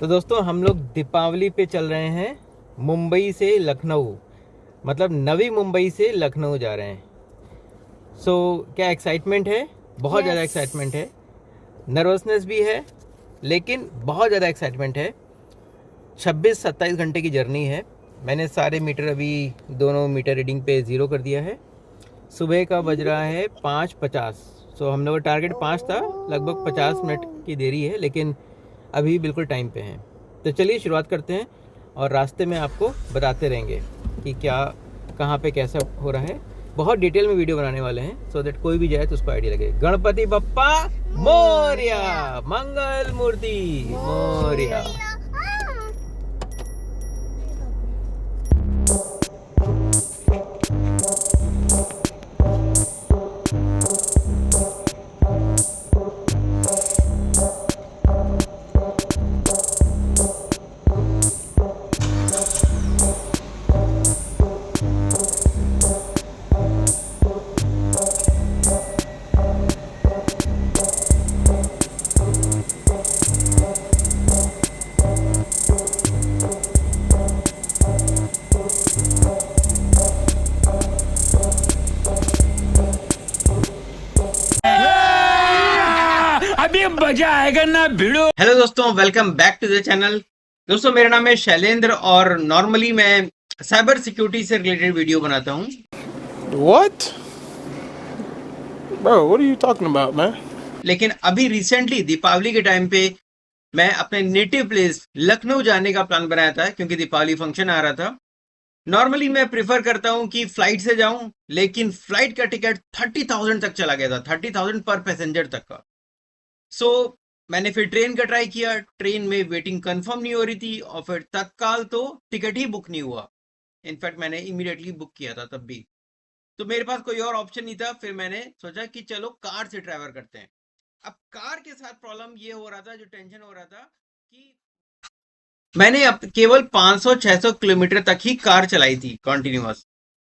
तो दोस्तों हम लोग दीपावली पे चल रहे हैं मुंबई से लखनऊ, मतलब नवी मुंबई से लखनऊ जा रहे हैं। क्या एक्साइटमेंट है, बहुत ज़्यादा एक्साइटमेंट है, नर्वसनेस भी है, लेकिन बहुत ज़्यादा एक्साइटमेंट है। 26-27 घंटे की जर्नी है। मैंने सारे मीटर अभी दोनों मीटर रीडिंग पे ज़ीरो कर दिया है। सुबह का बज रहा है 5:50। हम लोग का टारगेट 5 था, लगभग 50 मिनट की देरी है, लेकिन अभी बिल्कुल टाइम पे हैं। तो चलिए शुरुआत करते हैं और रास्ते में आपको बताते रहेंगे कि क्या कहाँ पे कैसा हो रहा है। बहुत डिटेल में वीडियो बनाने वाले हैं सो दैट कोई भी जाए तो उसको आइडिया लगे। गणपति बप्पा मोरया, मंगल मूर्ति मोरया। अभी मजा आएगा ना भिड़ो। हेलो दोस्तों, welcome back to the channel. दोस्तों मेरा नाम है शैलेंद्र और नॉर्मली मैं साइबर सिक्योरिटी से रिलेटेड वीडियो बनाता हूँ। What? Bro, what are you talking about, man? लेकिन अभी रिसेंटली दीपावली के टाइम पे मैं अपने नेटिव प्लेस लखनऊ जाने का प्लान बनाया था, क्योंकि दीपावली फंक्शन आ रहा था। नॉर्मली मैं प्रिफर करता हूँ कि फ्लाइट से जाऊं, लेकिन फ्लाइट का टिकट 30,000 तक चला गया था, 30,000 पर पैसेंजर तक का। मैंने फिर ट्रेन का ट्राई किया। ट्रेन में वेटिंग कंफर्म नहीं हो रही थी और फिर तत्काल तो टिकट ही बुक नहीं हुआ। इनफैक्ट मैंने इमीडिएटली बुक किया था तब भी। तो मेरे पास कोई और ऑप्शन नहीं था। फिर मैंने सोचा कि चलो कार से ट्रैवल करते हैं। अब कार के साथ प्रॉब्लम ये हो रहा था, जो टेंशन हो रहा था कि मैंने अब केवल 500-600 किलोमीटर तक ही कार चलाई थी कंटिन्यूअस,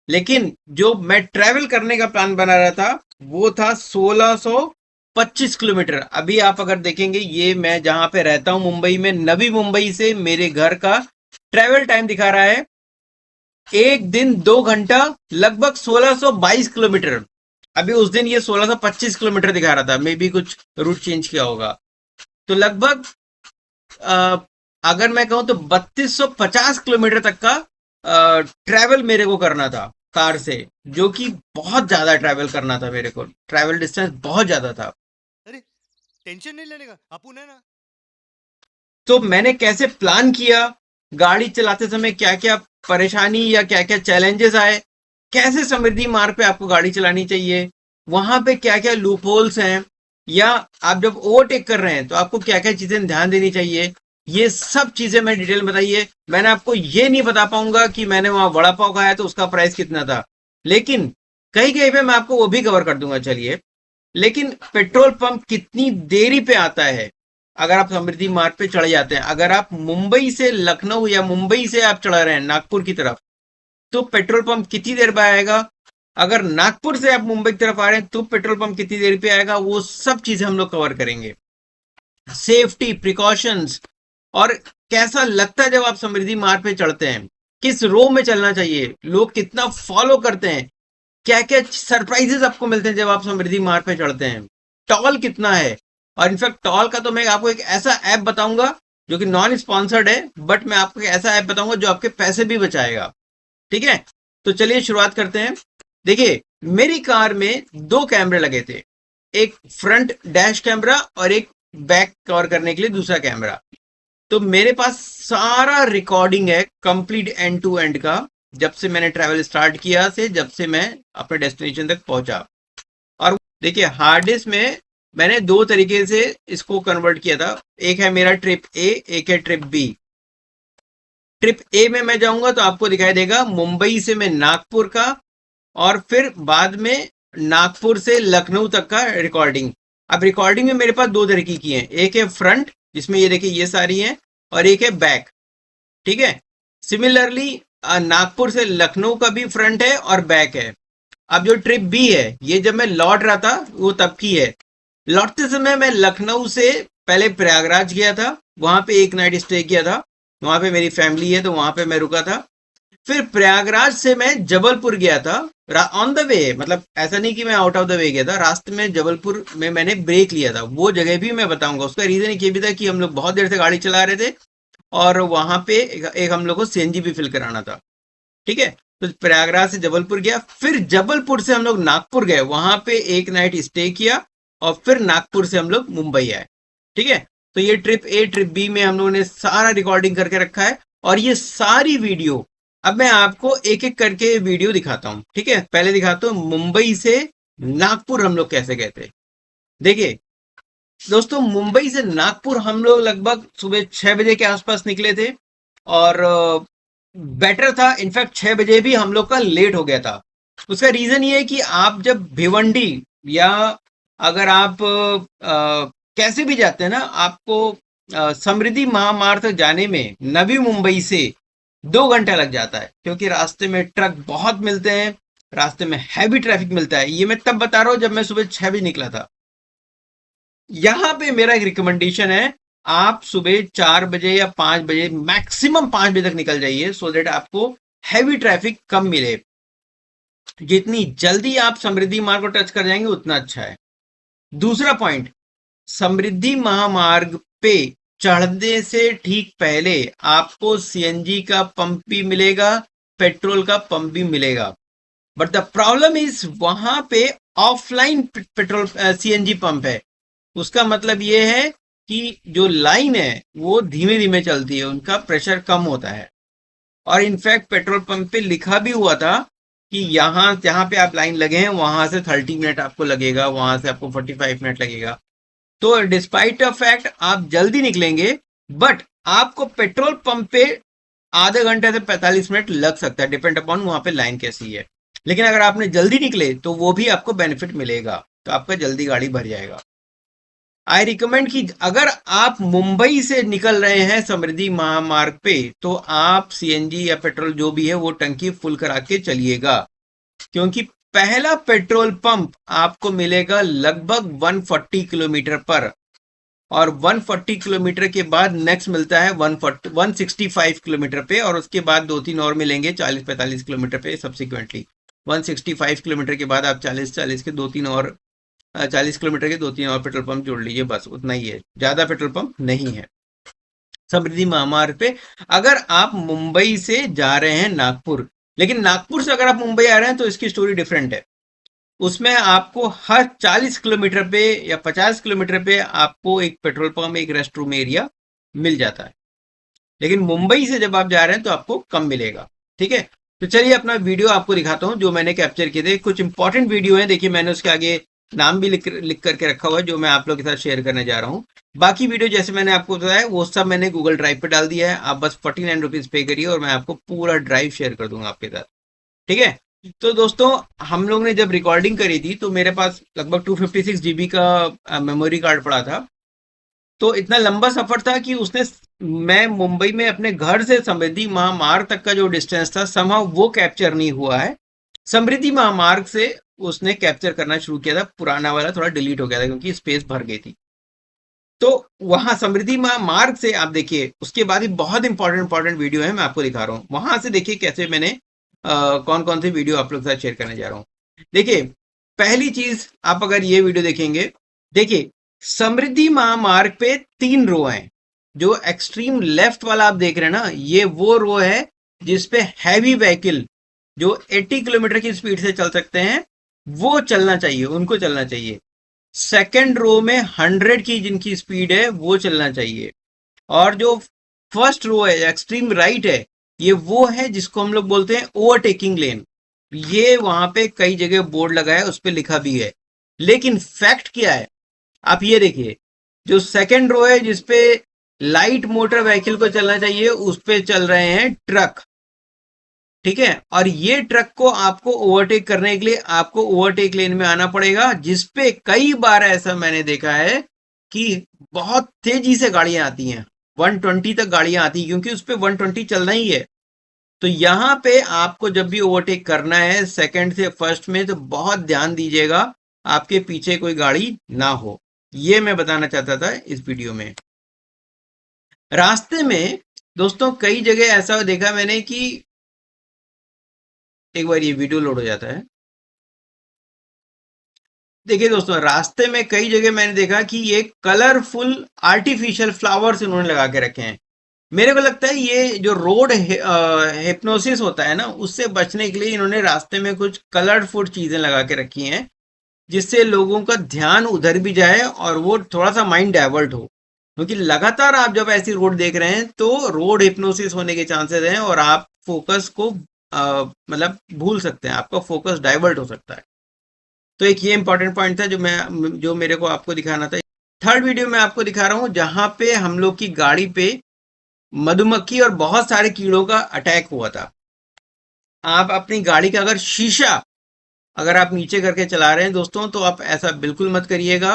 लेकिन जो मैं ट्रैवल करने का प्लान बना रहा था वो था 1625 किलोमीटर। अभी आप अगर देखेंगे, ये मैं जहां पे रहता हूं मुंबई में, नवी मुंबई से मेरे घर का ट्रैवल टाइम दिखा रहा है एक दिन 2 घंटा, लगभग 1622 किलोमीटर। अभी उस दिन ये 1625 किलोमीटर दिखा रहा था, मे बी कुछ रूट चेंज किया होगा। तो लगभग अगर मैं कहूं तो 3250 किलोमीटर तक का ट्रैवल मेरे को करना था कार से, जो कि बहुत ज्यादा ट्रैवल करना था मेरे को। ट्रैवल डिस्टेंस बहुत ज्यादा था। अरे टेंशन नहीं लेने का, अपन है ना। तो मैंने कैसे प्लान किया, गाड़ी चलाते समय क्या क्या परेशानी या क्या क्या चैलेंजेस आए, कैसे समृद्धि मार्ग पे आपको गाड़ी चलानी चाहिए, वहां पे क्या क्या लूप होल्स हैं, या आप जब ओवरटेक कर रहे हैं तो आपको क्या क्या चीजें ध्यान देनी चाहिए, ये सब चीजें मैं डिटेल में बताइए। मैंने आपको ये नहीं बता पाऊंगा कि मैंने वहां वड़ा पाव खाया तो उसका प्राइस कितना था, लेकिन कहीं कहीं पे मैं आपको वो भी कवर कर दूंगा। चलिए, लेकिन पेट्रोल पंप कितनी देरी पे आता है अगर आप समृद्धि मार्ग पे चढ़ जाते हैं। अगर आप मुंबई से लखनऊ या मुंबई से आप चढ़ रहे हैं नागपुर की तरफ, तो पेट्रोल पंप कितनी देर में आएगा। अगर नागपुर से आप मुंबई की तरफ आ रहे हैं तो पेट्रोल पंप कितनी देर पे आएगा, वो सब चीजें हम लोग कवर करेंगे। सेफ्टी प्रिकॉशंस, और कैसा लगता है जब आप समृद्धि मार्ग पे चढ़ते हैं, किस रो में चलना चाहिए, लोग कितना फॉलो करते हैं, क्या क्या सरप्राइजेस आपको मिलते हैं जब आप समृद्धि मार्ग पे चढ़ते हैं, टॉल कितना है। और इनफैक्ट टॉल का तो मैं आपको एक ऐसा ऐप बताऊंगा जो कि नॉन स्पॉन्सर्ड है, बट मैं आपको एक ऐसा ऐप बताऊंगा जो आपके पैसे भी बचाएगा। ठीक है, तो चलिए शुरुआत करते हैं। देखिए, मेरी कार में 2 कैमरे लगे थे, एक फ्रंट डैश कैमरा और एक बैक कवर करने के लिए दूसरा कैमरा। तो मेरे पास सारा रिकॉर्डिंग है कंप्लीट एंड टू एंड का, जब से मैंने ट्रैवल स्टार्ट किया से जब से मैं अपने डेस्टिनेशन तक पहुंचा। और देखिए, हार्ड डिस्क में मैंने 2 तरीके से इसको कन्वर्ट किया था। एक है मेरा ट्रिप ए, एक है ट्रिप बी। ट्रिप ए में मैं जाऊंगा तो आपको दिखाई देगा मुंबई से मैं नागपुर का, और फिर बाद में नागपुर से लखनऊ तक का रिकॉर्डिंग। अब रिकॉर्डिंग में मेरे पास 2 तरीके की है, एक है फ्रंट जिसमें ये देखिए ये सारी हैं, और एक है बैक। ठीक है, सिमिलरली नागपुर से लखनऊ का भी फ्रंट है और बैक है। अब जो ट्रिप बी है, ये जब मैं लौट रहा था वो तब की है। लौटते समय मैं लखनऊ से पहले प्रयागराज गया था, वहां पे एक नाइट स्टे किया था। वहां पे मेरी फैमिली है तो वहां पे मैं रुका था। फिर प्रयागराज से मैं जबलपुर गया था, ऑन द वे, मतलब ऐसा नहीं कि मैं आउट ऑफ द वे गया था, रास्ते में जबलपुर में मैंने ब्रेक लिया था। वो जगह भी मैं बताऊंगा। उसका रीजन ये भी था कि हम लोग बहुत देर से गाड़ी चला रहे थे और वहां पे एक हम लोग को सीएनजी भी फिल कराना था। ठीक है, तो प्रयागराज से जबलपुर गया, फिर जबलपुर से हम लोग नागपुर गए, वहां पे एक नाइट स्टे किया और फिर नागपुर से हम लोग मुंबई आए। ठीक है, तो ये ट्रिप ए ट्रिप बी में हम लोगों ने सारा रिकॉर्डिंग करके रखा है और ये सारी वीडियो अब मैं आपको एक एक करके वीडियो दिखाता हूं। ठीक है, पहले दिखाता हूं मुंबई से नागपुर हम लोग कैसे गए थे। देखिए दोस्तों, मुंबई से नागपुर हम लोग लगभग सुबह 6 बजे के आसपास निकले थे और बेटर था, इनफैक्ट 6 बजे भी हम लोग का लेट हो गया था। उसका रीजन ये है कि आप जब भिवंडी या अगर आप कैसे भी जाते हैं ना, आपको समृद्धि महामार्ग तक जाने में नवी मुंबई से 2 घंटा लग जाता है, क्योंकि रास्ते में ट्रक बहुत मिलते हैं, रास्ते में हैवी ट्रैफिक मिलता है। ये मैं तब बता रहा हूं जब मैं सुबह 6 बजे निकला था। यहां पे मेरा एक रिकमेंडेशन है, आप सुबह 4 बजे या 5 बजे, मैक्सिमम 5 बजे तक निकल जाइए, सो देट आपको हैवी ट्रैफिक कम मिले। जितनी जल्दी आप समृद्धि मार्ग को टच कर जाएंगे उतना अच्छा है। दूसरा पॉइंट, समृद्धि महामार्ग पे चढ़ने से ठीक पहले आपको सीएनजी का पंप भी मिलेगा, पेट्रोल का पंप भी मिलेगा। बट द प्रॉब्लम इज वहां पे ऑफलाइन पेट्रोल सीएनजी पंप है। उसका मतलब ये है कि जो लाइन है वो धीमे धीमे चलती है, उनका प्रेशर कम होता है। और इनफैक्ट पेट्रोल पंप पे लिखा भी हुआ था कि यहाँ जहां पे आप लाइन लगे हैं वहां से 30 मिनट आपको लगेगा, वहां से आपको 45 मिनट लगेगा। तो डिस्पाइट ऑफ फैक्ट आप जल्दी निकलेंगे, बट आपको पेट्रोल पंप पे आधे घंटे से 45 मिनट लग सकता है, डिपेंड अपॉन वहां पे लाइन कैसी है। लेकिन अगर आपने जल्दी निकले तो वो भी आपको बेनिफिट मिलेगा, तो आपका जल्दी गाड़ी भर जाएगा। आई रिकमेंड कि अगर आप मुंबई से निकल रहे हैं समृद्धि महामार्ग पे, तो आप सीएनजी या पेट्रोल जो भी है वो टंकी फुल करा के चलिएगा, क्योंकि पहला पेट्रोल पंप आपको मिलेगा लगभग 140 किलोमीटर पर, और 140 किलोमीटर के बाद नेक्स्ट मिलता है 165 किलोमीटर पे, और उसके बाद 2-3 और मिलेंगे 40-45 किलोमीटर पे सब्सिक्वेंटली। 165 किलोमीटर के बाद आप 40 के 2-3 और 40 किलोमीटर के 2-3 और पेट्रोल पंप जोड़ लीजिए, बस उतना ही है, ज्यादा पेट्रोल पंप नहीं है समृद्धि महामार्ग पे। अगर आप मुंबई से जा रहे हैं नागपुर, लेकिन नागपुर से अगर आप मुंबई आ रहे हैं तो इसकी स्टोरी डिफरेंट है। उसमें आपको हर 40 किलोमीटर पे या 50 किलोमीटर पे आपको एक पेट्रोल पंप, एक रेस्ट रूम एरिया मिल जाता है। लेकिन मुंबई से जब आप जा रहे हैं तो आपको कम मिलेगा। ठीक है, तो चलिए अपना वीडियो आपको दिखाता हूं जो मैंने कैप्चर किए थे। कुछ इंपॉर्टेंट वीडियो है, देखिए मैंने उसके आगे नाम भी लिख करके रखा हुआ है, जो मैं आप लोग के साथ शेयर करने जा रहा हूँ। बाकी वीडियो जैसे मैंने आपको बताया वो सब मैंने गूगल ड्राइव पे डाल दिया है, आप बस 49 रुपीज पे करिए और मैं आपको पूरा ड्राइव शेयर कर दूंगा आपके साथ। ठीक है, तो दोस्तों हम लोग ने जब रिकॉर्डिंग करी थी तो मेरे पास लगभग 256 जीबी का मेमोरी कार्ड पड़ा था। तो इतना लंबा सफर था कि उसने, मैं मुंबई में अपने घर से समृद्धि महामार्ग तक का जो डिस्टेंस था समहाउ वो कैप्चर नहीं हुआ है। समृद्धि महामार्ग से उसने कैप्चर करना शुरू किया था, पुराना वाला थोड़ा डिलीट हो गया था क्योंकि स्पेस भर गई थी। तो वहां समृद्धि महामार्ग से आप देखिए, उसके बाद ही बहुत इंपॉर्टेंट वीडियो है, मैं आपको दिखा रहा हूँ। वहां से देखिए कैसे मैंने कौन कौन सी वीडियो आप लोग के साथ शेयर करने जा रहा हूँ। देखिए पहली चीज, आप अगर ये वीडियो देखेंगे, देखिए समृद्धि महामार्ग पे 3 रो हैं। जो एक्सट्रीम लेफ्ट वाला आप देख रहे हैं ना, ये वो रो है जिसपे हैवी व्हीकल जो 80 किलोमीटर की स्पीड से चल सकते हैं वो चलना चाहिए, उनको चलना चाहिए। सेकंड रो में 100 की जिनकी स्पीड है वो चलना चाहिए। और जो फर्स्ट रो है, एक्सट्रीम राइट है, ये वो है जिसको हम लोग बोलते हैं ओवरटेकिंग लेन। ये वहां पे कई जगह बोर्ड लगा है, उस पर लिखा भी है, लेकिन फैक्ट क्या है आप ये देखिए। जो सेकंड रो है जिसपे लाइट मोटर व्हीकल को चलना चाहिए, उस पे चल रहे हैं ट्रक। ठीक है, और ये ट्रक को आपको ओवरटेक करने के लिए आपको ओवरटेक लेन में आना पड़ेगा, जिसपे कई बार ऐसा मैंने देखा है कि बहुत तेजी से गाड़ियां आती हैं, 120 तक गाड़ियां आती हैं, क्योंकि उस पर 120 चलना ही है। तो यहां पे आपको जब भी ओवरटेक करना है सेकंड से फर्स्ट में, तो बहुत ध्यान दीजिएगा आपके पीछे कोई गाड़ी ना हो। ये मैं बताना चाहता था इस वीडियो में। रास्ते में दोस्तों कई जगह ऐसा देखा मैंने कि एक बार ये वीडियो लोड हो जाता है। देखिए दोस्तों, रास्ते में कई जगह मैंने देखा कि ये कलरफुल आर्टिफिशियल फ्लावर्स इन्होंने लगा के रखे हैं। मेरे को लगता है ये जो रोड हिप्नोसिस होता है ना, उससे बचने के लिए इन्होंने रास्ते में कुछ कलरफुल चीजें लगा के रखी हैं, जिससे लोगों का ध्यान उधर भी जाए और वो थोड़ा सा माइंड डाइवर्ट हो। क्योंकि लगातार आप जब ऐसी रोड देख रहे हैं तो रोड हिप्नोसिस होने के चांसेस हैं और आप फोकस को मतलब भूल सकते हैं, आपका फोकस डाइवर्ट हो सकता है। तो एक ये इंपॉर्टेंट पॉइंट था जो मेरे को आपको दिखाना था। थर्ड वीडियो में आपको दिखा रहा हूं जहां पे हम लोग की गाड़ी पे मधुमक्खी और बहुत सारे कीड़ों का अटैक हुआ था। आप अपनी गाड़ी का अगर आप नीचे करके चला रहे हैं दोस्तों, तो आप ऐसा बिल्कुल मत करिएगा,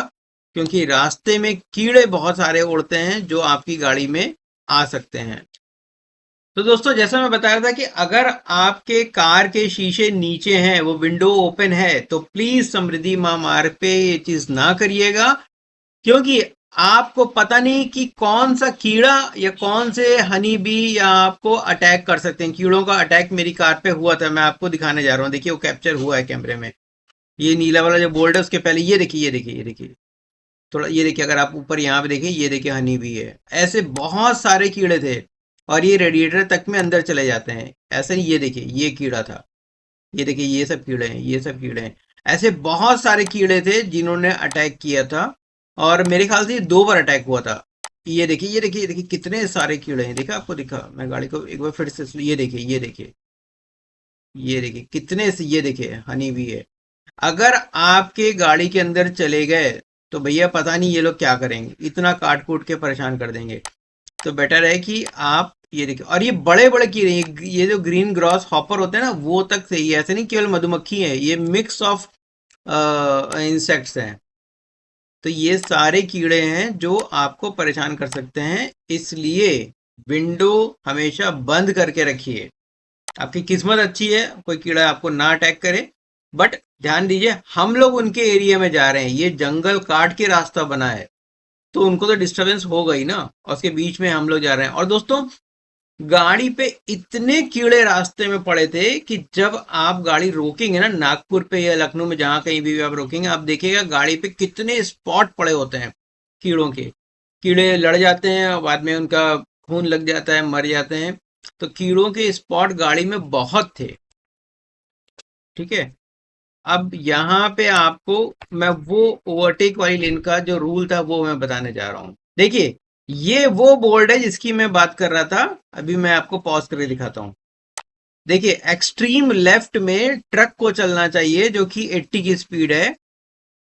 क्योंकि रास्ते में कीड़े बहुत सारे उड़ते हैं जो आपकी गाड़ी में आ सकते हैं। तो दोस्तों, जैसा मैं बताया था कि अगर आपके कार के शीशे नीचे हैं, वो विंडो ओपन है, तो प्लीज समृद्धि महामार्ग पे ये चीज ना करिएगा, क्योंकि आपको पता नहीं कि कौन सा कीड़ा या कौन से हनी बी या आपको अटैक कर सकते हैं। कीड़ों का अटैक मेरी कार पे हुआ था, मैं आपको दिखाने जा रहा हूँ। देखिए वो कैप्चर हुआ है कैमरे में। ये नीला वाला जो बोल्ड है उसके पहले ये देखिए, ये देखिए, ये देखिए, थोड़ा ये देखिए, अगर आप ऊपर यहाँ पे देखिए, ये देखिए हनी बी है। ऐसे बहुत सारे कीड़े थे और ये रेडिएटर तक में अंदर चले जाते हैं। ऐसे नहीं, ये देखिए ये कीड़ा था, ये देखिए ये सब कीड़े हैं, ये सब कीड़े हैं। ऐसे बहुत सारे कीड़े थे जिन्होंने अटैक किया था और मेरे ख्याल से ये 2 बार अटैक हुआ था। ये देखिए, ये देखिए, ये देखिए कितने सारे कीड़े हैं। देखा आपको, दिखा? मैं गाड़ी को एक बार फिर से ये देखिए, ये देखिए, ये देखिए कितने से, ये देखिए हनी भी है। अगर आपके गाड़ी के अंदर चले गए तो भैया पता नहीं ये लोग क्या करेंगे, इतना काट कूट के परेशान कर देंगे। तो बेटर है कि आप ये देखिए, और ये बड़े बड़े कीड़े, ये जो ग्रीन ग्रॉस हॉपर होते हैं ना, वो तक सही है। ऐसे नहीं केवल मधुमक्खी है, ये मिक्स ऑफ इंसेक्ट्स हैं। तो ये सारे कीड़े हैं जो आपको परेशान कर सकते हैं, इसलिए विंडो हमेशा बंद करके रखिए। आपकी किस्मत अच्छी है, कोई कीड़ा आपको ना अटैक करे, बट ध्यान दीजिए हम लोग उनके एरिया में जा रहे हैं, ये जंगल काट के रास्ता बना है, तो उनको तो डिस्टरबेंस होगा ही ना, और उसके बीच में हम लोग जा रहे हैं। और दोस्तों, गाड़ी पे इतने कीड़े रास्ते में पड़े थे कि जब आप गाड़ी रोकेंगे ना, नागपुर पे या लखनऊ में जहां कहीं भी आप रोकेंगे, आप देखिएगा गाड़ी पे कितने स्पॉट पड़े होते हैं कीड़ों के। कीड़े लड़ जाते हैं, बाद में उनका खून लग जाता है, मर जाते हैं। तो कीड़ों के स्पॉट गाड़ी में बहुत थे। ठीक है, अब यहाँ पे आपको मैं वो ओवरटेक वाली लेन का जो रूल था वो मैं बताने जा रहा हूँ। देखिए, ये वो बोर्ड है जिसकी मैं बात कर रहा था। अभी मैं आपको पॉज करके दिखाता हूँ। देखिए, एक्सट्रीम लेफ्ट में ट्रक को चलना चाहिए जो कि 80 की स्पीड है,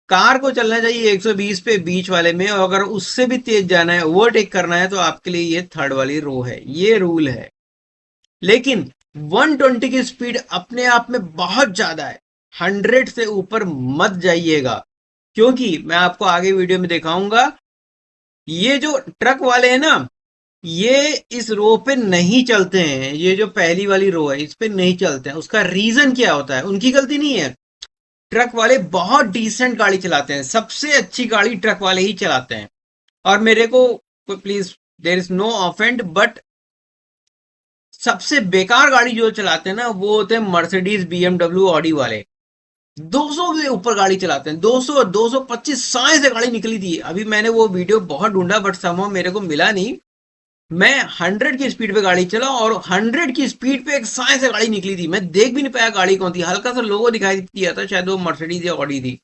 कार को चलना चाहिए 120 पे बीच वाले में, और अगर उससे भी तेज जाना है, ओवरटेक करना है, तो आपके लिए ये थर्ड वाली रो है, ये रूल है। लेकिन 120 की स्पीड अपने आप में बहुत ज्यादा है, 100 से ऊपर मत जाइएगा, क्योंकि मैं आपको आगे वीडियो में दिखाऊंगा, ये जो ट्रक वाले हैं ना, ये इस रो पे नहीं चलते हैं। ये जो पहली वाली रो है इस पे नहीं चलते हैं। उसका रीजन क्या होता है? उनकी गलती नहीं है, ट्रक वाले बहुत डिसेंट गाड़ी चलाते हैं, सबसे अच्छी गाड़ी ट्रक वाले ही चलाते हैं। और मेरे को please, there is no offend, but सबसे बेकार गाड़ी जो चलाते हैं ना, वो होते हैं मर्सिडीज, बीएमडब्ल्यू, ऑडी वाले। 200 के ऊपर गाड़ी चलाते हैं, 200, 225 साए से गाड़ी निकली थी। अभी मैंने वो वीडियो बहुत ढूंढा बट समहाउ मेरे को मिला नहीं। मैं 100 की स्पीड पे गाड़ी चला और 100 की स्पीड पे एक साए से गाड़ी निकली थी। मैं देख भी नहीं पाया गाड़ी कौन थी, हल्का सा लोगो दिखाई दिया था, शायद वो मर्सिडीज या ऑडी थी।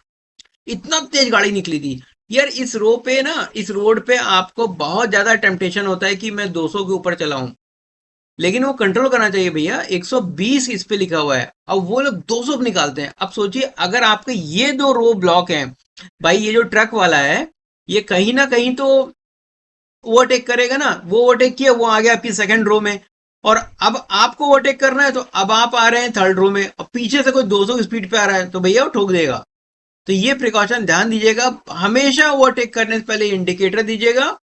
इतना तेज गाड़ी निकली थी यार। इस इस रोड पे आपको बहुत ज्यादा टेम्पटेशन होता है कि मैं 200 के ऊपर चलाऊं, लेकिन वो कंट्रोल करना चाहिए भैया। 120 इस पे लिखा हुआ है, अब वो लोग 200 पे निकालते हैं। अब सोचिए, अगर आपके ये 2 रो ब्लॉक हैं, भाई ये जो ट्रक वाला है ये कहीं ना कहीं तो ओवरटेक करेगा ना। वो ओवरटेक किया, वो आ गया आपकी सेकंड रो में, और अब आपको ओवरटेक करना है, तो अब आप आ रहे हैं थर्ड रो में, और पीछे से कोई 200 की स्पीड पे आ रहा है तो भैया वो ठोक देगा। तो ये प्रिकॉशन ध्यान दीजिएगा, हमेशा ओवरटेक करने से पहले इंडिकेटर दीजिएगा,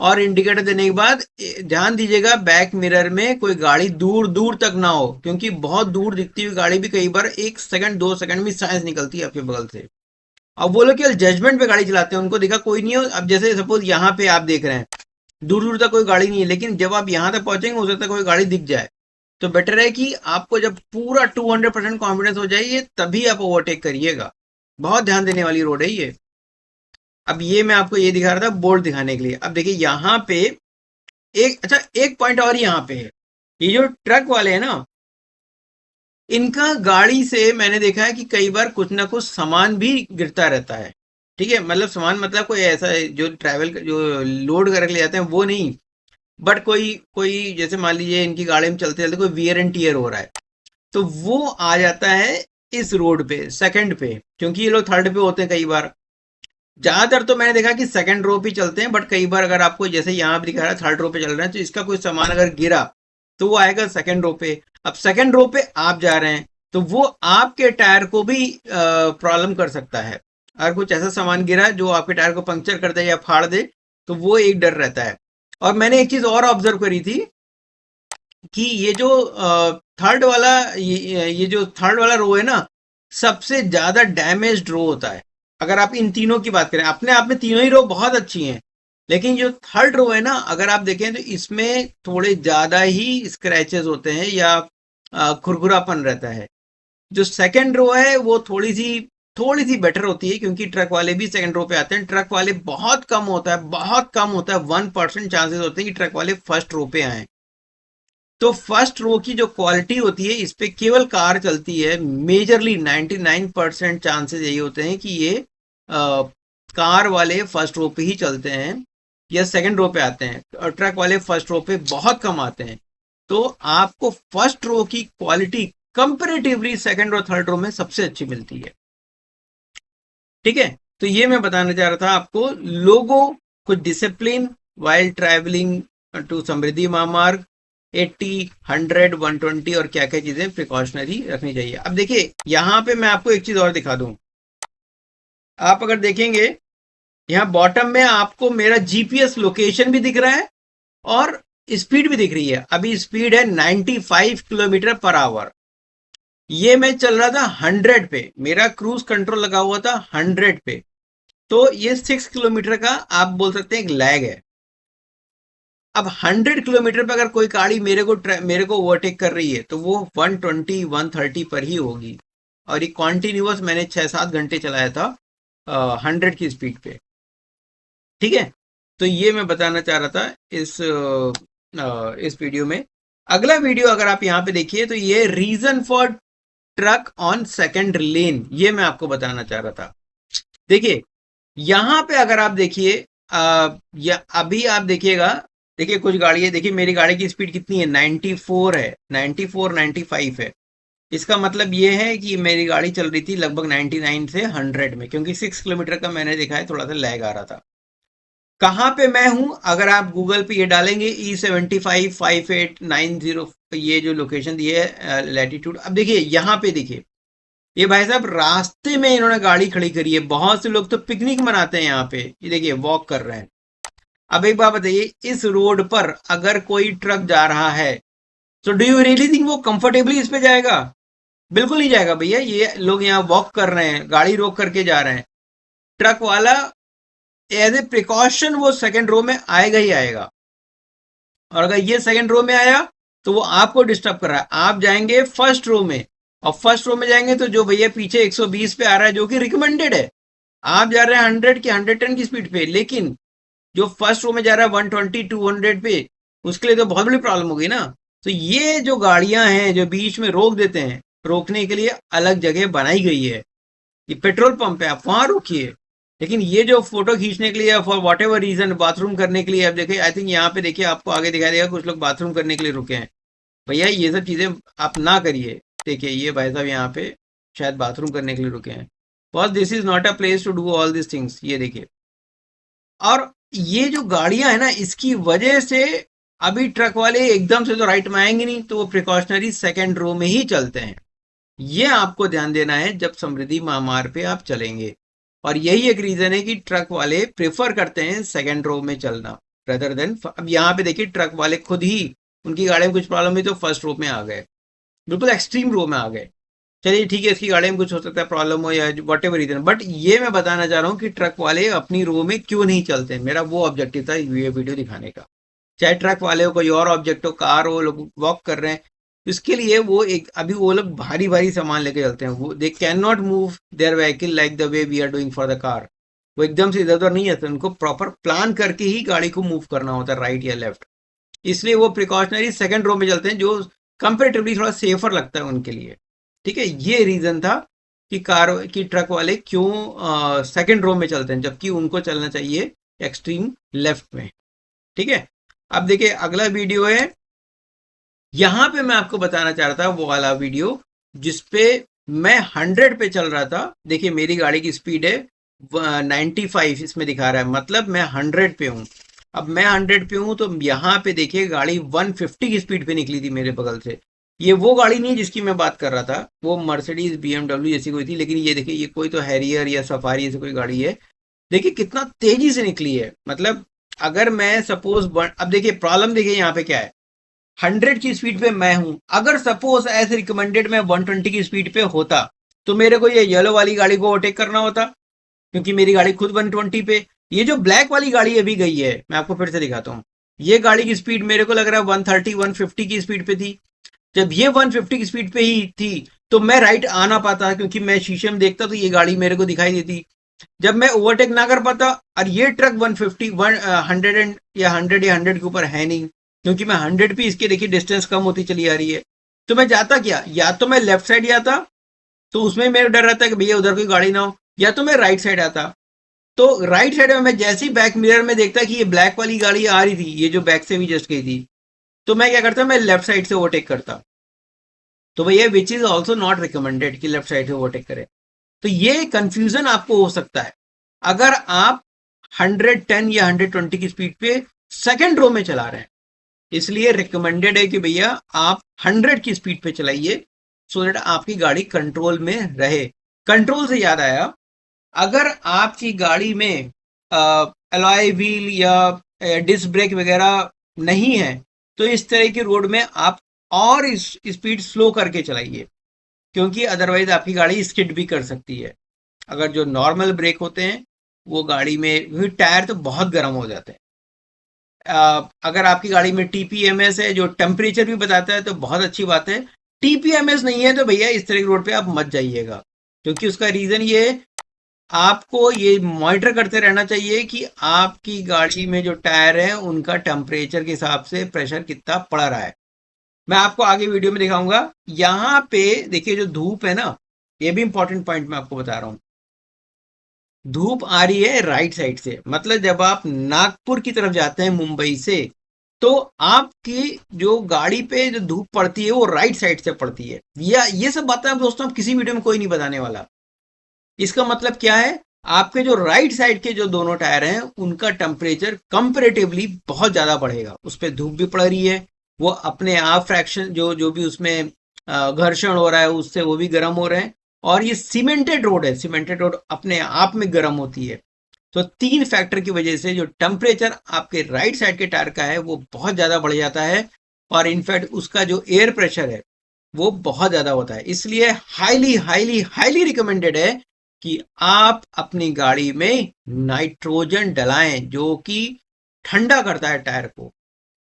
और इंडिकेटर देने के बाद ध्यान दीजिएगा बैक मिरर में कोई गाड़ी दूर दूर तक ना हो, क्योंकि बहुत दूर दिखती हुई गाड़ी भी कई बार 1 सेकंड 2 सेकंड में साइंस निकलती है आपके बगल से। अब वो लोग केवल जजमेंट पे गाड़ी चलाते हैं, उनको देखा कोई नहीं हो। अब जैसे सपोज यहाँ पे आप देख रहे हैं, दूर दूर तक कोई गाड़ी नहीं है, लेकिन जब आप यहाँ तक पहुंचेंगे हो सकता है कोई गाड़ी दिख जाए। तो बेटर है कि आपको जब पूरा 200% कॉन्फिडेंस हो जाइए तभी आप ओवरटेक करिएगा। बहुत ध्यान देने वाली रोड है ये। अब ये मैं आपको ये दिखा रहा था बोर्ड दिखाने के लिए। अब देखिए यहाँ पे एक पॉइंट और यहाँ पे है। ये जो ट्रक वाले हैं ना, इनका गाड़ी से मैंने देखा है कि कई बार कुछ ना कुछ सामान भी गिरता रहता है। ठीक है, मतलब सामान मतलब कोई ऐसा है जो ट्रैवल जो लोड करके ले जाते हैं वो नहीं, बट कोई कोई जैसे मान लीजिए इनकी गाड़ी में चलते चलते कोई वियर एंड टीयर हो रहा है, तो वो आ जाता है इस रोड पे सेकंड पे, क्योंकि ये लोग थर्ड पे होते हैं कई बार। ज्यादातर तो मैंने देखा कि सेकंड रो पे चलते हैं, बट कई बार अगर आपको जैसे यहाँ पे दिखा रहा है थर्ड रो पे चल रहे हैं, तो इसका कोई सामान अगर गिरा तो वो आएगा सेकंड रो पे। अब सेकंड रो पे आप जा रहे हैं तो वो आपके टायर को भी प्रॉब्लम कर सकता है। अगर कुछ ऐसा सामान गिरा जो आपके टायर को पंक्चर कर दे या फाड़ दे तो वो एक डर रहता है। और मैंने एक चीज और ऑब्जर्व करी थी कि ये जो थर्ड वाला ये जो थर्ड वाला रो है ना, सबसे ज्यादा डैमेज्ड रो होता है। अगर आप इन तीनों की बात करें, अपने आप में तीनों ही रो बहुत अच्छी हैं, लेकिन जो थर्ड रो है ना, अगर आप देखें तो इसमें थोड़े ज्यादा ही स्क्रैचेस होते हैं या खुरखुरापन रहता है। जो सेकंड रो है वो थोड़ी सी बेटर होती है, क्योंकि ट्रक वाले भी सेकंड रो पे आते हैं। ट्रक वाले बहुत कम होता है, बहुत कम होता है, 1% चांसेस होते हैं कि ट्रक वाले फर्स्ट रो पे आए। तो फर्स्ट रो की जो क्वालिटी होती है इस पे केवल कार चलती है। मेजरली 99% चांसेस यही होते हैं कि ये कार वाले फर्स्ट रो पे ही चलते हैं या सेकंड रो पे आते हैं, और ट्रक वाले फर्स्ट रो पे बहुत कम आते हैं। तो आपको फर्स्ट रो की क्वालिटी कंपेरेटिवली सेकंड और थर्ड रो में सबसे अच्छी मिलती है। ठीक है, तो ये मैं बताना चाह रहा था आपको, लोगों को डिसिप्लिन वाइल ट्रैवलिंग टू समृद्धि महामार्ग 80, 100, 120 और क्या क्या चीजें प्रिकॉशनरी रखनी चाहिए। अब देखिए यहाँ पे मैं आपको एक चीज और दिखा दूं। आप अगर देखेंगे यहाँ बॉटम में आपको मेरा जीपीएस लोकेशन भी दिख रहा है और स्पीड भी दिख रही है। अभी स्पीड है 95 किलोमीटर पर आवर। ये मैं चल रहा था 100 पे, मेरा क्रूज कंट्रोल लगा हुआ था 100 पे। तो ये 6 किलोमीटर का आप बोल सकते हैं एक लैग है। अब 100 किलोमीटर पर अगर कोई गाड़ी मेरे को ओवरटेक कर रही है तो वो 120, 130 पर ही होगी। और ये कॉन्टिन्यूअस मैंने 6-7 घंटे चलाया था 100 की स्पीड पे। ठीक है, तो ये मैं बताना चाह रहा था इस वीडियो में। अगला वीडियो अगर आप यहाँ पे देखिए तो ये reason for truck on second lane, ये मैं आपको बताना चाह रहा था। देखिए यहाँ पे अगर आप देखिए या अभी आप देखिएगा, देखिए कुछ गाड़ी है, देखिए मेरी गाड़ी की स्पीड कितनी है, 94 है, 94, 95 है। इसका मतलब ये है कि मेरी गाड़ी चल रही थी लगभग 99 से 100 में, क्योंकि 6 किलोमीटर का मैंने देखा है थोड़ा सा लैग आ रहा था। कहाँ पे मैं हूं, अगर आप गूगल पे ये डालेंगे E755890, ये जो लोकेशन दी है लैटिट्यूड। अब देखिए यहाँ पे देखिए, ये भाई साहब रास्ते में इन्होंने गाड़ी खड़ी करी है। बहुत से लोग तो पिकनिक मनाते हैं यहाँ पे, ये देखिए वॉक कर रहे हैं। अब एक बात बताइए, इस रोड पर अगर कोई ट्रक जा रहा है तो डू यू रियली थिंक वो कंफर्टेबली इस पे जाएगा? बिल्कुल नहीं जाएगा भैया। ये लोग यहाँ वॉक कर रहे हैं, गाड़ी रोक करके जा रहे हैं। ट्रक वाला एज ए प्रिकॉशन वो सेकंड रो में आएगा ही आएगा, और अगर ये सेकंड रो में आया तो वो आपको डिस्टर्ब कर रहा है। आप जाएंगे फर्स्ट रो में, और फर्स्ट रो में जाएंगे तो जो भैया पीछे 120 पे आ रहा है जो कि रिकमेंडेड है, आप जा रहे हैं 100 की 110 की स्पीड पे, लेकिन जो फर्स्ट रो में जा रहा है 120, 200 पे, उसके लिए तो बहुत बड़ी प्रॉब्लम होगी ना। तो ये जो गाड़ियां हैं जो बीच में रोक देते हैं, रोकने के लिए अलग जगह बनाई गई है। ये पेट्रोल पंप है, आप वहां रोकिए। लेकिन ये जो फोटो खींचने के लिए for whatever reason, bathroom करने के लिए, आप देखिए आई थिंक यहाँ पे देखिए आपको आगे दिखाई देगा कुछ लोग बाथरूम करने के लिए रुके हैं। भैया ये सब चीजें आप ना करिए। देखिए ये भाई साहब यहाँ पे शायद बाथरूम करने के लिए रुके हैं। Boss this is not a place to do all this things, ये देखिए। और ये जो गाड़ियां है ना, इसकी वजह से अभी ट्रक वाले एकदम से तो राइट में आएंगे नहीं, तो वो प्रिकॉशनरी सेकंड रो में ही चलते हैं। ये आपको ध्यान देना है जब समृद्धि महामार्ग पे आप चलेंगे। और यही एक रीजन है कि ट्रक वाले प्रेफर करते हैं सेकंड रो में चलना रेदर देन। अब यहाँ पे देखिए ट्रक वाले खुद ही, उनकी गाड़ी में कुछ प्रॉब्लम हुई तो फर्स्ट रो में आ गए, बिल्कुल एक्सट्रीम रो में आ गए। चलिए ठीक है, इसकी गाड़ी में कुछ हो सकता है प्रॉब्लम हो या वट एवर रीजन, बट ये मैं बताना चाह रहा हूँ कि ट्रक वाले अपनी रो में क्यों नहीं चलते। मेरा वो ऑब्जेक्टिव था ये वीडियो दिखाने का। चाहे ट्रक वाले हो, कोई और ऑब्जेक्ट हो, कार हो, लोग वॉक कर रहे हैं, इसके लिए वो एक अभी वो लोग भारी भारी सामान लेके चलते हैं, वो they can not move their vehicle like the way we are doing for the car. वो एकदम से इधर उधर नहीं जाते, उनको प्रॉपर प्लान करके ही गाड़ी को मूव करना होता है, राइट या लेफ्ट। इसलिए वो प्रिकॉशनरी सेकंड रो में चलते हैं, जो कंपेरेटिवली थोड़ा सेफर लगता है उनके लिए। ठीक है, ये रीजन था कि कार की ट्रक वाले क्यों सेकंड रो में चलते हैं, जबकि उनको चलना चाहिए एक्सट्रीम लेफ्ट में। ठीक है, अब देखिए अगला वीडियो है, यहां पे मैं आपको बताना चाह रहा था वो वाला वीडियो जिसपे मैं 100 पे चल रहा था। देखिए मेरी गाड़ी की स्पीड है 95 इसमें दिखा रहा है, मतलब मैं 100 पे हूं। अब मैं 100 पे हूं तो यहाँ पे देखिए गाड़ी 150 की स्पीड पे निकली थी मेरे बगल से। ये वो गाड़ी नहीं जिसकी मैं बात कर रहा था, वो मर्सिडीज BMW जैसी कोई थी, लेकिन ये देखिए ये कोई तो हैरियर या सफारी ऐसी कोई गाड़ी है। देखिए कितना तेजी से निकली है, मतलब अगर मैं सपोज अब देखिए प्रॉब्लम देखिए यहाँ पे क्या है, 100 की स्पीड पे मैं हूं, अगर सपोज एज रिकमेंडेड मैं 120 की स्पीड पे होता तो मेरे को ये येलो वाली गाड़ी को ओवरटेक करना होता, क्योंकि मेरी गाड़ी खुद 120 पे। ये जो ब्लैक वाली गाड़ी अभी गई है, मैं आपको फिर से दिखाता हूँ, ये गाड़ी की स्पीड मेरे को लग रहा है 130 150 की स्पीड पे थी। जब ये 150 की स्पीड पे ही थी तो मैं राइट आ ना पाता, क्योंकि मैं शीशे में देखता तो ये गाड़ी मेरे को दिखाई देती। जब मैं ओवरटेक ना कर पाता, और ये ट्रक 150 100 या 100 के ऊपर है नहीं, क्योंकि मैं 100 पे इसके देखिए डिस्टेंस कम होती चली आ रही है, तो मैं जाता क्या, या तो मैं लेफ्ट साइड जाता, तो उसमें मेरा डर रहता है कि भैया उधर कोई गाड़ी ना हो, या तो मैं राइट साइड आता। तो राइट साइड में मैं जैसे ही बैक मिरर में देखता कि ये ब्लैक वाली गाड़ी आ रही थी, ये जो बैक से भी जस्ट गई थी, तो मैं क्या करता, मैं लेफ्ट साइड से ओवरटेक करता। तो भैया which is also not recommended कि लेफ्ट साइड से ओवरटेक करें। तो ये कंफ्यूजन आपको हो सकता है अगर आप 110 या 120 की स्पीड पे सेकंड रो में चला रहे हैं। इसलिए रिकमेंडेड है कि भैया आप 100 की स्पीड पे चलाइए, सो दैट आपकी गाड़ी कंट्रोल में रहे। कंट्रोल से याद आया, अगर आपकी गाड़ी में अलॉय व्हील या डिस्क ब्रेक वगैरह नहीं है, तो इस तरह की रोड में आप और इस स्पीड स्लो करके चलाइए, क्योंकि अदरवाइज आपकी गाड़ी स्किड भी कर सकती है। अगर जो नॉर्मल ब्रेक होते हैं वो गाड़ी में टायर तो बहुत गर्म हो जाते हैं। अगर आपकी गाड़ी में TPMS है जो टेम्परेचर भी बताता है तो बहुत अच्छी बात है। TPMS नहीं है तो भैया इस तरह की रोड पे आप मत जाइएगा, क्योंकि उसका रीजन ये है, आपको ये मॉनिटर करते रहना चाहिए कि आपकी गाड़ी में जो टायर है उनका टेम्परेचर के हिसाब से प्रेशर कितना पड़ रहा है। मैं आपको आगे वीडियो में दिखाऊंगा। यहाँ पे देखिए जो धूप है ना, ये भी इंपॉर्टेंट पॉइंट मैं आपको बता रहा हूँ। धूप आ रही है राइट साइड से, मतलब जब आप नागपुर की तरफ जाते हैं मुंबई से, तो आपकी जो गाड़ी पे जो धूप पड़ती है वो राइट साइड से पड़ती है। या ये सब बातें आप दोस्तों आप किसी वीडियो में कोई नहीं बताने वाला। इसका मतलब क्या है, आपके जो राइट साइड के जो दोनों टायर हैं उनका टेम्परेचर कंपेरेटिवली बहुत ज्यादा बढ़ेगा। उस पर धूप भी पड़ रही है, वो अपने आप फ्रैक्शन जो जो भी उसमें घर्षण हो रहा है उससे वो भी गर्म हो रहे हैं। और ये सीमेंटेड रोड है, सीमेंटेड रोड अपने आप में गर्म होती है। तो 3 फैक्टर की वजह से जो टेम्परेचर आपके राइट साइड के टायर का है वो बहुत ज्यादा बढ़ जाता है, और इनफैक्ट उसका जो एयर प्रेशर है वो बहुत ज्यादा होता है। इसलिए हाईली हाईली हाईली रिकमेंडेड है कि आप अपनी गाड़ी में नाइट्रोजन डलाएं, जो कि ठंडा करता है टायर को।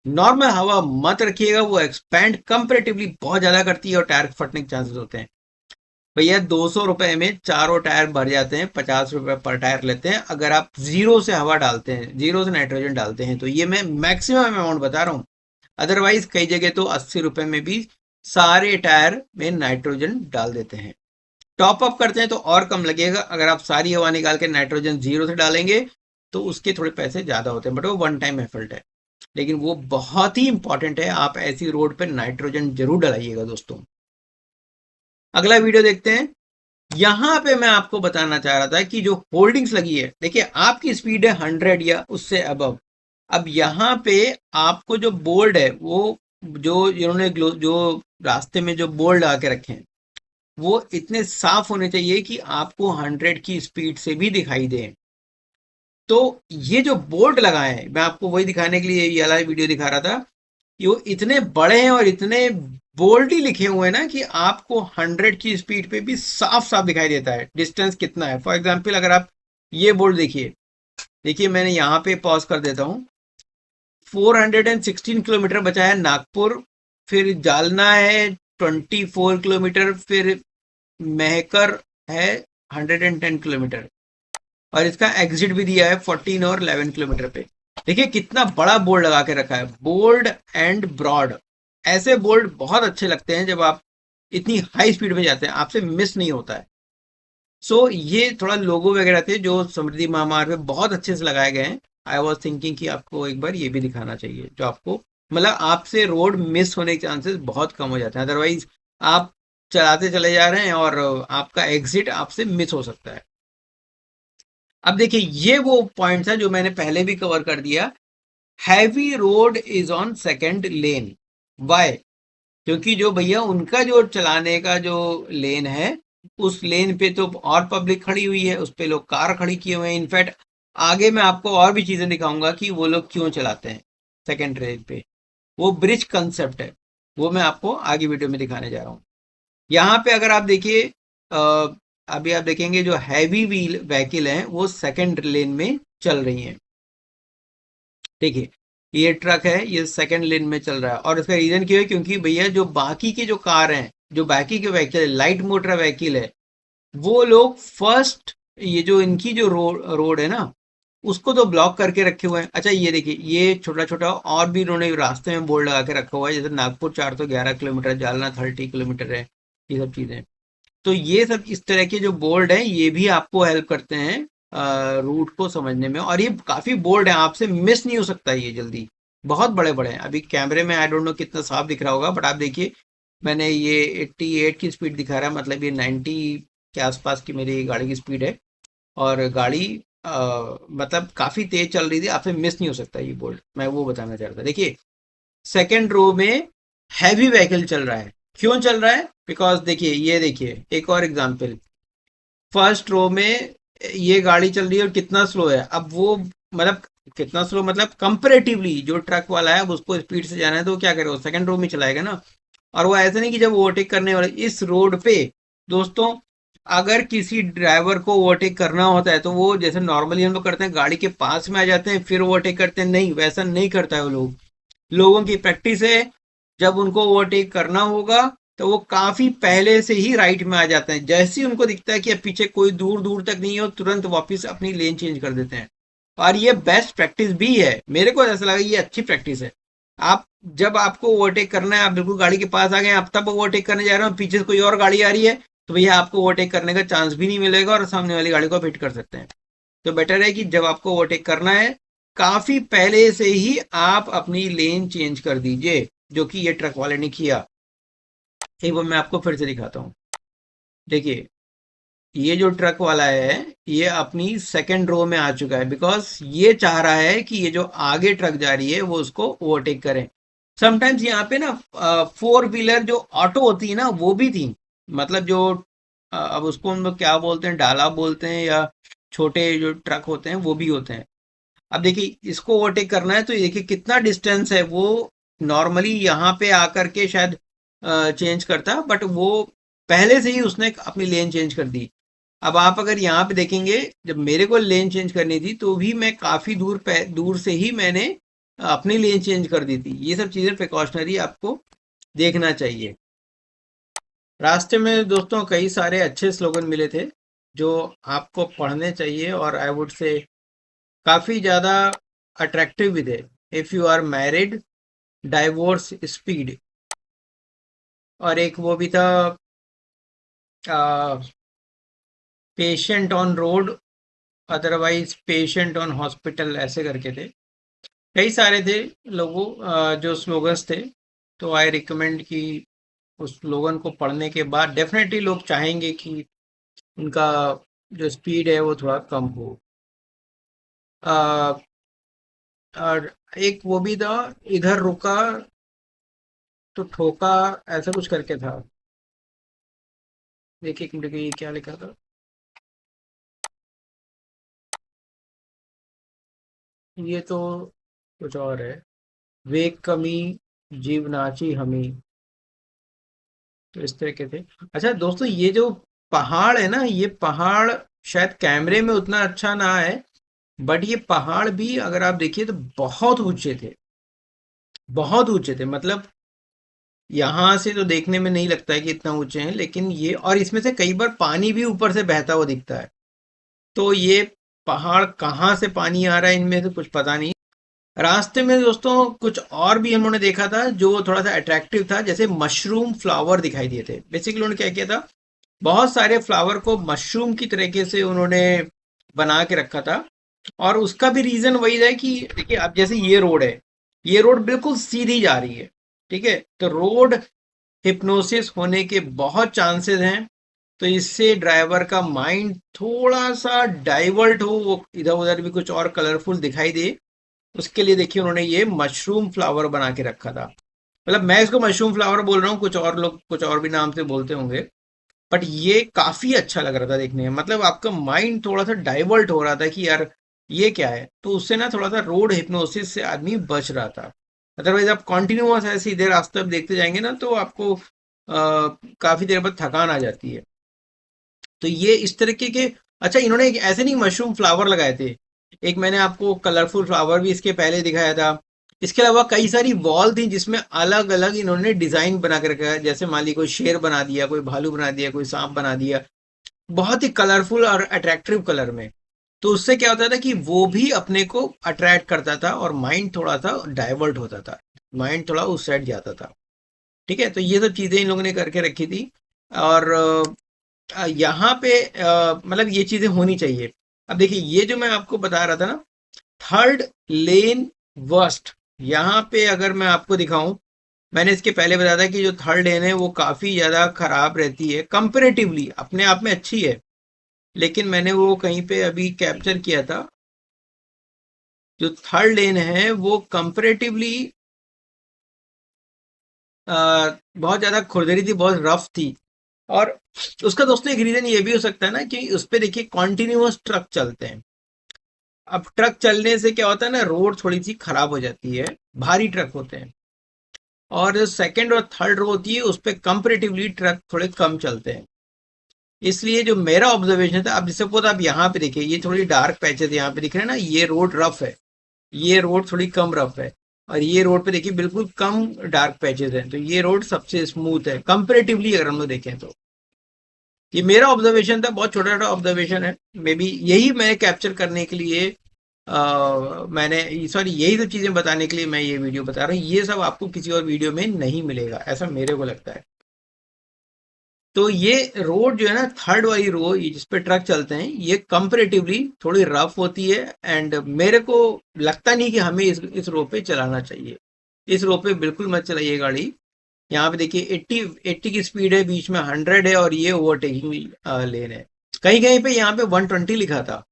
नॉर्मल हवा मत रखिएगा, वो एक्सपैंड कंपेरेटिवली बहुत ज्यादा करती है और टायर फटने के चांसेस होते हैं। भैया 200 रुपए में चारों टायर भर जाते हैं, 50 रुपए पर टायर लेते हैं। अगर आप जीरो से हवा डालते हैं, जीरो से नाइट्रोजन डालते हैं, तो ये मैं मैक्सिमम अमाउंट बता रहा हूँ। अदरवाइज कई जगह तो 80 रुपए में भी सारे टायर में नाइट्रोजन डाल देते हैं। टॉप अप करते हैं तो और कम लगेगा। अगर आप सारी हवा निकाल के नाइट्रोजन जीरो से डालेंगे तो उसके थोड़े पैसे ज्यादा होते हैं, बट वो वन टाइम एफर्ट है, लेकिन वो बहुत ही इंपॉर्टेंट है। आप ऐसी रोड पे नाइट्रोजन जरूर डलाइएगा दोस्तों। अगला वीडियो देखते हैं। यहां पे मैं आपको बताना चाह रहा था कि जो होल्डिंग्स लगी है, देखिए आपकी स्पीड है 100 या उससे अबव। अब यहाँ पे आपको जो बोर्ड है वो जो इन्होंने जो रास्ते में जो बोर्ड लगा के रखे हैं वो इतने साफ होने चाहिए कि आपको 100 की स्पीड से भी दिखाई दे। तो ये जो बोर्ड लगाए हैं, मैं आपको वही दिखाने के लिए ये वाला वीडियो दिखा रहा था कि वो इतने बड़े हैं और इतने बोल्डली लिखे हुए हैं ना कि आपको 100 की स्पीड पे भी साफ साफ दिखाई देता है डिस्टेंस कितना है। फॉर एग्जाम्पल अगर आप ये बोर्ड देखिए, देखिए मैंने यहाँ पे पॉज कर देता हूँ। 416 किलोमीटर बचा है नागपुर, फिर जालना है 24 किलोमीटर, फिर मेहकर है 110 किलोमीटर, और इसका एग्जिट भी दिया है 14 और 11 किलोमीटर पे। देखिए कितना बड़ा बोर्ड लगा के रखा है, बोल्ड एंड ब्रॉड। ऐसे बोर्ड बहुत अच्छे लगते हैं जब आप इतनी हाई स्पीड में जाते हैं, आपसे मिस नहीं होता है। सो ये थोड़ा लोगो वगैरह थे जो समृद्धि महामार्ग पे बहुत अच्छे से लगाए गए हैं। आई वॉज थिंकिंग कि आपको एक बार ये भी दिखाना चाहिए, जो आपको मतलब आपसे रोड मिस होने के चांसेस बहुत कम हो जाते हैं। अदरवाइज आप चलाते चले जा रहे हैं और आपका एग्जिट आपसे मिस हो सकता है। अब देखिए ये वो पॉइंट्स हैं जो मैंने पहले भी कवर कर दिया। Heavy road is on second lane. Why? क्योंकि जो भैया उनका जो चलाने का जो लेन है, उस लेन पे तो और पब्लिक खड़ी हुई है, उस पे लोग कार खड़ी किए हुए हैं। इनफैक्ट आगे मैं आपको और भी चीजें दिखाऊंगा कि वो लोग क्यों चलाते हैं सेकंड लेन पे। वो ब्रिज कंसेप्ट है, वो मैं आपको आगे वीडियो में दिखाने जा रहा हूँ। यहाँ पे अगर आप देखिए, अभी आप देखेंगे जो हैवी व्हील व्हीकल हैं वो सेकंड लेन में चल रही हैं। देखिए ये ट्रक है, ये सेकंड लेन में चल रहा है, और इसका रीजन क्यों है? क्योंकि भैया जो बाकी के जो कार हैं, जो बाकी के व्हीकल है, लाइट मोटर व्हीकल है, वो लोग फर्स्ट ये जो इनकी जो रोड है ना, उसको तो ब्लॉक करके रखे हुए हैं। अच्छा ये देखिए ये छोटा छोटा और भी इन्होंने रास्ते में बोर्ड लगा के रखा हुआ है, जैसे नागपुर 411 किलोमीटर, जालना 30 किलोमीटर है, ये सब चीजें। तो ये सब इस तरह के जो बोर्ड हैं ये भी आपको हेल्प करते हैं रूट को समझने में, और ये काफी बोर्ड है, आपसे मिस नहीं हो सकता ये जल्दी। बहुत बड़े बड़े हैं। अभी कैमरे में आई डोंट नो कितना साफ दिख रहा होगा, बट आप देखिए मैंने ये 88 की स्पीड दिखा रहा है, मतलब ये 90 के आसपास की मेरी गाड़ी की स्पीड है, और गाड़ी मतलब काफी तेज चल रही थी, आपसे मिस नहीं हो सकता ये बोल्ट, मैं वो बताना चाह रहा था। देखिए सेकेंड रो में हैवी व्हीकल चल रहा है। क्यों चल रहा है? बिकॉज देखिए ये देखिए एक और एग्जांपल, फर्स्ट रो में ये गाड़ी चल रही है और कितना स्लो है। अब वो मतलब कितना स्लो मतलब कंपेरेटिवली जो ट्रक वाला है, अब उसको स्पीड से जाना है तो वो क्या करेगा, सेकंड रो में चलाएगा ना। और वो ऐसा नहीं कि जब ओवरटेक करने वाले इस रोड पे, दोस्तों, अगर किसी ड्राइवर को ओवरटेक करना होता है तो वो जैसे नॉर्मली हम लोग करते हैं, गाड़ी के पास में आ जाते हैं फिर ओवरटेक करते हैं, नहीं वैसा नहीं करता है वो लोग। लोगों की प्रैक्टिस है, जब उनको ओवरटेक करना होगा तो वो काफी पहले से ही राइट में आ जाते हैं। जैसे ही उनको दिखता है कि अब पीछे कोई दूर दूर तक नहीं है, तुरंत वापस अपनी लेन चेंज कर देते हैं। और ये बेस्ट प्रैक्टिस भी है, मेरे को ऐसा लगा ये अच्छी प्रैक्टिस है। आप जब आपको ओवरटेक करना है, आप बिल्कुल गाड़ी के पास आ गए, आप तब ओवरटेक करने जा रहे हो, पीछे से कोई और गाड़ी आ रही है, तो भैया आपको ओवरटेक करने का चांस भी नहीं मिलेगा और सामने वाली गाड़ी को आप हिट कर सकते हैं। तो बेटर है कि जब आपको ओवरटेक करना है, काफी पहले से ही आप अपनी लेन चेंज कर दीजिए, जो कि ये ट्रक वाले ने किया। एक बार मैं आपको फिर से दिखाता हूँ। देखिए ये जो ट्रक वाला है ये अपनी सेकंड रो में आ चुका है, बिकॉज ये चाह रहा है कि ये जो आगे ट्रक जा रही है वो उसको ओवरटेक करे। समटाइम्स यहाँ पे ना फोर व्हीलर जो ऑटो होती है ना वो भी थी, मतलब जो अब उसको हम लोग क्या बोलते हैं, डाला बोलते हैं, या छोटे जो ट्रक होते हैं वो भी होते हैं। अब देखिए इसको ओवरटेक करना है तो ये देखिए कितना डिस्टेंस है, वो नॉर्मली यहाँ पे आकर के शायद चेंज करता, बट वो पहले से ही उसने अपनी लेन चेंज कर दी। अब आप अगर यहाँ पे देखेंगे, जब मेरे को लेन चेंज करनी थी तो भी मैं काफी दूर से ही मैंने अपनी लेन चेंज कर दी थी। ये सब चीजें प्रिकॉशनरी आपको देखना चाहिए। रास्ते में दोस्तों कई सारे अच्छे स्लोगन मिले थे जो आपको पढ़ने चाहिए, और आई वुड से काफी ज्यादा अट्रैक्टिव भी थे। If you are married, divorce speed, और एक वो भी था patient on road, otherwise patient on hospital, ऐसे करके थे। कई सारे थे लोगों जो स्लोगन्स थे। तो आई रिकमेंड कि उस स्लोगन को पढ़ने के बाद डेफिनेटली लोग चाहेंगे कि उनका जो स्पीड है वो थोड़ा कम हो। और एक वो भी था, इधर रुका तो ठोका, ऐसा कुछ करके था। देखिए एक मिनट, ये क्या लिखा था, ये तो कुछ और है। वेग कमी जीवनाची हमी, तो इस तरह के थे। अच्छा दोस्तों, ये जो पहाड़ है ना, ये पहाड़ शायद कैमरे में उतना अच्छा ना है, बट ये पहाड़ भी अगर आप देखिए तो बहुत ऊंचे थे, बहुत ऊंचे थे। मतलब यहाँ से तो देखने में नहीं लगता है कि इतना ऊंचे हैं, लेकिन ये, और इसमें से कई बार पानी भी ऊपर से बहता हुआ दिखता है। तो ये पहाड़ कहाँ से पानी आ रहा है इनमें तो कुछ पता नहीं। रास्ते में दोस्तों कुछ और भी हमने देखा था जो थोड़ा सा अट्रैक्टिव था, जैसे मशरूम फ्लावर दिखाई दिए थे। बेसिकली उन्होंने क्या किया था, बहुत सारे फ्लावर को मशरूम की तरीके से उन्होंने बना के रखा था। और उसका भी रीजन वही है कि देखिए, अब जैसे ये रोड है, ये रोड बिल्कुल सीधी जा रही है, ठीक है, तो रोड हिप्नोसिस होने के बहुत चांसेस हैं। तो इससे ड्राइवर का माइंड थोड़ा सा डाइवर्ट हो, वो इधर उधर भी कुछ और कलरफुल दिखाई दे, उसके लिए देखिए उन्होंने ये मशरूम फ्लावर बना के रखा था। मतलब मैं इसको मशरूम फ्लावर बोल रहा हूँ, कुछ और लोग कुछ और भी नाम से बोलते होंगे, बट ये काफी अच्छा लग रहा था देखने में। मतलब आपका माइंड थोड़ा सा डाइवर्ट हो रहा था कि यार ये क्या है, तो उससे ना थोड़ा सा रोड हिप्नोसिस से आदमी बच रहा था। अदरवाइज आप कॉन्टिन्यूअस ऐसे सीधे रास्ते आप देखते जाएंगे ना, तो आपको काफी देर बाद थकान आ जाती है। तो ये इस तरीके के, अच्छा इन्होंने ऐसे नहीं मशरूम फ्लावर लगाए थे, एक मैंने आपको कलरफुल फ्लावर भी इसके पहले दिखाया था। इसके अलावा कई सारी वॉल थी जिसमें अलग अलग इन्होंने डिजाइन बना के रखा है, जैसे मान ली कोई शेर बना दिया, कोई भालू बना दिया, कोई सांप बना दिया, बहुत ही कलरफुल और अट्रैक्टिव कलर में। तो उससे क्या होता था कि वो भी अपने को अट्रैक्ट करता था और माइंड थोड़ा सा डाइवर्ट होता था, माइंड थोड़ा उस साइड जाता था। ठीक है, तो ये सब चीजें इन लोगों ने करके रखी थी। और यहाँ पे मतलब ये चीजें होनी चाहिए। अब देखिए, ये जो मैं आपको बता रहा था ना, थर्ड लेन वर्स्ट, यहाँ पे अगर मैं आपको दिखाऊं, मैंने इसके पहले बताया था कि जो थर्ड लेन है वो काफी ज्यादा खराब रहती है, कंपेरेटिवली अपने आप में अच्छी है, लेकिन मैंने वो कहीं पे अभी कैप्चर किया था। जो थर्ड लेन है वो कंपेरेटिवली बहुत ज्यादा खुरदरी थी, बहुत रफ थी। और उसका दोस्तों एक रीजन ये भी हो सकता है ना कि उस पे देखिए कॉन्टिन्यूअस ट्रक चलते हैं। अब ट्रक चलने से क्या होता है ना, रोड थोड़ी सी खराब हो जाती है, भारी ट्रक होते हैं। और जो सेकंड और थर्ड रो होती है उस पर कंपेरेटिवली ट्रक थोड़े कम चलते हैं। इसलिए जो मेरा ऑब्जर्वेशन था, अब जैसे सपोज आप यहाँ पे देखिए, ये थोड़ी डार्क पैचेस यहाँ पे दिख रहे हैं ना, ये रोड रफ है, ये रोड थोड़ी कम रफ है। और ये रोड पे देखिए बिल्कुल कम डार्क पैचेस हैं, तो ये रोड सबसे स्मूथ है कंपेरेटिवली अगर हम लोग देखें तो। ये मेरा ऑब्जर्वेशन था, बहुत छोटा छोटा ऑब्जर्वेशन है, मे बी यही मैं कैप्चर करने के लिए मैंने, सॉरी, यही सब चीजें बताने के लिए मैं ये वीडियो बता रहा हूँ। ये सब आपको किसी और वीडियो में नहीं मिलेगा, ऐसा मेरे को लगता है। तो ये रोड जो है ना, थर्ड वाली रो जिस पे ट्रक चलते हैं, ये कंपेरेटिवली थोड़ी रफ होती है। एंड मेरे को लगता नहीं कि हमें इस रो पे चलाना चाहिए। इस रो पे बिल्कुल मत चलाइए गाड़ी। यहाँ पे देखिए 80 की स्पीड है, बीच में 100 है, और ये ओवरटेकिंग लेन है। कहीं कहीं पे यहाँ पे 120 लिखा था,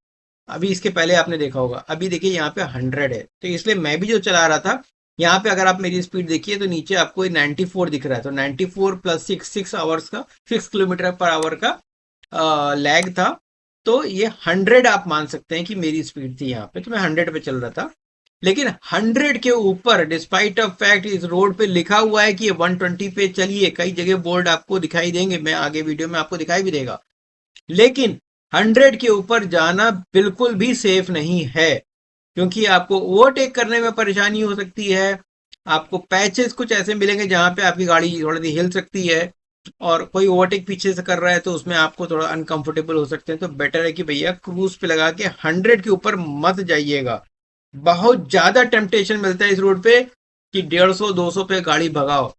अभी इसके पहले आपने देखा होगा। अभी देखिए यहाँ पे 100 है, तो इसलिए मैं भी जो चला रहा था, यहाँ पे अगर आप मेरी स्पीड देखिए तो नीचे आपको 94 दिख रहा है, तो 94 प्लस 6 आवर्स का, 6 किलोमीटर पर आवर का लैग था। तो ये 100 आप मान सकते हैं कि मेरी स्पीड थी यहाँ पे, तो मैं 100 पे चल रहा था। लेकिन 100 के ऊपर, डिस्पाइट ऑफ फैक्ट, इस रोड पे लिखा हुआ है कि 120 पे चलिए, कई जगह बोर्ड आपको दिखाई देंगे, मैं आगे वीडियो में आपको दिखाई भी देगा। लेकिन 100 के ऊपर जाना बिल्कुल भी सेफ नहीं है, क्योंकि आपको ओवरटेक करने में परेशानी हो सकती है। आपको पैचेस कुछ ऐसे मिलेंगे जहां पे आपकी गाड़ी थोड़ी सी हिल सकती है, और कोई ओवरटेक पीछे से कर रहा है तो उसमें आपको थोड़ा अनकंफर्टेबल हो सकते हैं। तो बेटर है कि भैया क्रूज पे लगा के 100 के ऊपर मत जाइएगा। बहुत ज्यादा टेम्पटेशन मिलता है इस रोड पे कि 150-200 पे गाड़ी भगाओ,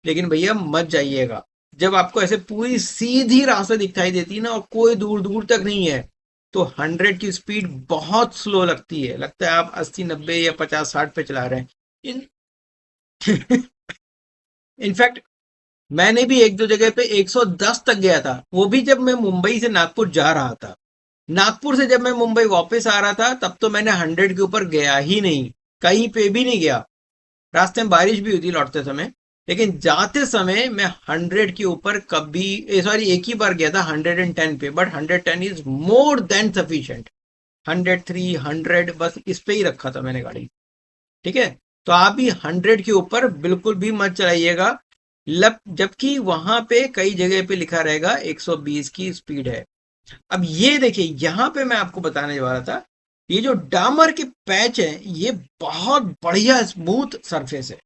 लेकिन भैया मत जाइएगा। जब आपको ऐसे पूरी सीधी रास्ता दिखाई देती है ना, और कोई दूर दूर तक नहीं है, तो 100 की स्पीड बहुत स्लो लगती है, लगता है आप 80-90 या 50-60 पे चला रहे हैं। इन इनफैक्ट मैंने भी एक दो जगह पे 110 तक गया था, वो भी जब मैं मुंबई से नागपुर जा रहा था। नागपुर से जब मैं मुंबई वापस आ रहा था तब तो मैंने 100 के ऊपर गया ही नहीं, कहीं पे भी नहीं गया। रास्ते में बारिश भी हुई थी लौटते समय, लेकिन जाते समय मैं 100 के ऊपर कभी, सॉरी, एक ही बार गया था 110 पे, but 110 is more than sufficient. 103, 100 बस इस पे ही रखा था मैंने गाड़ी। ठीक है, तो आप भी 100 के ऊपर बिल्कुल भी मत चलाइएगा। जबकि वहां पे कई जगह पे लिखा रहेगा 120 की स्पीड है। अब ये देखिए, यहां पे मैं आपको बताने वाला था, ये जो डामर के पैच है ये बहुत बढ़िया स्मूथ सरफेस है।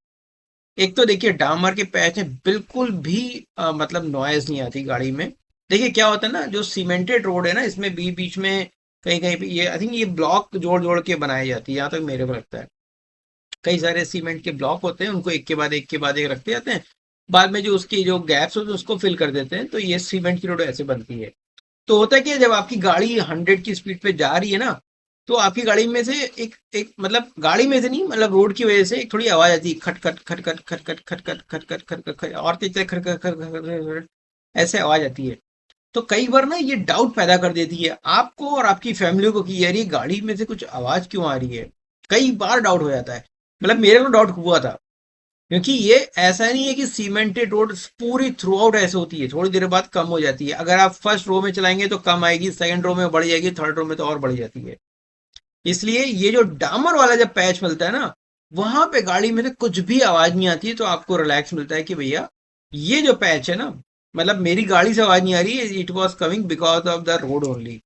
एक तो देखिए डामर के पैच में बिल्कुल भी मतलब नॉइज नहीं आती गाड़ी में। देखिए क्या होता है ना, जो सीमेंटेड रोड है ना, इसमें बीच बीच में कहीं कहीं पे ये आई थिंक ये ब्लॉक जोड़ जोड़ के बनाई जाती है, यहाँ तक मेरे को लगता है। कई सारे सीमेंट के ब्लॉक होते हैं, उनको एक के बाद एक रखते जाते हैं, बाद में जो उसकी जो गैप्स होते हैं उसको फिल कर देते हैं, तो ये सीमेंट की रोड ऐसे बनती है। तो होता है कि जब आपकी गाड़ी 100 की स्पीड पे जा रही है ना, तो आपकी गाड़ी में से एक एक मतलब गाड़ी में से नहीं, मतलब रोड की वजह से एक थोड़ी आवाज आती है, खट खट खट खट खट खट खट खट खट खट खट खट खट, और तेज तेज खट खट खट खट खट खट, ऐसे आवाज आती है। तो कई बार ना ये डाउट पैदा कर देती है आपको और आपकी फैमिली को कि यार ये गाड़ी में से कुछ आवाज क्यों आ रही है। कई बार डाउट हो जाता है, मतलब मेरे को डाउट हुआ था, क्योंकि ये ऐसा नहीं है कि सीमेंटेड रोड पूरी थ्रू आउट ऐसे होती है, थोड़ी देर बाद कम हो जाती है। अगर आप फर्स्ट रो में चलाएंगे तो कम आएगी, सेकंड रो में बढ़ जाएगी, थर्ड रो में तो और बढ़ जाती है। इसलिए ये जो डामर वाला जब पैच मिलता है ना, वहां पे गाड़ी में से कुछ भी आवाज नहीं आती है, तो आपको रिलैक्स मिलता है कि भैया ये जो पैच है ना, मतलब मेरी गाड़ी से आवाज नहीं आ रही है, it was coming because of the road only.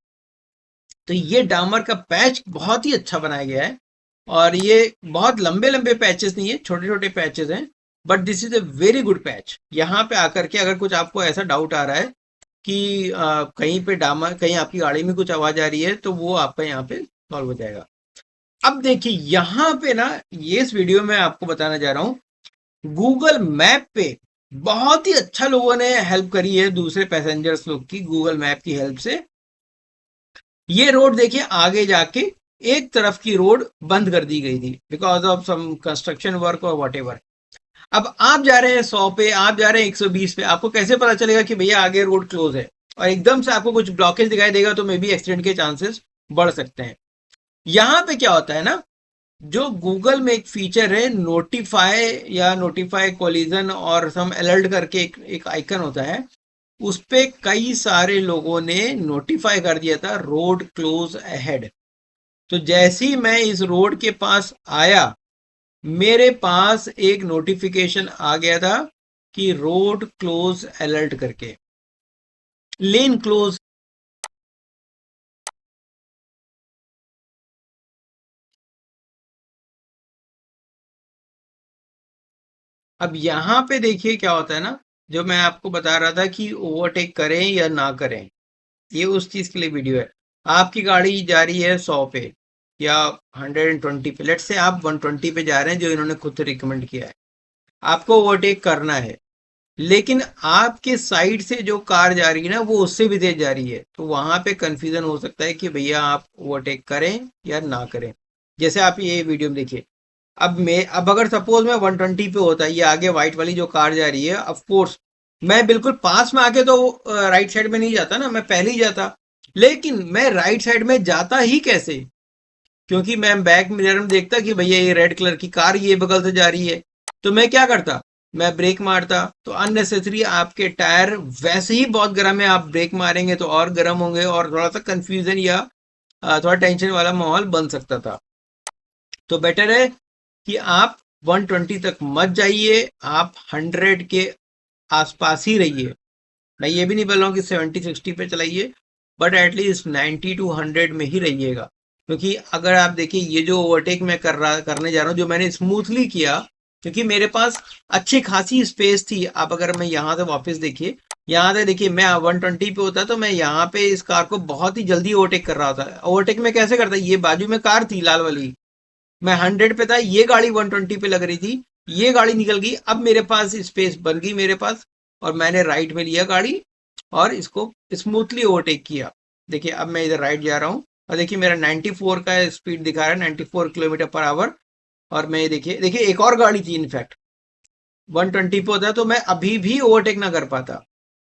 तो ये डामर का पैच बहुत ही अच्छा बनाया गया है, और ये बहुत लंबे लंबे पैचेस नहीं है, छोटे छोटे पैचेस हैं, but this is a very good patch. यहाँ पे आकर के अगर कुछ आपको ऐसा डाउट आ रहा है कि कहीं पे डामर, कहीं आपकी गाड़ी में कुछ आवाज आ रही है, तो वो आपका यहाँ पे सॉल्व हो जाएगा। अब देखिए यहाँ पे ना, ये इस वीडियो में आपको बताना जा रहा हूँ, गूगल मैप पे बहुत ही अच्छा लोगों ने हेल्प करी है दूसरे पैसेंजर्स लोग की, गूगल मैप की हेल्प से। ये रोड देखिए आगे जाके एक तरफ की रोड बंद कर दी गई थी because of some construction work और वॉट एवर। अब आप जा रहे हैं 100 पे, आप जा रहे हैं 120 पे, आपको कैसे पता चलेगा कि भैया आगे रोड क्लोज है, और एकदम से आपको कुछ ब्लॉकेज दिखाई देगा, तो मे बी एक्सीडेंट के चांसेस बढ़ सकते हैं। यहां पे क्या होता है ना, जो गूगल में एक फीचर है नोटिफाई या नोटिफाई कोलिजन और सम अलर्ट करके एक आइकन होता है, उस पे कई सारे लोगों ने नोटिफाई कर दिया था रोड क्लोज अहेड। तो जैसे ही मैं इस रोड के पास आया, मेरे पास एक नोटिफिकेशन आ गया था कि रोड क्लोज अलर्ट करके, लेन क्लोज। अब यहां पे देखिए क्या होता है ना, जो मैं आपको बता रहा था कि ओवरटेक करें या ना करें, ये उस चीज के लिए वीडियो है। आपकी गाड़ी जा रही है 100 पे या 120 पे, लेट से आप 120 पे जा रहे हैं जो इन्होंने खुद से रिकमेंड किया है, आपको ओवरटेक करना है, लेकिन आपके साइड से जो कार जा रही है ना वो उससे भी तेज जा रही है, तो वहां पे कंफ्यूजन हो सकता है कि भैया आप ओवरटेक करें या ना करें। जैसे आप ये वीडियो में देखिए, अब अगर सपोज मैं 120 पे होता, ये आगे व्हाइट वाली जो कार जा रही है, ऑफ कोर्स मैं बिल्कुल पास में आके तो राइट साइड में नहीं जाता ना, मैं पहले ही जाता। लेकिन मैं राइट साइड में जाता ही कैसे, क्योंकि मैं बैक मिरर में देखता कि भैया ये रेड कलर की कार ये बगल से जा रही है, तो मैं क्या करता, मैं ब्रेक मारता। तो अननेसेसरी आपके टायर वैसे ही बहुत गर्म है, आप ब्रेक मारेंगे तो और गर्म होंगे, और थोड़ा सा कंफ्यूजन या थोड़ा टेंशन वाला माहौल बन सकता था। तो बेटर है कि आप 120 तक मत जाइए, आप 100 के आसपास ही रहिए। मैं ये भी नहीं बोल रहा हूँ कि 70-60 पे चलाइए, बट एटलीस्ट 90 टू 100 में ही रहिएगा। क्योंकि अगर आप देखिए ये जो ओवरटेक मैं करने जा रहा हूँ, जो मैंने स्मूथली किया, क्योंकि मेरे पास अच्छी खासी स्पेस थी। आप अगर मैं यहाँ से वापस देखिए, यहाँ से देखिए, मैं 120 पे होता तो मैं यहाँ पे इस कार को बहुत ही जल्दी ओवरटेक कर रहा था। ओवरटेक में कैसे करता, ये बाजू में कार थी लाल वाली, मैं 100 पे था, ये गाड़ी 120 पे लग रही थी, ये गाड़ी निकल गई, अब मेरे पास स्पेस बन गई मेरे पास, और मैंने राइट में लिया गाड़ी और इसको स्मूथली ओवरटेक किया। देखिए अब मैं इधर राइट जा रहा हूँ, और देखिए मेरा 94 का स्पीड दिखा रहा है, 94 किलोमीटर पर आवर। और मैं देखिए देखिए एक और गाड़ी थी, इनफैक्ट 120 पे होता तो मैं अभी भी ओवरटेक ना कर पाता।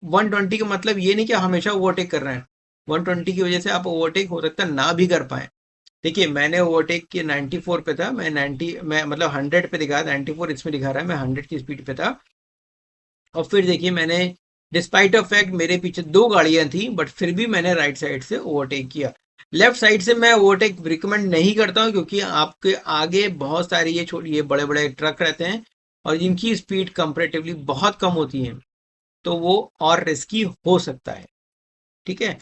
120 का मतलब ये नहीं कि हमेशा ओवरटेक कर रहे हैं, 120 की वजह से आप ओवरटेक हो सकता है ना भी कर पाए। देखिए मैंने ओवरटेक किया 94 पे था, मैं मतलब 100 पे दिखा, 94 इसमें दिखा रहा है, मैं 100 की स्पीड पे था। और फिर देखिए मैंने, डिस्पाइट ऑफ फैक्ट मेरे पीछे दो गाड़ियां थी, बट फिर भी मैंने राइट साइड से ओवरटेक किया। लेफ्ट साइड से मैं ओवरटेक रिकमेंड नहीं करता हूँ, क्योंकि आपके आगे बहुत सारी ये छोटी ये बड़े बड़े ट्रक रहते हैं, और जिनकी स्पीड कंपैरेटिवली बहुत कम होती है, तो वो और रिस्की हो सकता है। ठीक है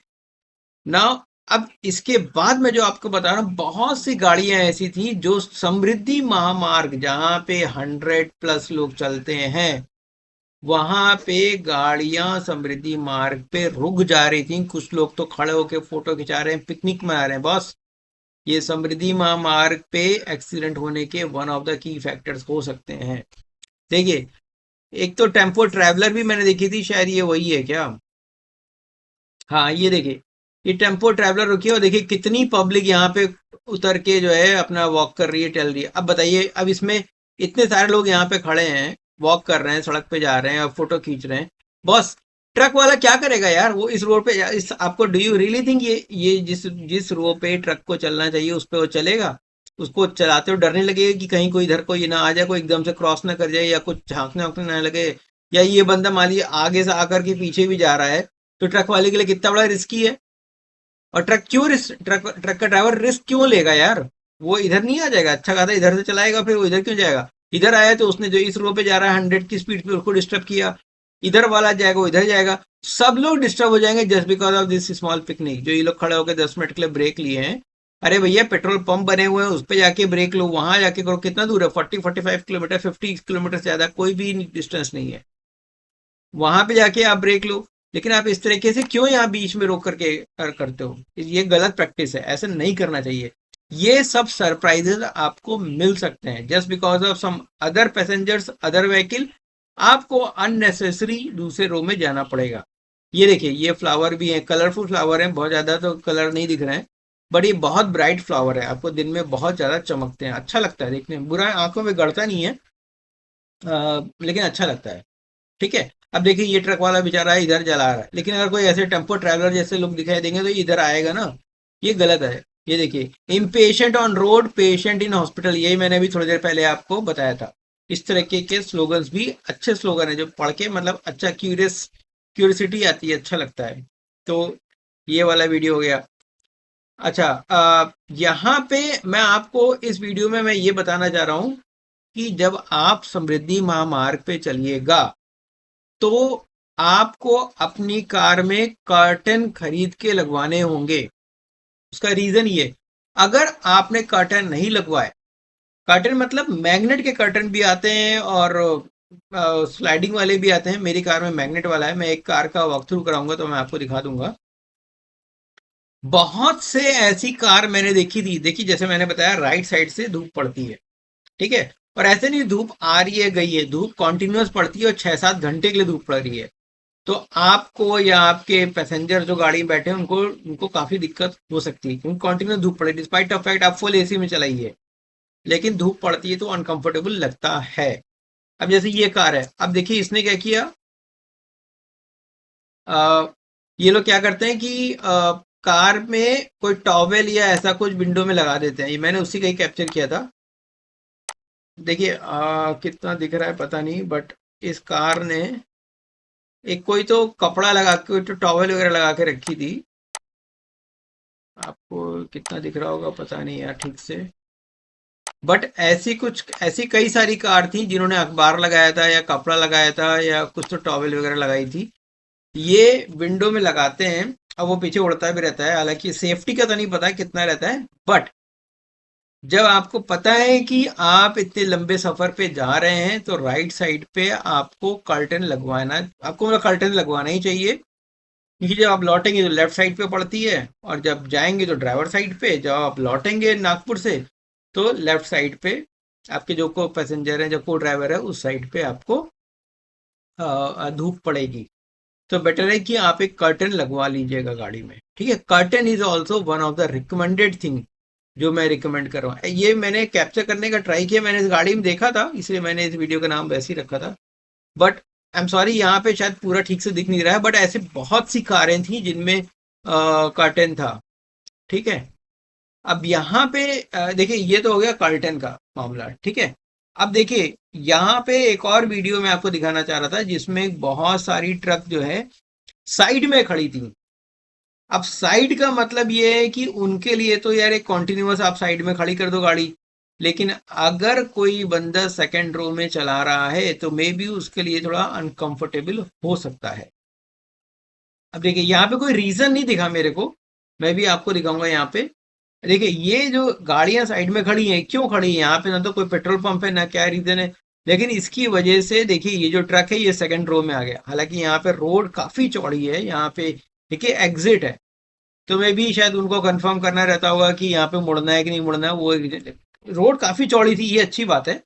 ना। अब इसके बाद मैं जो आपको बता रहा हूँ, बहुत सी गाड़ियां ऐसी थी जो समृद्धि महामार्ग जहां पे 100+ लोग चलते हैं, वहां पे गाड़ियां समृद्धि मार्ग पे रुक जा रही थी। कुछ लोग तो खड़े होके फोटो खिंचा रहे हैं, पिकनिक मना रहे हैं। बॉस, ये समृद्धि महामार्ग पे एक्सीडेंट होने के one of the key factors हो सकते हैं। देखिए, एक तो टेम्पो ट्रैवलर भी मैंने देखी थी, शायद ये वही है क्या। हाँ, ये देखिए, ये टेम्पो ट्रैवलर रुकी है और देखिए कितनी पब्लिक यहाँ पे उतर के जो है अपना वॉक कर रही है, चल रही है। अब बताइए, अब इसमें इतने सारे लोग यहाँ पे खड़े हैं, वॉक कर रहे हैं, सड़क पे जा रहे हैं और फोटो खींच रहे हैं। बॉस, ट्रक वाला क्या करेगा यार? वो इस रोड पे इस आपको डू यू रियली थिंक ये जिस जिस रोड पे ट्रक को चलना चाहिए उस पे वो चलेगा? उसको चलाते हुए डरने लगेगा कि कहीं कोई इधर कोई ना आ जाए, कोई एकदम से क्रॉस ना कर जाए, या कुछ झांकने वांकने ना लगे, या ये बंदा मान लीजिए आगे से आकर के पीछे भी जा रहा है, तो ट्रक वाले के लिए कितना बड़ा रिस्की है। और ट्रक का ड्राइवर रिस्क क्यों लेगा यार? वो इधर नहीं आ जाएगा? अच्छा खासा इधर से चलाएगा, फिर वो इधर क्यों जाएगा? इधर आया तो उसने जो इस रो पे जा रहा है 100 की स्पीड पे, उसको डिस्टर्ब किया। इधर वाला जाएगा, वो इधर जाएगा, सब लोग डिस्टर्ब हो जाएंगे just because of this small picnic. जो ये लोग खड़े होकर 10 मिनट के लिए ब्रेक लिए हैं, अरे भैया पेट्रोल पंप बने हुए हैं, उस पे जाके ब्रेक लो, वहां जाके करो। कितना दूर है? 40-45 किलोमीटर, 50 किलोमीटर से ज्यादा कोई भी डिस्टेंस नहीं है। वहां पे जाके आप ब्रेक लो। लेकिन आप इस तरीके से क्यों यहाँ बीच में रोक करके करते हो? ये गलत प्रैक्टिस है, ऐसे नहीं करना चाहिए। ये सब सरप्राइजेस आपको मिल सकते हैं just because of some other passengers, other vehicle. आपको अननेसेसरी दूसरे रो में जाना पड़ेगा। ये देखिए, ये फ्लावर भी है, कलरफुल फ्लावर है, बहुत ज्यादा तो कलर नहीं दिख रहे हैं, बट ये बहुत ब्राइट फ्लावर है, आपको दिन में बहुत ज्यादा चमकते हैं, अच्छा लगता है देखने में। बुरा आंखों में गड़ता नहीं है, लेकिन अच्छा लगता है। ठीक है। अब देखिए, ये ट्रक वाला बेचारा इधर जला रहा है, लेकिन अगर कोई ऐसे टेम्पो ट्रैवलर जैसे लोग दिखाई देंगे तो ये इधर आएगा ना। ये गलत है। ये देखिए, impatient on road, patient in hospital, यही मैंने अभी थोड़ी देर पहले आपको बताया था। इस तरह के स्लोगन्स भी अच्छे स्लोगन है, जो पढ़ के मतलब अच्छा क्यूरियसिटी आती है, अच्छा लगता है। तो ये वाला वीडियो हो गया। अच्छा, यहाँ पे मैं आपको इस वीडियो में मैं ये बताना चाह रहा हूँ कि जब आप समृद्धि महामार्ग पे चलिएगा, तो आपको अपनी कार में कर्टन खरीद के लगवाने होंगे। उसका रीजन ये, अगर आपने कर्टन नहीं लगवाए, कर्टन मतलब मैग्नेट के कर्टन भी आते हैं और स्लाइडिंग वाले भी आते हैं। मेरी कार में मैग्नेट वाला है, मैं एक कार का वॉक थ्रू कराऊंगा तो मैं आपको दिखा दूंगा। बहुत से ऐसी कार मैंने देखी थी, देखी जैसे मैंने बताया, राइट साइड से धूप पड़ती है, ठीक है, और ऐसे नहीं धूप आ रही है गई है, धूप कॉन्टिन्यूस पड़ती है और 6-7 घंटे के लिए धूप पड़ रही है। तो आपको या आपके पैसेंजर जो गाड़ी में बैठे हैं उनको उनको काफी दिक्कत हो सकती है, क्योंकि कंटिन्यू धूप पड़े, डिस्पाइट ऑफ फैक्ट आप फुल एसी में चलाइए, लेकिन धूप पड़ती है तो अनकंफर्टेबल लगता है। अब जैसे ये कार है, अब देखिए इसने क्या किया, आ, ये लोग क्या करते हैं कि कार में कोई टॉवेल या ऐसा कुछ विंडो में लगा देते हैं। ये मैंने उसी का ही कैप्चर किया था। देखिए कितना दिख रहा है पता नहीं, बट इस कार ने एक कोई तो कपड़ा लगा के, कोई तो टॉवेल वगैरह लगा के रखी थी। आपको कितना दिख रहा होगा पता नहीं यार ठीक से, बट ऐसी कई सारी कार थी जिन्होंने अखबार लगाया था या कपड़ा लगाया था या कुछ तो टॉवेल वगैरह लगाई थी। ये विंडो में लगाते हैं, अब वो पीछे उड़ता भी रहता है, हालांकि सेफ्टी का तो नहीं पता कितना रहता है, बट जब आपको पता है कि आप इतने लंबे सफर पे जा रहे हैं तो राइट साइड पे आपको कर्टन लगवाना, आपको मतलब कर्टन लगवाना ही चाहिए। क्योंकि जब आप लौटेंगे तो लेफ्ट साइड पे पड़ती है, और जब जाएंगे तो ड्राइवर साइड पे, जब आप लौटेंगे नागपुर से तो लेफ्ट साइड पे आपके जो को पैसेंजर है, जो को ड्राइवर है, उस साइड पे आपको धूप पड़ेगी। तो बेटर है कि आप एक कर्टन लगवा लीजिएगा गाड़ी में। ठीक है, curtain is also one of the recommended thing जो मैं रिकमेंड कर रहा हूँ। ये मैंने कैप्चर करने का ट्राई किया, मैंने इस गाड़ी में देखा था, इसलिए मैंने इस वीडियो का नाम वैसे ही रखा था। बट आई एम सॉरी, यहाँ पे शायद पूरा ठीक से दिख नहीं रहा है, बट ऐसे बहुत सी कारें थी जिनमें कर्टन था। ठीक है। अब यहाँ पे देखिए, ये तो हो गया कर्टन का मामला। ठीक है। अब देखिए, यहाँ पे एक और वीडियो मैं आपको दिखाना चाह रहा था जिसमें बहुत सारी ट्रक जो है साइड में खड़ी थी। अब साइड का मतलब ये है कि उनके लिए तो यार एक कॉन्टिन्यूअस आप साइड में खड़ी कर दो गाड़ी, लेकिन अगर कोई बंदा सेकंड रो में चला रहा है तो मे बी उसके लिए थोड़ा अनकंफर्टेबल हो सकता है। अब देखिए यहाँ पे कोई रीजन नहीं दिखा मेरे को, मैं भी आपको दिखाऊंगा यहाँ पे। देखिए ये जो गाड़ियां साइड में खड़ी हैं, क्यों खड़ी हैं यहाँ पे, ना तो कोई पेट्रोल पंप है ना क्या रीजन है, लेकिन इसकी वजह से देखिए ये जो ट्रक है ये सेकंड रो में आ गया। हालांकि यहाँ पे रोड काफी चौड़ी है, यहाँ पे देखिए एग्जिट है, तो मैं भी शायद उनको कंफर्म करना रहता होगा कि यहाँ पे मुड़ना है कि नहीं मुड़ना है। वो रोड काफी चौड़ी थी, ये अच्छी बात है,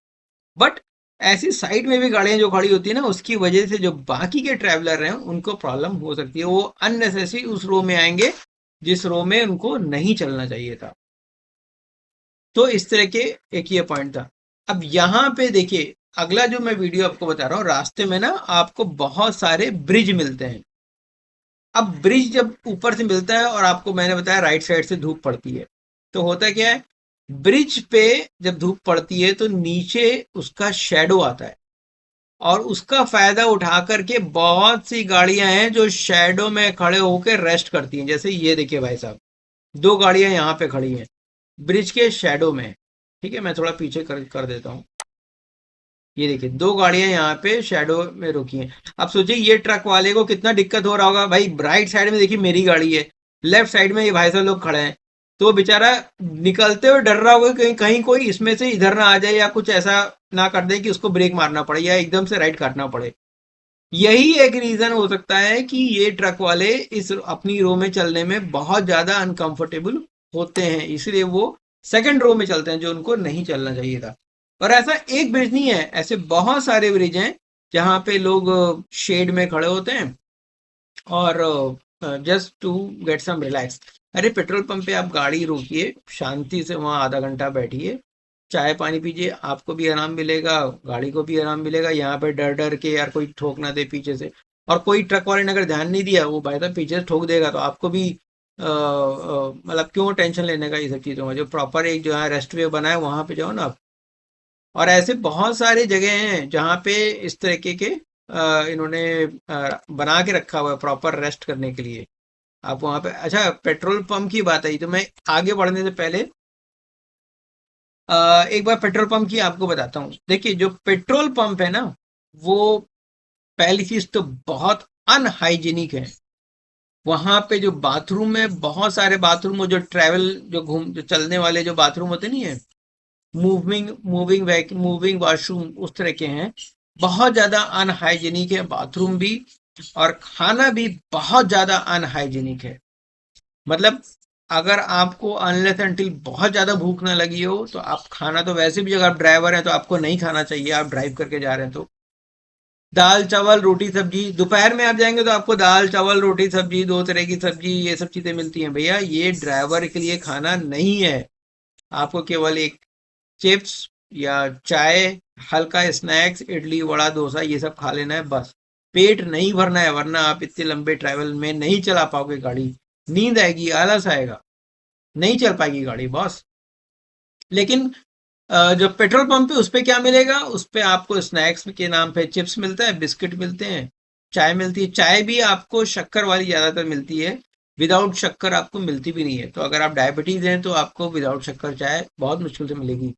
बट ऐसी साइड में भी गाड़ियां जो खड़ी होती है ना, उसकी वजह से जो बाकी के ट्रैवलर हैं उनको प्रॉब्लम हो सकती है, वो अननेसेसरी उस रो में आएंगे जिस रो में उनको नहीं चलना चाहिए था। तो इस तरह के एक ये पॉइंट था। अब यहाँ पे देखिए अगला जो मैं वीडियो आपको बता रहा हूँ, रास्ते में ना आपको बहुत सारे ब्रिज मिलते हैं। अब ब्रिज जब ऊपर से मिलता है और आपको मैंने बताया राइट साइड से धूप पड़ती है, तो होता क्या है, ब्रिज पे जब धूप पड़ती है तो नीचे उसका शेडो आता है, और उसका फायदा उठा करके बहुत सी गाड़ियां हैं जो शेडो में खड़े होकर रेस्ट करती हैं। जैसे ये देखिए भाई साहब, दो गाड़ियां यहाँ पे खड़ी हैं ब्रिज के शेडो में। ठीक है, मैं थोड़ा पीछे कर देता हूँ। ये देखिए दो गाड़ियां यहाँ पे शैडो में रुकी हैं। अब सोचिए ये ट्रक वाले को कितना दिक्कत हो रहा होगा भाई। राइट साइड में देखिए मेरी गाड़ी है, लेफ्ट साइड में ये भाई साहब लोग खड़े हैं, तो वो बेचारा निकलते हुए डर रहा होगा कहीं कहीं कोई इसमें से इधर ना आ जाए या कुछ ऐसा ना कर दे कि उसको ब्रेक मारना पड़े या एकदम से राइट काटना पड़े। यही एक रीजन हो सकता है कि ये ट्रक वाले इस अपनी रो में चलने में बहुत ज्यादा अनकंफर्टेबल होते हैं, इसलिए वो सेकंड रो में चलते हैं जो उनको नहीं चलना चाहिए था। और ऐसा एक ब्रिज नहीं है, ऐसे बहुत सारे ब्रिज हैं जहां पे लोग शेड में खड़े होते हैं और just to get some relax. अरे पेट्रोल पंप पे आप गाड़ी रोकिए, शांति से वहां आधा घंटा बैठिए, चाय पानी पीजिए, आपको भी आराम मिलेगा, गाड़ी को भी आराम मिलेगा। यहाँ पे डर डर के यार कोई ठोक ना दे पीछे से, और कोई ट्रक वाले ने अगर ध्यान नहीं दिया वो भाई साहब पीछे से ठोक देगा तो आपको भी मतलब क्यों टेंशन लेने का ये सब चीज़ों में। जो प्रॉपर एक जो है रेस्ट वे बना है वहां पे जाओ ना आप। और ऐसे बहुत सारी जगह हैं जहाँ पे इस तरीके के इन्होंने बना के रखा हुआ है प्रॉपर रेस्ट करने के लिए। आप वहां पे, अच्छा पेट्रोल पंप की बात आई तो मैं आगे बढ़ने से पहले एक बार पेट्रोल पंप की आपको बताता हूँ। देखिए जो पेट्रोल पंप है ना, वो पहली चीज तो बहुत अनहाइजीनिक है। वहां पे जो बाथरूम है, बहुत सारे बाथरूम, वो जो ट्रैवल जो चलने वाले जो बाथरूम होते नहीं है, मूविंग मूविंग मूविंग वॉशरूम उस तरह के हैं, बहुत ज्यादा अनहाइजीनिक है बाथरूम भी, और खाना भी बहुत ज्यादा अनहाइजीनिक है। मतलब अगर आपको अनलेस अनटिल बहुत ज्यादा भूख ना लगी हो तो आप खाना, तो वैसे भी अगर आप ड्राइवर हैं तो आपको नहीं खाना चाहिए, आप ड्राइव करके जा रहे हैं तो दाल चावल रोटी सब्जी, दोपहर में आप जाएंगे तो आपको दाल चावल रोटी सब्जी, दो तरह की सब्जी, ये सब चीजें मिलती हैं। भैया ये ड्राइवर के लिए खाना नहीं है। आपको केवल एक चिप्स या चाय, हल्का स्नैक्स, इडली वड़ा डोसा ये सब खा लेना है बस। पेट नहीं भरना है, वरना आप इतने लंबे ट्रैवल में नहीं चला पाओगे गाड़ी, नींद आएगी, आलस आएगा, नहीं चल पाएगी गाड़ी बॉस। लेकिन जो पेट्रोल पंप है उस पे क्या मिलेगा, उस पे आपको स्नैक्स के नाम पे चिप्स मिलता है, बिस्किट मिलते हैं, चाय मिलती है। चाय भी आपको शक्कर वाली ज्यादातर मिलती है, विदाउट शक्कर आपको मिलती भी नहीं है। तो अगर आप डायबिटीज हैं तो आपको विदाउट शक्कर चाय बहुत मुश्किल से मिलेगी।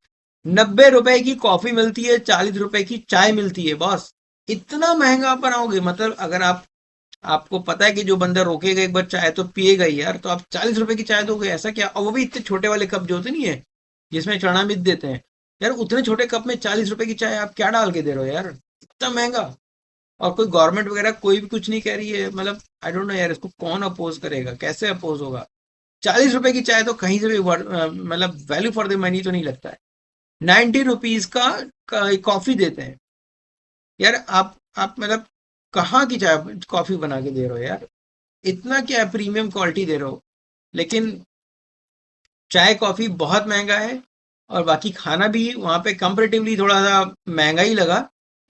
90 रुपए की कॉफी मिलती है, 40 रुपए की चाय मिलती है बॉस। इतना महंगा आप बनाओगे, मतलब अगर आपको पता है कि जो बंदा रोकेगा एक बार चाय तो पिएगा ही यार, तो आप 40 रुपए की चाय दोगे, ऐसा क्या? और वो भी इतने छोटे वाले कप जो होते नहीं है जिसमें चरणामृत देते हैं, यार उतने छोटे कप में 40 रुपए की चाय आप क्या डाल के दे रहे हो यार, इतना महंगा। और कोई गवर्नमेंट वगैरह कोई भी कुछ नहीं कह रही है, मतलब आई डोंट नो यार, इसको कौन अपोज करेगा, कैसे अपोज होगा? 40 रुपए की चाय तो कहीं से भी मतलब वैल्यू फॉर द मनी तो नहीं लगता है। 90 रुपीज का कॉफी देते हैं यार। आप मतलब कहाँ की चाय कॉफी बना के दे रहे हो यार, इतना क्या प्रीमियम क्वालिटी दे रहे हो। लेकिन चाय कॉफी बहुत महंगा है, और बाकी खाना भी वहां पे कंपेरेटिवली थोड़ा सा महंगा ही लगा।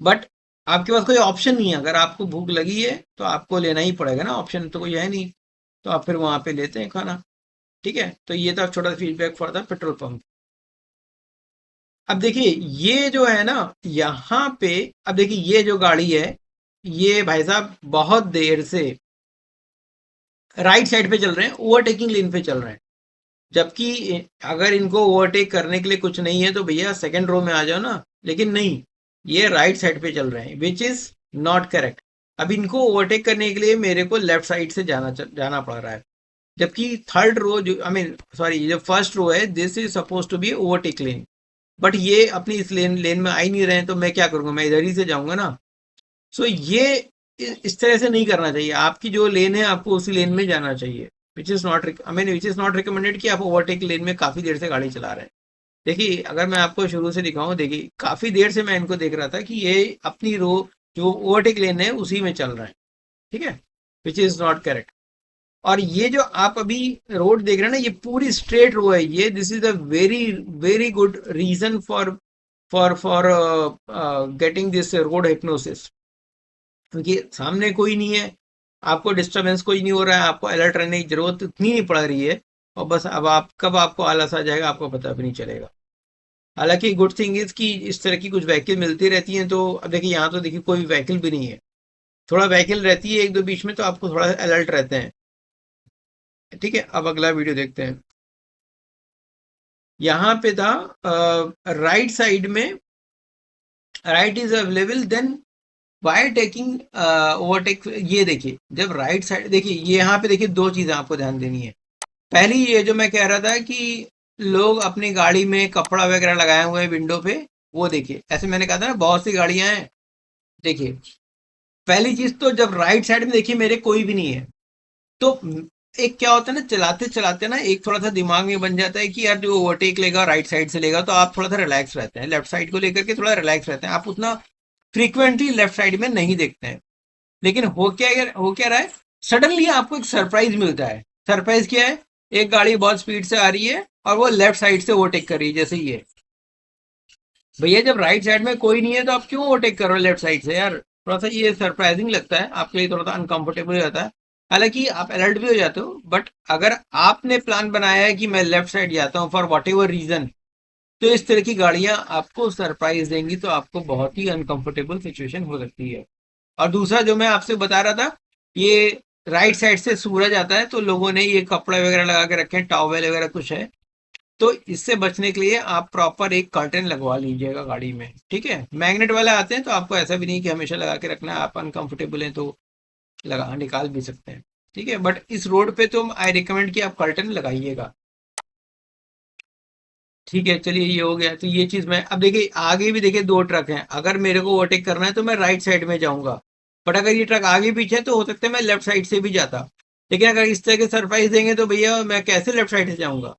बट आपके पास कोई ऑप्शन नहीं है, अगर आपको भूख लगी है तो आपको लेना ही पड़ेगा ना, ऑप्शन तो कोई है नहीं, तो आप फिर वहां पे लेते हैं खाना। ठीक है, तो ये था छोटा सा feedback for the petrol pump. अब देखिए ये जो है ना यहाँ पे, अब देखिए ये जो गाड़ी है, ये भाई साहब बहुत देर से राइट साइड पे चल रहे हैं, ओवरटेकिंग लेन पे चल रहे हैं। जबकि अगर इनको ओवरटेक करने के लिए कुछ नहीं है तो भैया सेकंड रो में आ जाओ ना, लेकिन नहीं, ये राइट साइड पे चल रहे हैं, विच इज नॉट करेक्ट। अब इनको ओवरटेक करने के लिए मेरे को लेफ्ट साइड से जाना पड़ रहा है, जबकि थर्ड रो जो आई मीन सॉरी जो फर्स्ट रो है, this is suppose to be overtake lane, but ये अपनी इस लेन में आ ही नहीं रहे हैं, तो मैं क्या करूंगा, मैं इधर ही से जाऊंगा ना। सो ये इस तरह से नहीं करना चाहिए, आपकी जो लेन है आपको उसी लेन में जाना चाहिए, which is not I mean which is not recommended कि आप ओवरटेक लेन में काफी देर से गाड़ी चला रहे हैं। देखिए अगर मैं आपको शुरू से दिखाऊं, देखिए काफी देर से मैं इनको देख रहा था कि ये अपनी रो जो ओवरटेक लेन है उसी में चल रहा है, ठीक है, विच इज नॉट करेक्ट। और ये जो आप अभी रोड देख रहे हैं ना, ये पूरी स्ट्रेट रो है, ये this is a very very good reason for getting this road hypnosis, क्योंकि सामने कोई नहीं है, आपको डिस्टरबेंस कोई नहीं हो रहा है, आपको अलर्ट रहने की जरूरत इतनी नहीं पड़ रही है, और बस अब आप कब आपको आलस आ जाएगा आपको पता भी नहीं चलेगा। हालांकि गुड थिंग इज कि इस तरह की कुछ व्हीकल मिलती रहती हैं, तो अब देखिए यहाँ तो देखिए कोई व्हीकल भी नहीं है, थोड़ा व्हीकल रहती है एक दो बीच में, तो आपको थोड़ा अलर्ट रहते हैं। ठीक है, अब अगला वीडियो देखते हैं। यहाँ पे था राइट साइड में right is available, then why taking overtake. ये देखिए जब राइट साइड, देखिए ये यहाँ पे देखिए दो चीजें आपको ध्यान देनी है। पहली ये जो मैं कह रहा था कि लोग अपनी गाड़ी में कपड़ा वगैरह लगाए हुए हैं विंडो पे, वो देखिए, ऐसे मैंने कहा था ना बहुत सी गाड़ियां हैं। देखिए पहली चीज तो जब राइट साइड में देखिए मेरे कोई भी नहीं है, तो एक क्या होता है ना, चलाते चलाते ना एक थोड़ा सा दिमाग में बन जाता है कि यार जो ओवरटेक लेगा राइट साइड से लेगा, तो आप थोड़ा सा रिलैक्स रहते हैं, लेफ्ट साइड को लेकर के थोड़ा रिलैक्स रहते हैं, आप उतना फ्रीक्वेंटली लेफ्ट साइड में नहीं देखते हैं। लेकिन हो क्या रहा है, सडनली आपको एक सरप्राइज मिलता है। सरप्राइज क्या है, एक गाड़ी बहुत स्पीड से आ रही है और वो लेफ्ट साइड से ओवरटेक कर रही है, जैसे ये। भैया जब राइट साइड में कोई नहीं है तो आप क्यों ओवरटेक कर रहे हो लेफ्ट साइड से यार, थोड़ा सा ये सरप्राइजिंग लगता है, आपके लिए थोड़ा सा अनकंफर्टेबल हो जाता है। हालांकि आप अलर्ट भी हो जाते हो, बट अगर आपने प्लान बनाया है कि मैं लेफ्ट साइड जाता हूँ फॉर वॉट एवर रीजन, तो इस तरह की गाड़ियां आपको सरप्राइज देंगी, तो आपको बहुत ही अनकंफर्टेबल सिचुएशन हो सकती है। और दूसरा जो मैं आपसे बता रहा था, ये राइट साइड से सूरज आता है, तो लोगों ने ये कपड़े वगैरह लगा के रखे हैं, टॉवेल वगैरह कुछ है, तो इससे बचने के लिए आप प्रॉपर एक कर्टन लगवा लीजिएगा गाड़ी में। ठीक है, मैग्नेट वाले आते हैं, तो आपको ऐसा भी नहीं कि हमेशा लगा के रखना है, आप अनकंफर्टेबल हैं तो लगा निकाल भी सकते हैं। ठीक है, बट इस रोड पे तो आई रिकमेंड कि आप कर्टन लगाइएगा। ठीक है, चलिए ये हो गया, तो ये चीज मैं अब देखिए आगे भी देखिए दो ट्रक हैं, अगर मेरे को ओवरटेक करना है तो मैं राइट साइड में जाऊंगा, बट अगर ये ट्रक आगे पीछे है तो हो सकता है मैं लेफ्ट साइड से भी जाता। लेकिन अगर इस तरह के सरप्राइज देंगे तो भैया मैं कैसे लेफ्ट साइड से जाऊंगा।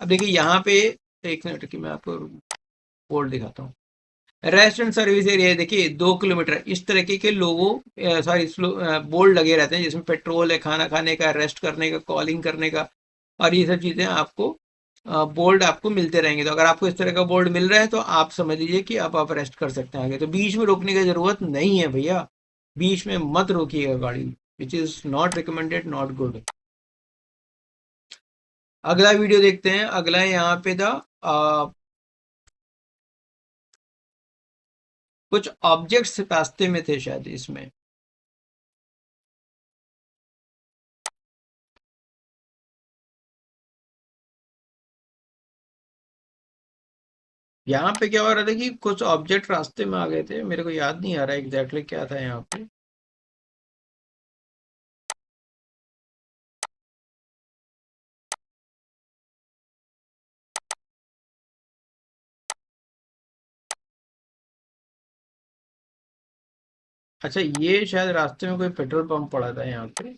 अब देखिए यहाँ पे एक मिनट की मैं आपको बोर्ड दिखाता हूँ। रेस्टोरेंट सर्विस एरिया देखिए 2 किलोमीटर, इस तरीके के लोगों सॉरी बोर्ड लगे रहते हैं, जिसमें पेट्रोल है, खाना खाने का, रेस्ट करने का, कॉलिंग करने का, और ये सब चीजें आपको बोर्ड आपको मिलते रहेंगे। तो अगर आपको इस तरह का बोर्ड मिल रहा है तो आप समझ लीजिए कि आप रेस्ट कर सकते हैं आगे, तो बीच में रोकने की जरूरत नहीं है भैया, बीच में मत रोकिएगा गाड़ी, which is not recommended, not good. अगला वीडियो देखते हैं। अगला यहाँ पे था कुछ ऑब्जेक्ट्स रास्ते में थे शायद इसमें। यहाँ पे क्या हो रहा था कि कुछ ऑब्जेक्ट रास्ते में आ गए थे, मेरे को याद नहीं आ रहा एग्जैक्टली क्या था यहाँ पे। अच्छा, ये शायद रास्ते में कोई पेट्रोल पंप पड़ा था यहाँ पे।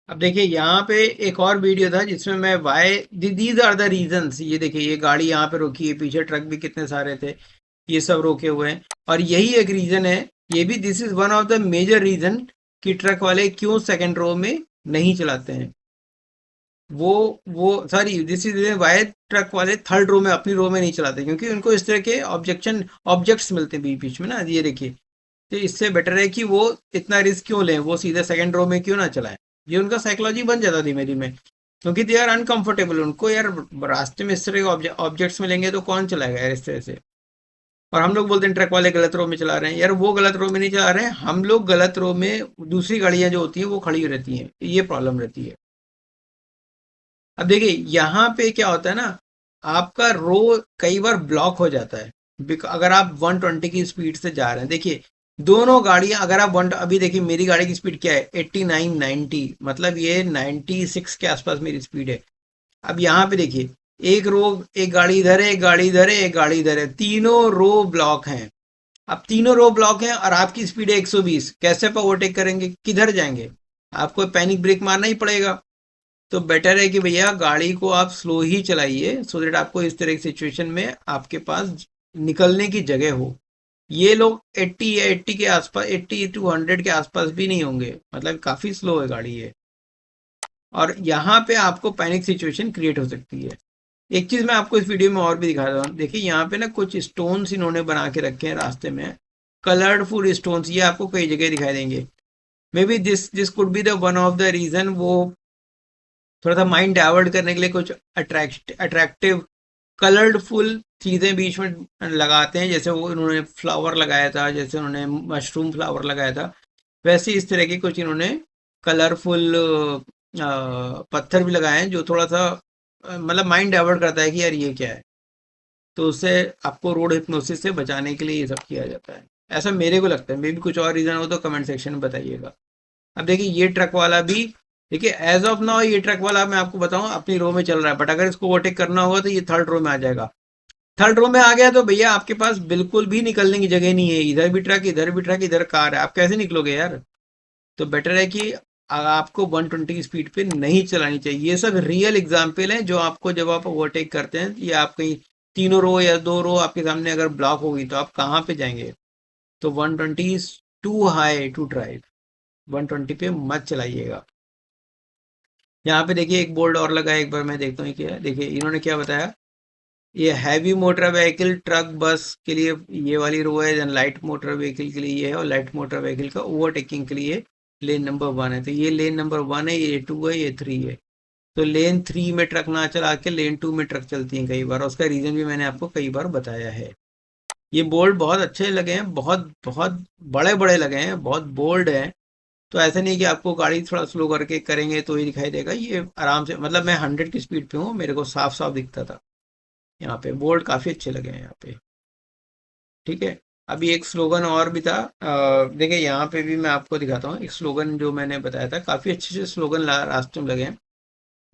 अब देखिए यहाँ पे एक और वीडियो था जिसमें मैं why these are the reasons, ये देखिए ये गाड़ी यहाँ पे रुकी है, पीछे ट्रक भी कितने सारे थे, ये सब रोके हुए हैं, और यही एक रीजन है, ये भी this is one of the major reason कि ट्रक वाले क्यों सेकंड रो में नहीं चलाते हैं। वो sorry, this is why truck वाले थर्ड रो में, अपनी रो में नहीं चलाते, क्योंकि उनको इस तरह के ऑब्जेक्ट्स मिलते हैं बीच बीच में ना, ये देखिए। तो इससे बेटर है कि वो इतना रिस्क क्यों लें, वो सीधे सेकंड रो में क्यों ना चलाएं। ये उनका साइकोलॉजी बन जाता धीमे धीमे, क्योंकि दे आर अनकंफर्टेबल। उनको यार रास्ते में इस तरह के ऑब्जेक्ट्स मिलेंगे तो कौन चलाएगा यार इस तरह से। और हम लोग बोलते हैं ट्रक वाले गलत रो में चला रहे हैं, यार वो गलत रो में नहीं चला रहे हैं, हम लोग गलत रो में, दूसरी गाड़ियां जो होती हैं वो खड़ी रहती हैं, ये प्रॉब्लम रहती है। अब देखिए यहाँ पे क्या होता है ना, आपका रो कई बार ब्लॉक हो जाता है। अगर आप 120 की स्पीड से जा रहे हैं, देखिए दोनों गाड़ियां, अगर आप अभी देखिए मेरी गाड़ी की स्पीड क्या है, 89 90, मतलब ये 96 के आसपास मेरी स्पीड है। अब यहाँ पे देखिए, एक रो, एक गाड़ी इधर है, एक गाड़ी इधर है, एक गाड़ी इधर है, तीनों रो ब्लॉक हैं। अब तीनों रो ब्लॉक हैं और आपकी स्पीड है 120, कैसे आप ओवरटेक करेंगे, किधर जाएंगे? आपको पैनिक ब्रेक मारना ही पड़ेगा। तो बेटर है कि भैया गाड़ी को आप स्लो ही चलाइए, सो दैट आपको इस तरह की सिचुएशन में आपके पास निकलने की जगह हो। ये लोग 80 या 80 के आसपास, 80 टू 100 के आसपास भी नहीं होंगे, मतलब काफी स्लो है गाड़ी ये। और यहाँ पे आपको पैनिक सिचुएशन क्रिएट हो सकती है। एक चीज मैं आपको इस वीडियो में और भी दिखा रहा हूँ, देखिए यहाँ पे ना कुछ स्टोन्स इन्होंने बना के रखे हैं रास्ते में, कलरफुल स्टोन्स, ये आपको कई जगह दिखाई देंगे। Maybe this this could be the one of the reason, वो थोड़ा सा माइंड डाइवर्ट करने के लिए कुछ अट्रैक्टिव कलरफुल चीजें बीच में लगाते हैं। जैसे वो इन्होंने फ्लावर लगाया था, जैसे उन्होंने मशरूम फ्लावर लगाया था, वैसे इस तरह के कुछ इन्होंने कलरफुल पत्थर भी लगाए हैं, जो थोड़ा सा मतलब माइंड डाइवर्ट करता है कि यार ये क्या है। तो उससे आपको रोड हिप्नोसिस से बचाने के लिए ये सब किया जाता है, ऐसा मेरे को लगता है। मे भी कुछ और रीजन हो तो कमेंट सेक्शन में बताइएगा। अब देखिए ये ट्रक वाला भी, देखिए एज ऑफ नाउ ये ट्रक वाला मैं आपको बताऊं अपनी रो में चल रहा है, बट अगर इसको ओवरटेक करना होगा तो ये थर्ड रो में आ जाएगा। थर्ड रो में आ गया तो भैया आपके पास बिल्कुल भी निकलने की जगह नहीं है, इधर भी ट्रक, इधर भी ट्रक, इधर कार है, आप कैसे निकलोगे यार? तो बेटर है कि आपको 120 की स्पीड पे नहीं चलानी चाहिए। ये सब रियल एग्जाम्पल है जो आपको, जब आप ओवरटेक करते हैं या आप कहीं तीनों रो या दो रो आपके सामने अगर ब्लॉक होगी तो आप कहाँ पे जाएंगे? तो 120 is too high to drive, 120 पे मत चलाइएगा। यहाँ पे देखिए एक बोर्ड और लगा है, एक बार मैं देखता हूँ क्या है। देखिए इन्होंने क्या बताया, ये heavy motor vehicle truck bus के लिए ये वाली रो है, देन लाइट मोटर व्हीकल के लिए ये है, और लाइट मोटर व्हीकल का ओवरटेकिंग के लिए लेन नंबर 1 है। तो ये लेन नंबर 1 है, ये 2 है, ये 3 है। तो लेन 3 में ट्रक ना चला के लेन 2 में ट्रक चलती हैं कई बार, उसका रीजन भी मैंने आपको कई बार बताया है। ये बोर्ड बहुत अच्छे लगे हैं, बहुत बहुत बड़े बड़े लगे हैं, बहुत बोल्ड है। तो ऐसा नहीं कि आपको गाड़ी थोड़ा स्लो करके करेंगे तो ही दिखाई देगा, ये आराम से, मतलब मैं 100 की स्पीड पे हूँ, मेरे को साफ साफ दिखता था। यहाँ पे बोर्ड काफी अच्छे लगे हैं यहाँ पे। ठीक है, अभी एक स्लोगन और भी था, देखिए यहाँ पे भी मैं आपको दिखाता हूँ। एक स्लोगन जो मैंने बताया था, काफी अच्छे से स्लोगन रास्ते में लगे हैं,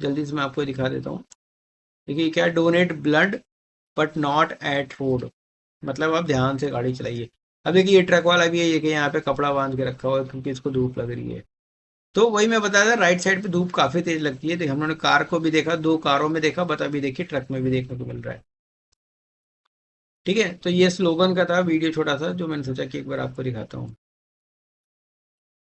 जल्दी से मैं आपको दिखा देता हूँ। देखिए क्या, donate blood but not at road, मतलब आप ध्यान से गाड़ी चलाइए। अब देखिए ये ट्रक वाला भी है, ये कि यहाँ पे कपड़ा बांध के रखा हुआ है क्योंकि इसको धूप लग रही है। तो वही मैं बताया था, राइट साइड पे धूप काफी तेज लगती है। देखिए हम लोगों ने कार को भी देखा, दो कारों में देखा, बट अभी देखिए ट्रक में भी देखने को मिल रहा है। ठीक है, तो ये स्लोगन का था वीडियो छोटा सा, जो मैंने सोचा कि एक बार आपको दिखाता हूँ।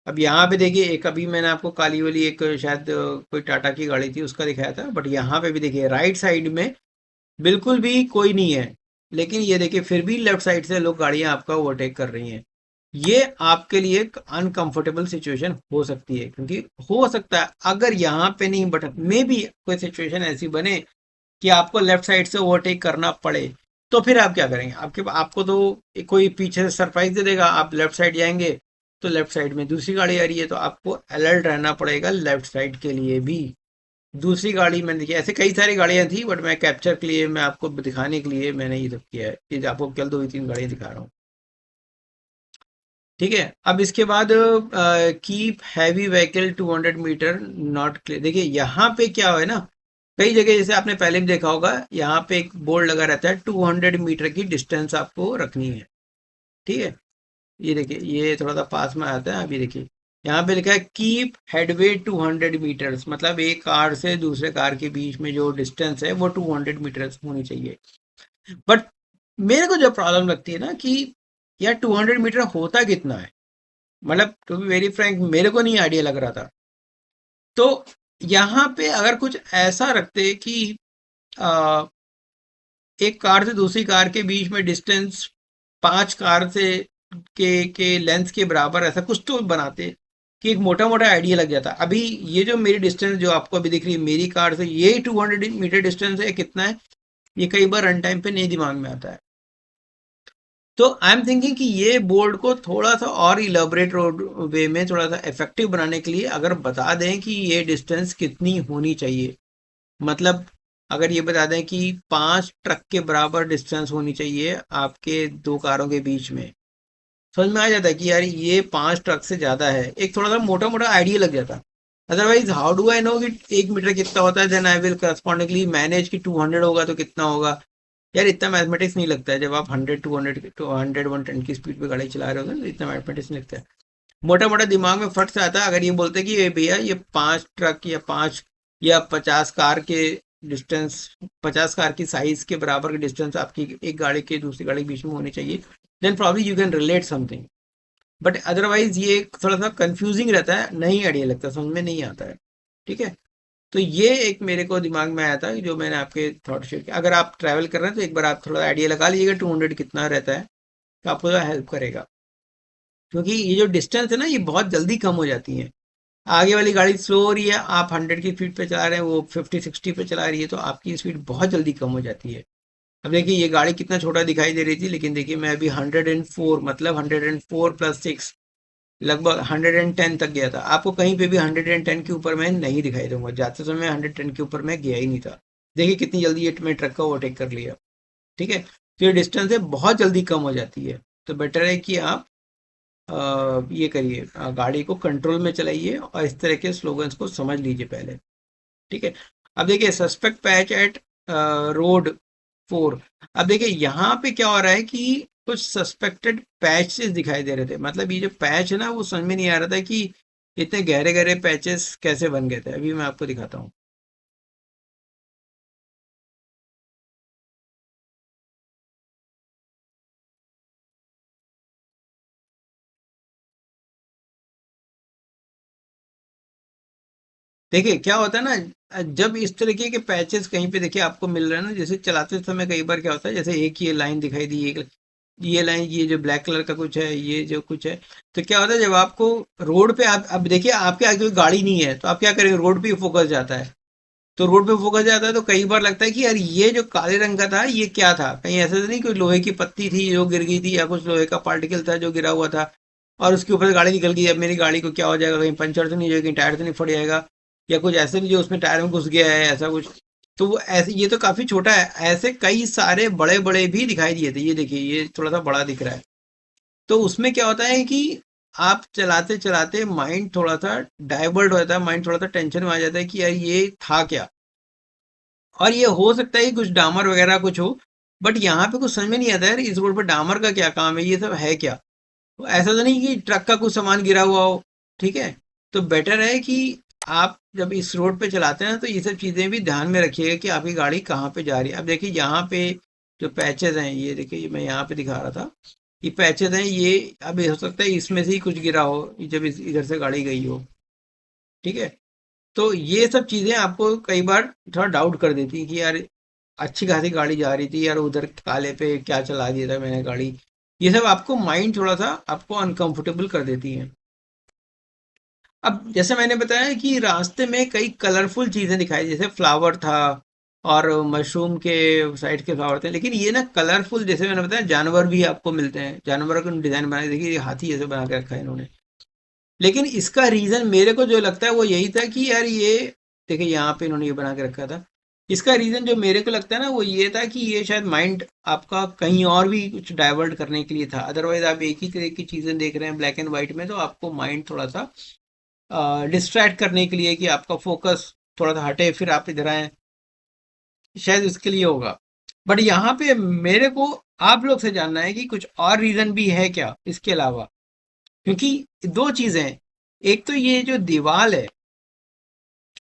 अब यहाँ पे देखिए, एक अभी मैंने आपको काली वाली एक शायद कोई टाटा की गाड़ी थी उसका दिखाया था, बट यहाँ पे भी देखिए राइट साइड में बिल्कुल भी कोई नहीं है, लेकिन ये देखिए फिर भी लेफ्ट साइड से लोग गाड़ियां आपका ओवरटेक कर रही हैं। ये आपके लिए एक अनकंफर्टेबल सिचुएशन हो सकती है, क्योंकि हो सकता है अगर यहाँ पे नहीं, बट मे भी कोई सिचुएशन ऐसी बने कि आपको लेफ्ट साइड से ओवरटेक करना पड़े, तो फिर आप क्या करेंगे? आपको तो कोई पीछे से सरप्राइज दे देगा, आप लेफ्ट साइड जाएंगे तो लेफ्ट साइड में दूसरी गाड़ी आ रही है, तो आपको अलर्ट रहना पड़ेगा लेफ्ट साइड के लिए भी। दूसरी गाड़ी मैंने देखी, ऐसे कई सारी गाड़ियां थी, बट मैं कैप्चर के लिए, मैं आपको दिखाने के लिए मैंने ये सब किया है, ये आपको केवल 2 ही 3 गाड़ियां दिखा रहा हूँ। ठीक है, अब इसके बाद keep heavy vehicle 200 metre not clear. देखिए यहाँ पे क्या है ना, कई जगह जैसे आपने पहले भी देखा होगा, यहाँ पे एक बोर्ड लगा रहता है 200 मीटर की डिस्टेंस आपको रखनी है। ठीक है, ये देखिए ये थोड़ा सा पास में आता है, अभी देखिए यहाँ पे लिखा है कीप हेडवे 200 मीटर्स, मतलब एक कार से दूसरे कार के बीच में जो डिस्टेंस है वो 200 मीटर्स होनी चाहिए। बट मेरे को जो प्रॉब्लम लगती है ना कि यार 200 मीटर होता कितना है, मतलब टू बी वेरी फ्रैंक मेरे को नहीं आइडिया लग रहा था। तो यहाँ पे अगर कुछ ऐसा रखते कि आ, एक कार से दूसरी कार के बीच में डिस्टेंस 5 कार से के लेंथ के बराबर, ऐसा कुछ तो बनाते कि एक मोटा मोटा आइडिया लग जाता। अभी ये जो मेरी डिस्टेंस जो आपको अभी दिख रही है मेरी कार से, ये 200 मीटर डिस्टेंस है, कितना है ये कई बार रन टाइम पे नहीं दिमाग में आता है। तो आई एम थिंकिंग कि ये बोर्ड को थोड़ा सा और इलेबोरेट वे में थोड़ा सा इफेक्टिव बनाने के लिए अगर बता दें कि ये डिस्टेंस कितनी होनी चाहिए, मतलब अगर ये बता दें कि 5 ट्रक के बराबर डिस्टेंस होनी चाहिए आपके दो कारों के बीच में, समझ में आ जाता है कि यार ये 5 ट्रक से ज्यादा है, एक थोड़ा सा मोटा मोटा आइडिया लग जाता। Otherwise how do I know कि 1 मीटर कितना होता है, then I will correspondingly manage कि 200 होगा तो कितना होगा। यार इतना मैथमेटिक्स नहीं लगता है जब आप 100 110 की स्पीड पे गाड़ी चला रहे होते हैं, तो इतना मैथमेटिक्स नहीं लगता है। मोटा मोटा दिमाग में फट से आता है अगर ये बोलते कि ये भैया ये 5 ट्रक या 50 कार के डिस्टेंस, 50 कार की साइज के बराबर के डिस्टेंस आपकी एक गाड़ी के दूसरी गाड़ी के बीच में होनी चाहिए, then probably you can relate something. But otherwise ये थोड़ा सा कंफ्यूजिंग रहता है, नहीं आइडिया लगता, समझ में नहीं आता है। ठीक है, तो ये एक मेरे को दिमाग में आया था जो मैंने आपके थॉट शेयर किया। अगर आप ट्रैवल कर रहे हैं तो एक बार आप थोड़ा आइडिया लगा लीजिएगा 200 कितना रहता है, तो आपको हेल्प करेगा। क्योंकि ये जो डिस्टेंस है ना ये बहुत जल्दी कम हो जाती है। आगे वाली गाड़ी स्लो हो रही है, आप 100 की स्पीड पे चला रहे हैं, वो 50-60 पे चला रही है, तो आपकी स्पीड बहुत जल्दी कम हो जाती है। अब देखिए ये गाड़ी कितना छोटा दिखाई दे रही थी, लेकिन देखिए मैं अभी 104, मतलब 104+6 लगभग 110 तक गया था। आपको कहीं पे भी 110 के ऊपर मैं नहीं दिखाई दूंगा, जाते समय 110 के ऊपर मैं गया ही नहीं था। देखिए कितनी जल्दी ये मैं ट्रक का ओवरटेक कर लिया। ठीक है, तो ये डिस्टेंस है बहुत जल्दी कम हो जाती है। तो बेटर है कि आप ये करिए, गाड़ी को कंट्रोल में चलाइए और इस तरह के स्लोगन्स को समझ लीजिए पहले। ठीक है, अब देखिए सस्पेक्ट पैच एट रोड 4। अब देखिए यहाँ पे क्या हो रहा है कि कुछ सस्पेक्टेड पैचेस दिखाई दे रहे थे, मतलब ये जो पैच है ना वो समझ में नहीं आ रहा था कि इतने गहरे गहरे पैचेस कैसे बन गए थे। अभी मैं आपको दिखाता हूँ। देखिए क्या होता है ना, जब इस तरीके के पैचेस कहीं पे देखिए आपको मिल रहे हैं ना, जैसे चलाते समय कई बार क्या होता है, जैसे एक ये लाइन दिखाई दी, एक ये लाइन, ये जो ब्लैक कलर का कुछ है, ये जो कुछ है, तो क्या होता है जब आपको रोड पे आप, अब देखिए आपके आगे कोई गाड़ी नहीं है तो आप क्या करेंगे, रोड पे फोकस जाता है। तो रोड पे फोकस जाता है तो कई बार लगता है कि यार ये जो काले रंग का था ये क्या था, कहीं ऐसा तो नहीं कोई लोहे की पत्ती थी जो गिर गई थी, या कुछ लोहे का पार्टिकल था जो गिरा हुआ था और उसके ऊपर से गाड़ी निकल गई। अब मेरी गाड़ी को क्या हो जाएगा, कहीं पंचर तो नहीं हो जाएगा, कहीं टायर तो नहीं फट जाएगा, या कुछ ऐसे भी जो उसमें टायर में घुस गया है ऐसा कुछ। तो वो ऐसे, ये तो काफी छोटा है, ऐसे कई सारे बड़े बड़े भी दिखाई दिए थे। ये देखिए ये थोड़ा सा बड़ा दिख रहा है। तो उसमें क्या होता है कि आप चलाते चलाते माइंड थोड़ा सा डाइवर्ट हो जाता है, माइंड थोड़ा सा टेंशन में आ जाता है कि यार ये था क्या। और ये हो सकता है कि कुछ डामर वगैरह कुछ हो, बट यहाँ पे कुछ समझ में नहीं आता यार इस रोड पर डामर का क्या काम है, ये सब है क्या। तो ऐसा तो नहीं कि ट्रक का कुछ सामान गिरा हुआ हो। ठीक है, तो बेटर है कि आप जब इस रोड पे चलाते हैं तो ये सब चीज़ें भी ध्यान में रखिएगा कि आपकी गाड़ी कहाँ पे जा रही है। अब देखिए यहाँ पे जो पैचेस हैं, ये देखिए मैं यहाँ पे दिखा रहा था, ये पैचेस हैं, ये अब हो सकता है इसमें से ही कुछ गिरा हो जब इधर से गाड़ी गई हो। ठीक है, तो ये सब चीज़ें आपको कई बार थोड़ा डाउट कर देती है कि यार अच्छी खासी गाड़ी जा रही थी यार, उधर काले पे क्या चला दिया था मैंने गाड़ी। ये सब आपको माइंड थोड़ा सा आपको अनकंफर्टेबल कर देती है। अब जैसे मैंने बताया कि रास्ते में कई कलरफुल चीजें दिखाई, जैसे फ्लावर था और मशरूम के साइड के फ्लावर थे, लेकिन ये ना कलरफुल, जैसे मैंने बताया जानवर भी आपको मिलते हैं, जानवरों का डिजाइन बनाए, देखिए ये हाथी जैसे बना के रखा है इन्होंने। लेकिन इसका रीजन मेरे को जो लगता है वो यही था कि यार ये देखिए यहाँ पे इन्होंने ये बना के रखा था। इसका रीजन जो मेरे को लगता है ना वो ये था कि ये शायद माइंड आपका कहीं और भी कुछ डाइवर्ट करने के लिए था। अदरवाइज आप एक ही तरह की चीजें देख रहे हैं ब्लैक एंड व्हाइट में, तो आपको माइंड थोड़ा सा डिस्ट्रैक्ट करने के लिए कि आपका फोकस थोड़ा सा हटे फिर आप इधर आए, शायद इसके लिए होगा। बट यहाँ पे मेरे को आप लोग से जानना है कि कुछ और रीजन भी है क्या इसके अलावा। क्योंकि दो चीजें हैं, एक तो ये जो दीवार है,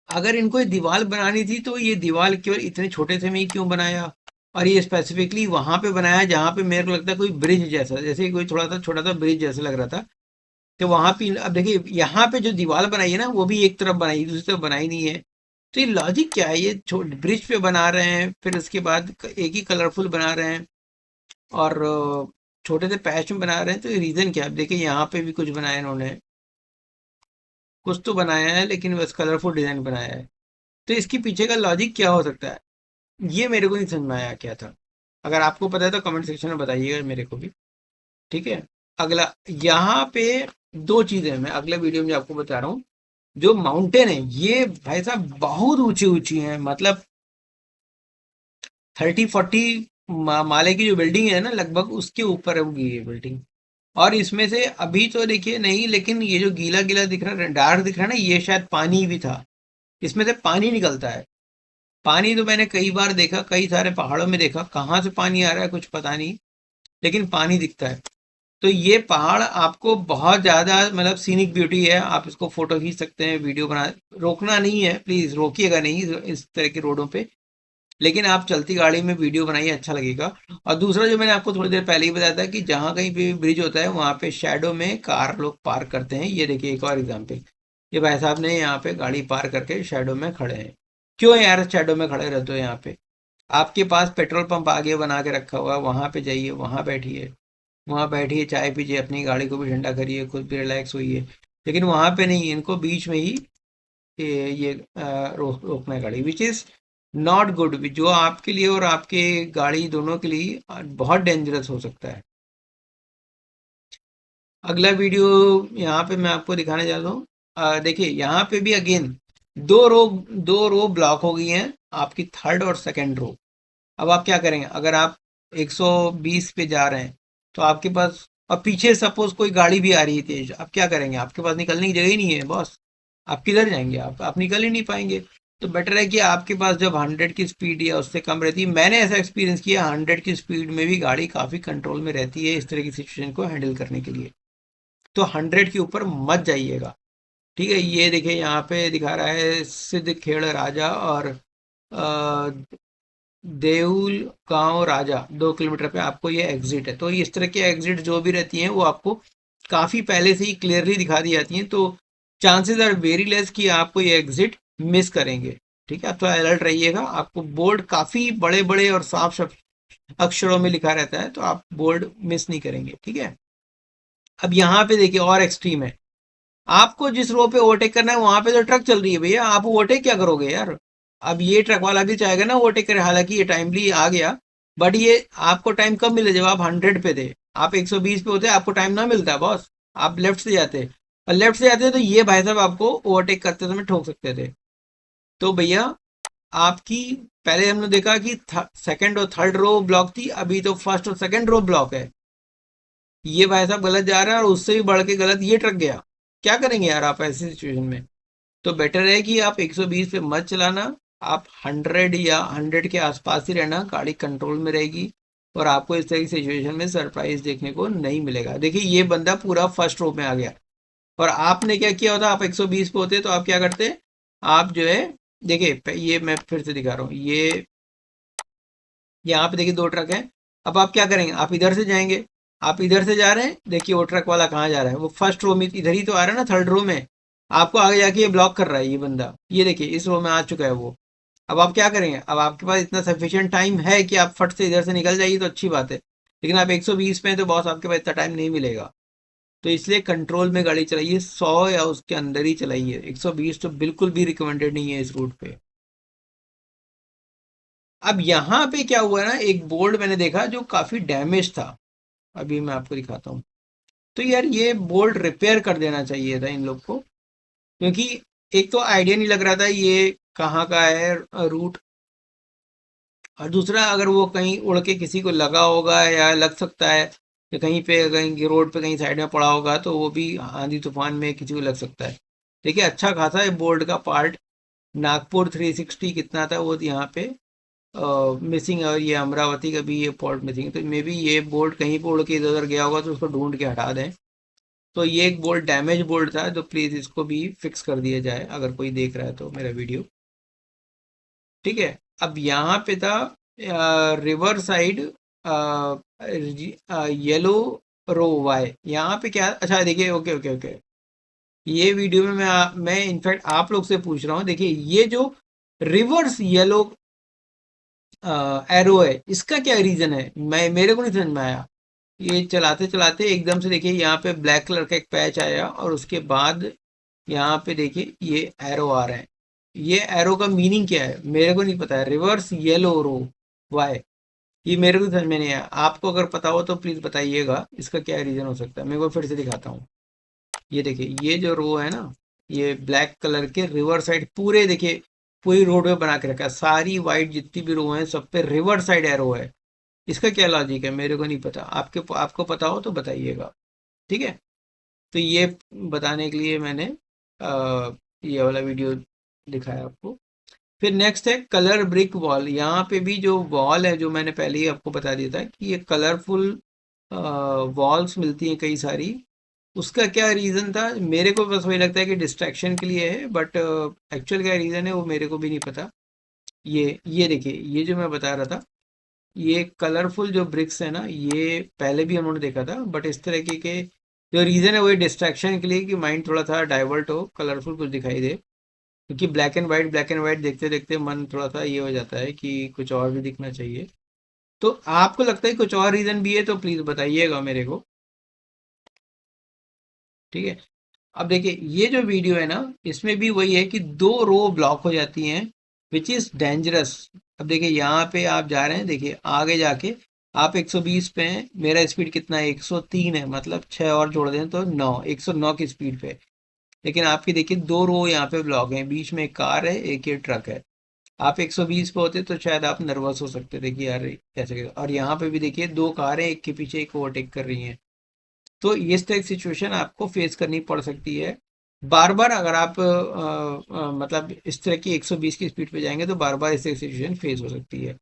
अगर इनको ये दीवार बनानी थी तो ये दीवार केवल इतने छोटे से में ही क्यों बनाया, और ये स्पेसिफिकली वहां पे बनाया जहां पे मेरे को लगता है कोई ब्रिज जैसा, जैसे कोई थोड़ा सा छोटा सा ब्रिज जैसा लग रहा था। तो वहां पे अब देखिए यहाँ पे जो दीवार बनाई है ना वो भी एक तरफ बनाई, दूसरी तरफ बनाई नहीं है। तो ये लॉजिक क्या है? ये ब्रिज पे बना रहे हैं, फिर उसके बाद एक ही कलरफुल बना रहे हैं, और छोटे से पैच में बना रहे हैं। तो ये रीजन क्या है? अब देखिए यहाँ पे भी कुछ बनाया इन्होंने, कुछ तो बनाया है लेकिन बस कलरफुल डिजाइन बनाया है। तो इसके पीछे का लॉजिक क्या हो सकता है? ये मेरे को नहीं समझ में आया क्या था। अगर आपको पता है तो कमेंट सेक्शन में बताइएगा मेरे को भी। ठीक है। अगला, यहाँ पे दो चीजें मैं अगले वीडियो में आपको बता रहा हूँ। जो माउंटेन है ये भाई साहब बहुत ऊंची ऊंची है, मतलब 30-40 माले की जो बिल्डिंग है ना, लगभग उसके ऊपर होगी ये बिल्डिंग। और इसमें से अभी तो देखिए नहीं, लेकिन ये जो गीला गीला दिख रहा है, डार्क दिख रहा है ना, ये शायद पानी भी था। इसमें से पानी निकलता है। पानी तो मैंने कई बार देखा, कई सारे पहाड़ों में देखा, कहाँ से पानी आ रहा है कुछ पता नहीं, लेकिन पानी दिखता है। तो ये पहाड़ आपको बहुत ज़्यादा मतलब सीनिक ब्यूटी है, आप इसको फोटो खींच सकते हैं, वीडियो बना, रोकना नहीं है प्लीज़, रोकिएगा नहीं इस तरह के रोडों पे, लेकिन आप चलती गाड़ी में वीडियो बनाइए, अच्छा लगेगा। और दूसरा जो मैंने आपको थोड़ी देर पहले ही बताया था कि जहाँ कहीं भी ब्रिज होता है वहाँ पे शैडो में कार लोग पार्क करते हैं। ये देखिए एक और एग्जाम्पल, ये भाई साहब ने यहाँ पे गाड़ी पार्क करके शैडो में खड़े हैं। क्यों यार शैडो में खड़े रहते हो यहाँ पे? आपके पास पेट्रोल पंप आगे बना के रखा हुआ है, वहाँ पे जाइए, वहाँ बैठिए, वहाँ बैठिए, चाय पीजिए, अपनी गाड़ी को भी ठंडा करिए, खुद भी रिलैक्स होइए। लेकिन वहाँ पे नहीं, इनको बीच में ही रोकना है गाड़ी, विच इज़ नॉट गुड, जो आपके लिए और आपके गाड़ी दोनों के लिए बहुत डेंजरस हो सकता है। अगला वीडियो यहाँ पे मैं आपको दिखाने जा रहा हूँ। देखिए यहाँ पे भी अगेन दो रो दो रो ब्लॉक हो गई हैं, आपकी थर्ड और सेकंड रो। अब आप क्या करेंगे? अगर आप 120 पे जा रहे हैं तो आपके पास, और पीछे सपोज कोई गाड़ी भी आ रही है तेज, आप क्या करेंगे? आपके पास निकलने की जगह ही नहीं है बॉस, आप किधर जाएंगे? आप निकल ही नहीं पाएंगे। तो बेटर है कि आपके पास जब 100 की स्पीड या उससे कम रहती है, मैंने ऐसा एक्सपीरियंस किया, 100 की स्पीड में भी गाड़ी काफ़ी कंट्रोल में रहती है इस तरह की सिचुएशन को हैंडल करने के लिए। तो 100 के ऊपर मत जाइएगा। ठीक है। ये देखिए यहाँ पे दिखा रहा है सिद्ध खेड़ राजा और देउल गांव राजा, 2 किलोमीटर पे आपको ये एग्जिट है। तो इस तरह के एग्जिट जो भी रहती हैं वो आपको काफ़ी पहले से ही क्लियरली दिखा दी जाती हैं। तो चांसेस आर वेरी लेस कि आपको ये एग्जिट मिस करेंगे। ठीक है। आप थोड़ा अलर्ट रहिएगा, आपको बोर्ड काफ़ी बड़े बड़े और साफ अक्षरों में लिखा रहता है, तो आप बोर्ड मिस नहीं करेंगे। ठीक है। अब यहाँ पे देखिए और एक्सट्रीम है, आपको जिस रो पे ओवरटेक करना है वहां पे तो ट्रक चल रही है भैया, आप ओवरटेक क्या करोगे यार? अब ये ट्रक वाला भी चाहेगा ना ओवरटेक करे, हालांकि ये टाइमली आ गया, बट ये आपको टाइम कब मिले? जब आप 100 पे थे, आप 120 पे होते, आपको टाइम ना मिलता बॉस, आप लेफ्ट से जाते, और लेफ्ट से जाते तो ये भाई साहब आपको ओवरटेक करते समय ठोक सकते थे। तो भैया आपकी, पहले हमने देखा कि सेकंड और थर्ड रो ब्लॉक थी, अभी तो फर्स्ट और सेकंड रो ब्लॉक है। ये भाई साहब गलत जा रहा है, और उससे भी बढ़ के गलत ये ट्रक गया। क्या करेंगे यार आप ऐसी सिचुएशन में? तो बेटर है कि आप 120 पे मत चलाना, आप 100 या 100 के आसपास ही रहना, गाड़ी कंट्रोल में रहेगी, और आपको इस तरह की सिचुएशन में सरप्राइज देखने को नहीं मिलेगा। देखिए ये बंदा पूरा फर्स्ट रो में आ गया, और आपने क्या किया होता? आप 120 पे होते तो आप क्या करते? आप जो है, देखिए ये मैं फिर से दिखा रहा हूँ, ये यहाँ पे देखिए 2 ट्रक हैं। अब आप क्या करेंगे? आप इधर से जाएंगे, आप इधर से जा रहे हैं, देखिए वो ट्रक वाला कहाँ जा रहा है? वो फर्स्ट रो में इधर ही तो आ रहा है ना, थर्ड रो में। आपको आगे जाके ये ब्लॉक कर रहा है ये बंदा, ये देखिए इस रो में आ चुका है वो। अब आप क्या करेंगे? अब आपके पास इतना सफिशियंट टाइम है कि आप फट से इधर से निकल जाइए तो अच्छी बात है, लेकिन आप 120 पे हैं तो बॉस आपके पास इतना टाइम नहीं मिलेगा। तो इसलिए कंट्रोल में गाड़ी चलाइए, 100 या उसके अंदर ही चलाइए, 120 तो बिल्कुल भी रिकमेंडेड नहीं है इस रूट पे। अब यहाँ पे क्या हुआ ना, एक बोर्ड मैंने देखा जो काफी डैमेज था, अभी मैं आपको दिखाता हूँ। तो यार ये बोर्ड रिपेयर कर देना चाहिए था इन लोग को, क्योंकि एक तो आइडिया नहीं लग रहा था ये कहाँ का है रूट, और दूसरा अगर वो कहीं उड़ के किसी को लगा होगा या लग सकता है, या कहीं पे कहीं रोड पे कहीं साइड में पड़ा होगा तो वो भी आंधी तूफान में किसी को लग सकता है। देखिए अच्छा खासा है बोर्ड का पार्ट, नागपुर 360 कितना था वो यहाँ पे मिसिंग, और ये अमरावती का भी ये पोर्ट मिसिंग, तो मे बी ये बोल्ट कहीं पे उड़ के इधर उधर गया होगा, तो उसको ढूंढ के हटा दें। तो ये एक बोल्ट डैमेज बोल्ट था, तो प्लीज़ इसको भी फिक्स कर दिया जाए अगर कोई देख रहा है तो मेरा वीडियो। ठीक है। अब यहाँ पे था रिवर साइड येलो रो वाई। यहाँ पे क्या, अच्छा देखिए, ओके ओके ओके, ये वीडियो में मैं इनफैक्ट आप लोग से पूछ रहा हूँ। देखिए ये जो रिवर्स येलो एरो है, इसका क्या रीजन है, मैं मेरे को नहीं समझ में आया। ये चलाते चलाते एकदम से देखिए यहाँ पे ब्लैक कलर का एक पैच आया, और उसके बाद यहाँ पे देखिए ये एरो आ रहे हैं। ये एरो का मीनिंग क्या है मेरे को नहीं पता है। रिवर्स येलो रो वाई, ये मेरे को समझ में नहीं आया। आपको अगर पता हो तो प्लीज बताइएगा, इसका क्या रीजन हो सकता है। मैं को फिर से दिखाता हूँ। ये देखिए ये जो रो है ना, ये ब्लैक कलर के रिवर साइड पूरे देखिए, पूरी रोड में बना के रखा है। सारी वाइट जितनी भी रो हैं सब पे रिवर साइड एरो है। इसका क्या लॉजिक है मेरे को नहीं पता, आपको पता हो तो बताइएगा। ठीक है, तो ये बताने के लिए मैंने ये वाला वीडियो दिखाया आपको। फिर नेक्स्ट है कलर ब्रिक वॉल। यहाँ पे भी जो वॉल है, जो मैंने पहले ही आपको बता दिया था कि ये कलरफुल वॉल्स मिलती हैं कई सारी। उसका क्या रीज़न था, मेरे को बस वही लगता है कि डिस्ट्रैक्शन के लिए है, बट एक्चुअल क्या रीज़न है वो मेरे को भी नहीं पता। ये देखिए, ये जो मैं बता रहा था, ये कलरफुल जो ब्रिक्स है ना, ये पहले भी उन्होंने देखा था, बट इस तरह के जो रीज़न है वो डिस्ट्रैक्शन के लिए, कि माइंड थोड़ा सा डाइवर्ट हो, कलरफुल कुछ दिखाई दे। क्योंकि ब्लैक एंड वाइट देखते देखते मन थोड़ा सा ये हो जाता है कि कुछ और भी दिखना चाहिए। तो आपको लगता है कुछ और रीज़न भी है तो प्लीज़ बताइएगा मेरे को। ठीक है, अब देखिए ये जो वीडियो है ना, इसमें भी वही है कि दो रो ब्लॉक हो जाती हैं, विच इज़ डेंजरस। अब देखिए यहाँ पे आप जा रहे हैं, देखिए आगे जाके आप 120 पे हैं, मेरा स्पीड कितना है 103 है, मतलब 6 और जोड़ दें तो 9, 109 की स्पीड पे। लेकिन आपकी देखिए दो रो यहाँ पे ब्लॉक हैं, बीच में एक कार है, एक ये ट्रक है। आप 120 पे होते तो शायद आप नर्वस हो सकते थे कि यार कैसे कैसे। और यहाँ पे भी देखिए दो कारें एक के पीछे एक ओवरटेक कर रही हैं। तो इस तरह की सिचुएशन आपको फेस करनी पड़ सकती है बार बार, अगर आप मतलब इस तरह की 120 की स्पीड पे जाएंगे तो बार बार इस तरह की सिचुएशन फेस हो सकती है।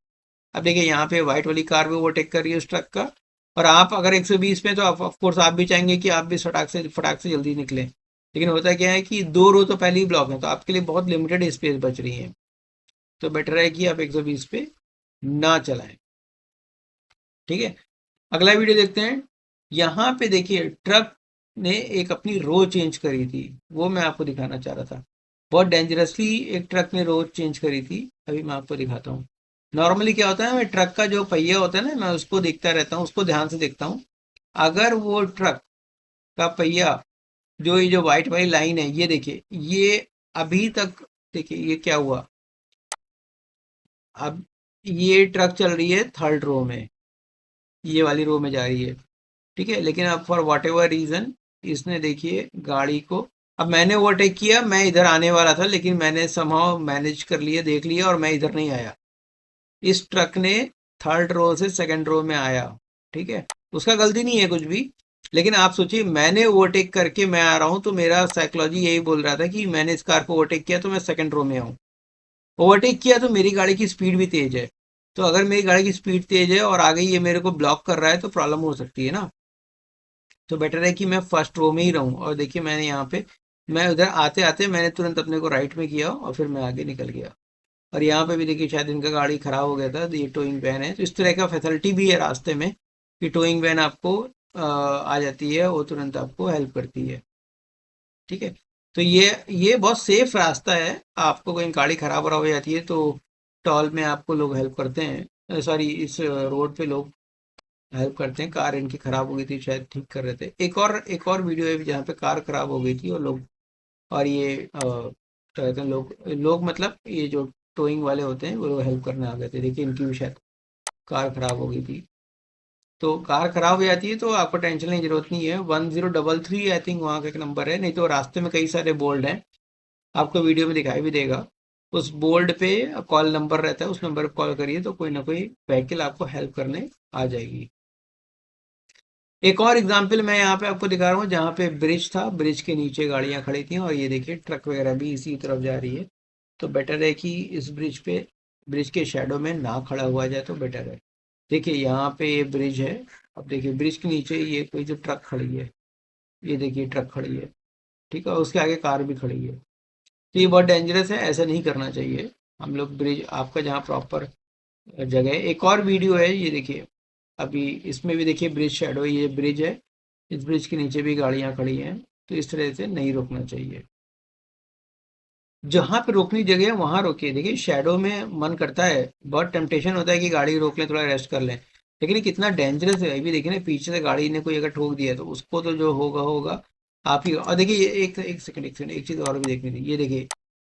अब देखिए यहाँ पे व्हाइट वाली कार भी ओवरटेक कर रही है उस ट्रक का, और आप अगर 120 में तो आप ऑफकोर्स आप भी चाहेंगे कि आप भी फटाक से जल्दी निकलें। लेकिन होता क्या है कि दो रो तो पहले ही ब्लॉक है, तो आपके लिए बहुत लिमिटेड स्पेस बच रही है। तो बेटर है कि आप 120 पे ना चलाएं। ठीक है, अगला वीडियो देखते हैं। यहाँ पे देखिए ट्रक ने एक अपनी रो चेंज करी थी, वो मैं आपको दिखाना चाह रहा था। बहुत डेंजरसली एक ट्रक ने रो चेंज करी थी, अभी मैं आपको दिखाता हूँ। नॉर्मली क्या होता है, मैं ट्रक का जो पहिया होता है ना, मैं उसको देखता रहता हूँ, उसको ध्यान से देखता हूँ। अगर वो ट्रक का पहिया, जो ये जो व्हाइट वाली लाइन है, ये देखिए, ये अभी तक देखिए ये क्या हुआ। अब ये ट्रक चल रही है थर्ड रो में, ये वाली रो में जा रही है। ठीक है, लेकिन अब फॉर वॉट एवर रीजन इसने देखिए गाड़ी को, अब मैंने ओवरटेक किया, मैं इधर आने वाला था, लेकिन मैंने समहाउ मैनेज कर लिया, देख लिया, और मैं इधर नहीं आया। इस ट्रक ने थर्ड रो से सेकंड रो में आया। ठीक है, उसका गलती नहीं है कुछ भी। लेकिन आप सोचिए, मैंने ओवरटेक करके मैं आ रहा हूं, तो मेरा साइकोलॉजी यही बोल रहा था कि मैंने इस कार को ओवरटेक किया तो मैं सेकंड रो में आऊं। ओवरटेक किया तो मेरी गाड़ी की स्पीड भी तेज है, तो अगर मेरी गाड़ी की स्पीड तेज है और आगे ये मेरे को ब्लॉक कर रहा है तो प्रॉब्लम हो सकती है ना। तो बेटर है कि मैं फर्स्ट रो में ही रहूं। और देखिए मैंने यहाँ पे, मैं उधर आते आते मैंने तुरंत अपने को राइट में किया और फिर मैं आगे निकल गया। और यहाँ पे भी देखिए शायद इनका गाड़ी खराब हो गया था, तो ये टोइंग वैन है, तो इस तरह का फैसिलिटी भी है रास्ते में कि टोइंग वैन आपको आ जाती है, वो तुरंत आपको हेल्प करती है। ठीक है, तो ये बहुत सेफ रास्ता है। आपको कोई गाड़ी खराब वराब हो जाती है तो टॉल में आपको लोग हेल्प करते हैं, सॉरी इस रोड पे लोग हेल्प करते हैं। कार इनकी खराब हो गई थी, शायद ठीक कर रहे थे। एक और वीडियो है जहाँ पे कार खराब हो गई थी और लोग, और ये क्या कहते हैं, लोग मतलब ये जो टोइंग वाले होते हैं वो लोग हेल्प करने आ गए थे। देखिए इनकी भी शायद कार खराब हो गई थी। तो कार खराब हो जाती है तो आपको टेंशन लेने की जरूरत नहीं है। 1033 आई थिंक वहाँ का एक नंबर है, नहीं तो रास्ते में कई सारे बोल्ड हैं, आपको वीडियो में दिखाई भी देगा। उस बोल्ड पे कॉल नंबर रहता है, उस नंबर पर कॉल करिए तो कोई ना कोई व्हीकल आपको हेल्प करने आ जाएगी। एक और एग्जाम्पल मैं यहाँ पे आपको दिखा रहा हूँ, जहाँ पे ब्रिज था, ब्रिज के नीचे गाड़ियाँ खड़ी थी और ये देखिए ट्रक वगैरह भी इसी तरफ जा रही है। तो बेटर है कि इस ब्रिज पे, ब्रिज के शेडो में ना खड़ा हुआ जाए तो बेटर है। देखिए यहाँ पे ये ब्रिज है, अब देखिए ब्रिज के नीचे ये कोई जो ट्रक खड़ी है, ये देखिए ट्रक खड़ी है। ठीक है, उसके आगे कार भी खड़ी है। तो ये बहुत डेंजरस है, ऐसा नहीं करना चाहिए। हम लोग ब्रिज आपका जहाँ प्रॉपर जगह है। एक और वीडियो है, ये देखिए, अभी इसमें भी देखिए ब्रिज शेडो, ये ब्रिज है, इस ब्रिज के नीचे भी गाड़ियां खड़ी हैं, तो इस तरह से नहीं रोकना चाहिए। जहां पे रोकनी जगह है वहां रोकिए। देखिए शैडो में मन करता है, बहुत टेम्पटेशन होता है कि गाड़ी रोक लें, थोड़ा रेस्ट कर लें, लेकिन ये कितना डेंजरस है। अभी देखिए ना, पीछे से गाड़ी ने कोई अगर ठोक दिया तो उसको तो जो होगा होगा आप ही। और देखिए ये एक सेकंड एक चीज और भी देखनी थी। ये देखिए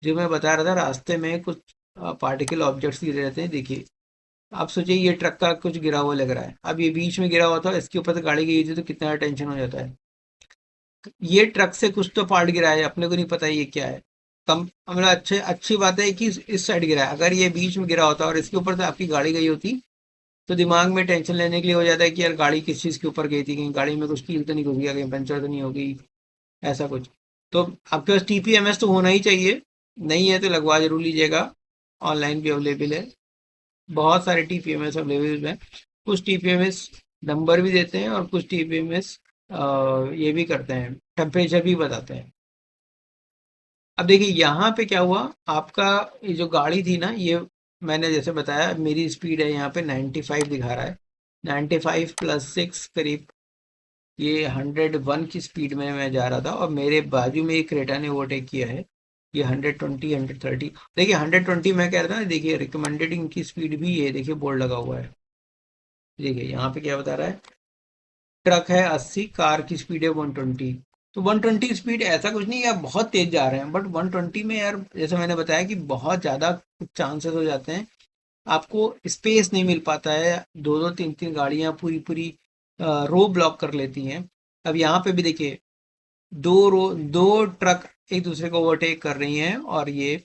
जो मैं बता रहा था, रास्ते में कुछ पार्टिकल ऑब्जेक्ट्स गिरे रहते हैं। देखिए आप सोचिए, ये ट्रक का कुछ गिरा हुआ लग रहा है, अब ये बीच में गिरा हुआ था, इसके ऊपर से गाड़ी गई थी तो कितना टेंशन हो जाता है। ये ट्रक से कुछ तो पार्ट गिरा है, अपने को नहीं पता ये क्या है। कम मतलब अच्छी बात है कि इस साइड गिरा है। अगर ये बीच में गिरा होता और इसके ऊपर से आपकी गाड़ी गई होती तो दिमाग में टेंशन लेने के लिए हो जाता है कि यार गाड़ी किस चीज़ के ऊपर गई थी, कहीं गाड़ी में कुछ कील तो नहीं घुस गया, कहीं पंचर तो नहीं हो गई, ऐसा कुछ। तो आपके पास टीपीएमएस तो होना ही चाहिए, नहीं है तो लगवा जरूर लीजिएगा। ऑनलाइन भी अवेलेबल है, बहुत सारे टीपीएमएस अवेलेबल हैं। कुछ टीपीएमएस नंबर भी देते हैं और कुछ टीपीएमएस ये भी करते हैं, टेम्परेचर भी बताते हैं। अब देखिए यहाँ पे क्या हुआ, आपका ये जो गाड़ी थी ना, ये मैंने जैसे बताया मेरी स्पीड है यहाँ पे 95 दिखा रहा है, 95 प्लस 6 करीब, ये 101 की स्पीड में मैं जा रहा था और मेरे बाजू में एक क्रेटा ने ओवरटेक किया है। ये 120 130, देखिए 120 मैं कह रहा था ना, देखिए रिकमेंडेड इनकी स्पीड भी ये देखिए बोर्ड लगा हुआ है। देखिए यहाँ पे क्या बता रहा है, ट्रक है 80, कार की स्पीड है 120। तो 120 स्पीड ऐसा कुछ नहीं है आप बहुत तेज जा रहे हैं, बट 120 में यार जैसे मैंने बताया कि बहुत ज़्यादा कुछ चांसेस हो जाते हैं, आपको स्पेस नहीं मिल पाता है, दो दो तीन तीन गाड़ियां पूरी पूरी रो ब्लॉक कर लेती हैं। अब यहाँ पे भी देखिए दो ट्रक एक दूसरे को ओवरटेक कर रही हैं और ये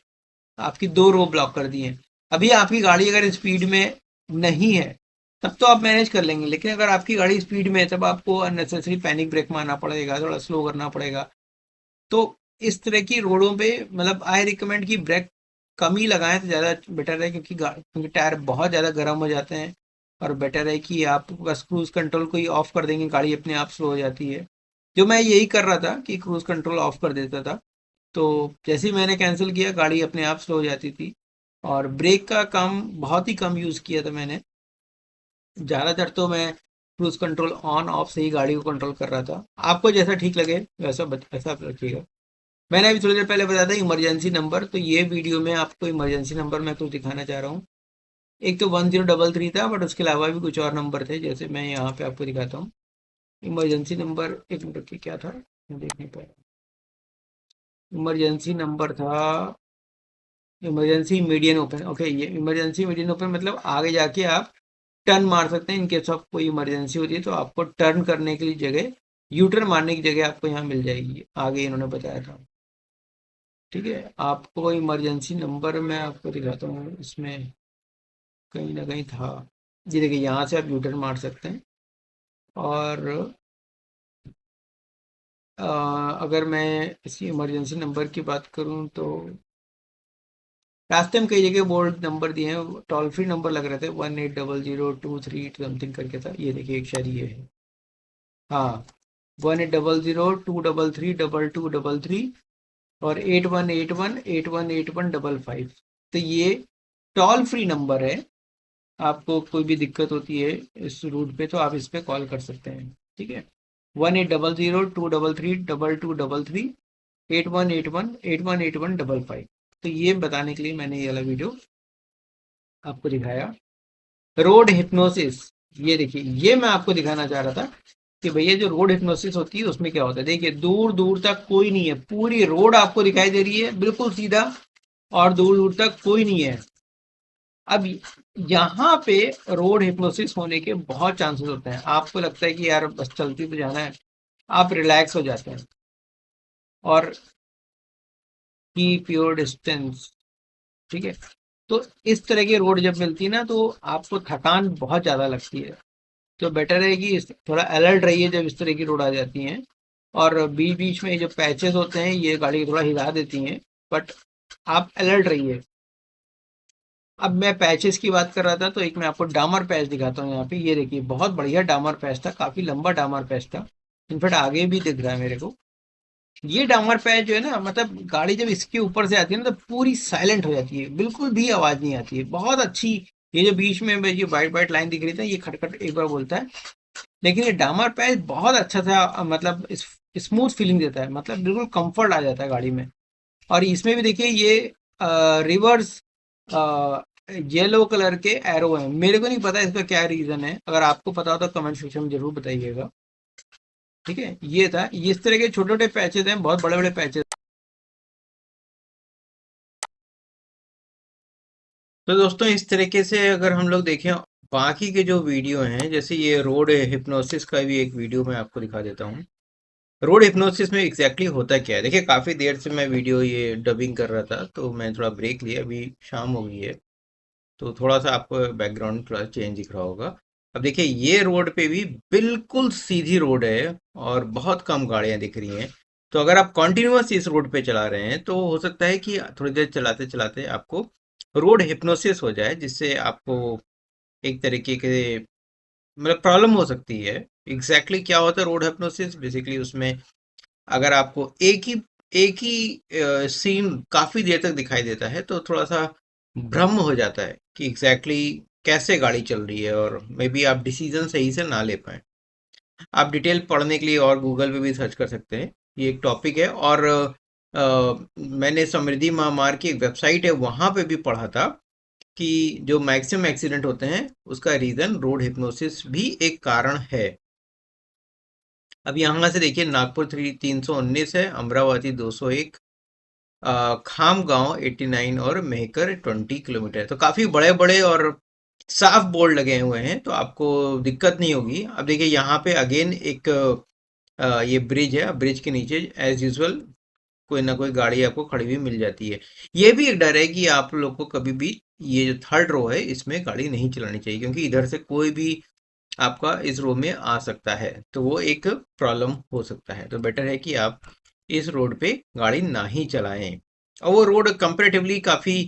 आपकी दो रो ब्लॉक कर दी हैं। अभी आपकी गाड़ी अगर स्पीड में नहीं है तब तो आप मैनेज कर लेंगे, लेकिन अगर आपकी गाड़ी स्पीड में है तब आपको अननेसेसरी पैनिक ब्रेक मारना पड़ेगा, थोड़ा स्लो करना पड़ेगा। तो इस तरह की रोडों पे मतलब आई रिकमेंड कि ब्रेक कम ही लगाएं तो ज़्यादा बेटर है, क्योंकि टायर बहुत ज़्यादा गर्म हो जाते हैं। और बेटर है कि आप बस क्रूज कंट्रोल को ही ऑफ कर देंगे, गाड़ी अपने आप स्लो हो जाती है। जो मैं यही कर रहा था कि क्रूज कंट्रोल ऑफ कर देता था, तो जैसे ही मैंने कैंसिल किया गाड़ी अपने आप स्लो हो जाती थी। और ब्रेक का काम बहुत ही कम यूज़ किया था मैंने, ज़्यादातर तो मैं क्रूज कंट्रोल ऑन ऑफ से ही गाड़ी को कंट्रोल कर रहा था। आपको जैसा ठीक लगे वैसा आप रखिएगा। मैंने अभी थोड़ी देर पहले बताया था इमरजेंसी नंबर, तो ये वीडियो में आपको इमरजेंसी नंबर मैं कुछ दिखाना चाह रहा हूँ। एक तो 1033 था, बट उसके अलावा भी कुछ और नंबर थे, जैसे मैं यहाँ पे आपको दिखाता हूँ। इमरजेंसी नंबर एक मिनट की क्या था, मैं देख नहीं पाया। इमरजेंसी नंबर था इमरजेंसी मीडियन ओपन। ओके, ये इमरजेंसी मीडियन ओपन मतलब आगे जाके आप टर्न मार सकते हैं। इन केस ऑफ कोई इमरजेंसी होती है तो आपको टर्न करने के लिए जगह, यू टर्न मारने की जगह आपको यहाँ मिल जाएगी, आगे इन्होंने बताया था। ठीक है, आपको इमरजेंसी नंबर मैं आपको दिखाता हूँ, इसमें कहीं ना कहीं था। जी देखिए, यहाँ से आप यू टर्न मार सकते हैं। और अगर मैं इसी इमरजेंसी नंबर की बात करूँ तो रास्ते में कई जगह बोर्ड नंबर दिए हैं, टोल फ्री नंबर लग रहे थे, 180023 समथिंग करके था। ये देखिए एक शायद ये है, हाँ, 180023322233 और 8181818155। तो ये टोल फ्री नंबर है, आपको कोई भी दिक्कत होती है इस रूट पे तो आप इस पे कॉल कर सकते हैं। ठीक है, 180023322233 8181818155। तो ये बताने के लिए मैंने ये वाला वीडियो आपको दिखाया। रोड हिप्नोसिस, ये देखिए, ये मैं आपको दिखाना चाह रहा था कि भैया जो रोड हिप्नोसिस होती है उसमें क्या होता है। देखिए दूर दूर तक कोई नहीं है, पूरी रोड आपको दिखाई दे रही है बिल्कुल सीधा, और दूर दूर तक कोई नहीं है। अब यहाँ पे रोड हिप्नोसिस होने के बहुत चांसेस होते हैं। आपको लगता है कि यार बस चलती तो जाना है, आप रिलैक्स हो जाते हैं और कीप योर डिस्टेंस। ठीक है, तो इस तरह की रोड जब मिलती है ना तो आपको थकान बहुत ज़्यादा लगती है। तो बेटर है कि थोड़ा अलर्ट रहिए जब इस तरह की रोड आ जाती हैं। और बीच बीच में जो पैचेस होते हैं ये गाड़ी को थोड़ा हिला देती हैं, बट आप अलर्ट रहिए। अब मैं पैचेस की बात कर रहा था तो एक मैं आपको डामर पैच दिखाता हूँ। यहाँ पे ये देखिए बहुत बढ़िया डामर पैच था, काफ़ी लंबा डामर पैच था, इनफैक्ट आगे भी दिख रहा है मेरे को। ये डामर पैच जो है ना, मतलब गाड़ी जब इसके ऊपर से आती है ना तो पूरी साइलेंट हो जाती है, बिल्कुल भी आवाज़ नहीं आती है, बहुत अच्छी। ये जो बीच में ये वाइट वाइट लाइन दिख रही थी ये खटखट एक बार बोलता है, लेकिन ये डामर पैच बहुत अच्छा सा मतलब स्मूथ फीलिंग देता है, मतलब बिल्कुल कंफर्ट आ जाता है गाड़ी में। और इसमें भी देखिए ये रिवर्स येलो कलर के एरो हैं। मेरे को नहीं पता इसका क्या रीजन है, अगर आपको पता हो तो कमेंट सेक्शन में जरूर बताइएगा। ठीक है, ये था, ये इस तरह के छोटे छोटे पैचेस हैं, बहुत बड़े बड़े पैचेस। तो दोस्तों इस तरीके से अगर हम लोग देखें बाकी के जो वीडियो हैं, जैसे ये रोड हिप्नोसिस का भी एक वीडियो मैं आपको दिखा देता हूँ। रोड हिप्नोसिस में एग्जैक्टली होता क्या है, देखिए काफी देर से मैं वीडियो ये डबिंग कर रहा था तो मैं थोड़ा ब्रेक लिया, अभी शाम हो गई है तो थोड़ा सा आपको बैकग्राउंड थोड़ा चेंज दिख रहा होगा। अब देखिए ये रोड पे भी बिल्कुल सीधी रोड है और बहुत कम गाड़ियां दिख रही हैं। तो अगर आप कॉन्टिन्यूअस इस रोड पे चला रहे हैं तो हो सकता है कि थोड़ी देर चलाते चलाते आपको रोड हिप्नोसिस हो जाए, जिससे आपको एक तरीके के मतलब प्रॉब्लम हो सकती है। एग्जैक्टली क्या होता है रोड हिप्नोसिस, बेसिकली उसमें अगर आपको एक ही सीन काफी देर तक दिखाई देता है तो थोड़ा सा भ्रम हो जाता है कि एग्जैक्टली कैसे गाड़ी चल रही है, और मे बी आप डिसीजन सही से ना ले पाए। आप डिटेल पढ़ने के लिए और गूगल पे भी सर्च कर सकते हैं, ये एक टॉपिक है। और मैंने समृद्धि महामार्ग की एक वेबसाइट है वहां पे भी पढ़ा था कि जो मैक्सिमम एक्सीडेंट होते हैं उसका रीजन रोड हिप्नोसिस भी एक कारण है। अब यहाँ से देखिए नागपुर 319 है, अमरावती 201, खाम गांव 89 और मेहकर 20 किलोमीटर। तो काफी बड़े बड़े और साफ बोर्ड लगे हुए हैं तो आपको दिक्कत नहीं होगी। अब देखिए यहाँ पे अगेन एक ये ब्रिज है, ब्रिज के नीचे एज यूजुअल कोई ना कोई गाड़ी आपको खड़ी हुई मिल जाती है। ये भी एक डर है कि आप लोग को कभी भी ये जो थर्ड रो है इसमें गाड़ी नहीं चलानी चाहिए, क्योंकि इधर से कोई भी आपका इस रो में आ सकता है, तो वो एक प्रॉब्लम हो सकता है। तो बेटर है कि आप इस रोड पे गाड़ी ना ही चलाएं, और वो रोड कंपेरेटिवली काफ़ी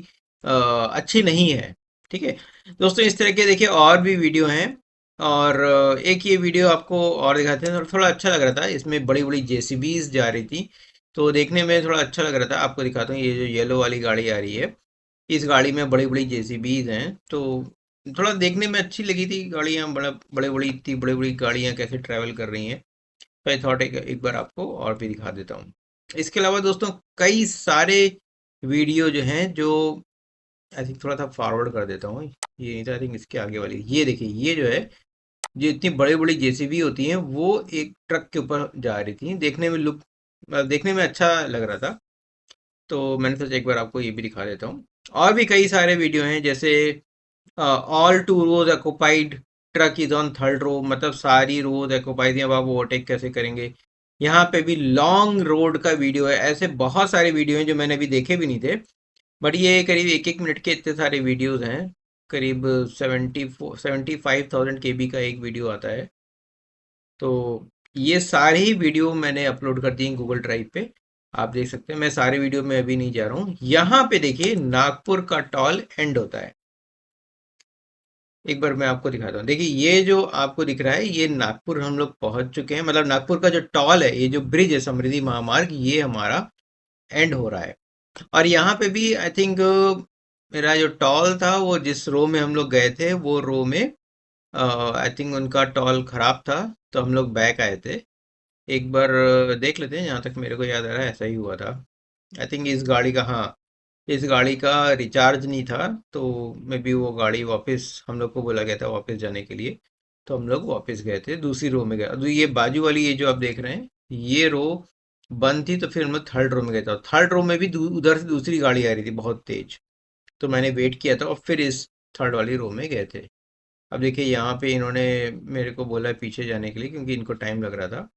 अच्छी नहीं है। ठीक है दोस्तों, इस तरह के देखिए और भी वीडियो हैं। और एक ये वीडियो आपको और दिखाते हैं, थोड़ा अच्छा लग रहा था, इसमें बड़ी बड़ी जेसीबीज जा रही थी तो देखने में थोड़ा अच्छा लग रहा था। आपको दिखाता हूँ, ये जो येलो वाली गाड़ी आ रही है, इस गाड़ी में बड़ी बड़ी जेसीबीज हैं, तो थोड़ा देखने में अच्छी लगी थी गाड़ियाँ, बड़ा बड़े बड़ी इतनी बड़ी बड़ी गाड़ियाँ कैसे ट्रैवल कर रही हैं। तो आई थॉट एक बार आपको और भी दिखा देता हूँ। इसके अलावा दोस्तों कई सारे वीडियो जो हैं, जो आई थिंक थोड़ा सा फॉरवर्ड कर देता हूँ, ये नहीं था, आई थिंक इसके आगे वाली, ये देखिए, ये जो है, जो इतनी बड़ी बड़ी जेसीबी होती हैं वो एक ट्रक के ऊपर जा रही थी, देखने में लुक देखने में अच्छा लग रहा था, तो मैंने सोचा एक बार आपको ये भी दिखा देता हूँ। और भी कई सारे वीडियो हैं, जैसे all two rows occupied, truck is on third row, मतलब सारी रोज ऑक्युपाइड हैं, अब आप ओवरटेक कैसे करेंगे। यहाँ पे भी लॉन्ग रोड का वीडियो है। ऐसे बहुत सारे वीडियो हैं जो मैंने अभी देखे भी नहीं थे, बट ये करीब एक एक मिनट के इतने सारे वीडियोस हैं। करीब 75,000 KB का एक वीडियो आता है। तो ये सारे ही वीडियो मैंने अपलोड कर दिए गूगल ड्राइव पे, आप देख सकते हैं। मैं सारे वीडियो में अभी नहीं जा रहा हूँ। यहाँ पे देखिए नागपुर का टॉल एंड होता है, एक बार मैं आपको दिखाता हूँ। देखिए ये जो आपको दिख रहा है, ये नागपुर हम लोग पहुंच चुके हैं, मतलब नागपुर का जो टॉल है, ये जो ब्रिज है समृद्धि महामार्ग, ये हमारा एंड हो रहा है। और यहाँ पे भी आई थिंक मेरा जो टॉल था, वो जिस रो में हम लोग गए थे वो रो में आई थिंक उनका टॉल खराब था, तो हम लोग बैक आए थे। एक बार देख लेते हैं, जहाँ तक मेरे को याद आ रहा है ऐसा ही हुआ था। आई थिंक इस गाड़ी का, हाँ, इस गाड़ी का रिचार्ज नहीं था, तो मे बी वो गाड़ी वापस हम लोग को बोला गया था वापस जाने के लिए, तो हम लोग वापस गए थे, दूसरी रो में गए। तो ये बाजू वाली ये जो आप देख रहे हैं, ये रो बंद थी, तो फिर हम लोग थर्ड रो में गए थे। थर्ड रो में भी उधर से दूसरी गाड़ी आ रही थी बहुत तेज, तो मैंने वेट किया था और फिर इस थर्ड वाली रो में गए थे। अब देखिए यहाँ पे इन्होंने मेरे को बोला पीछे जाने के लिए, क्योंकि इनको टाइम लग रहा था,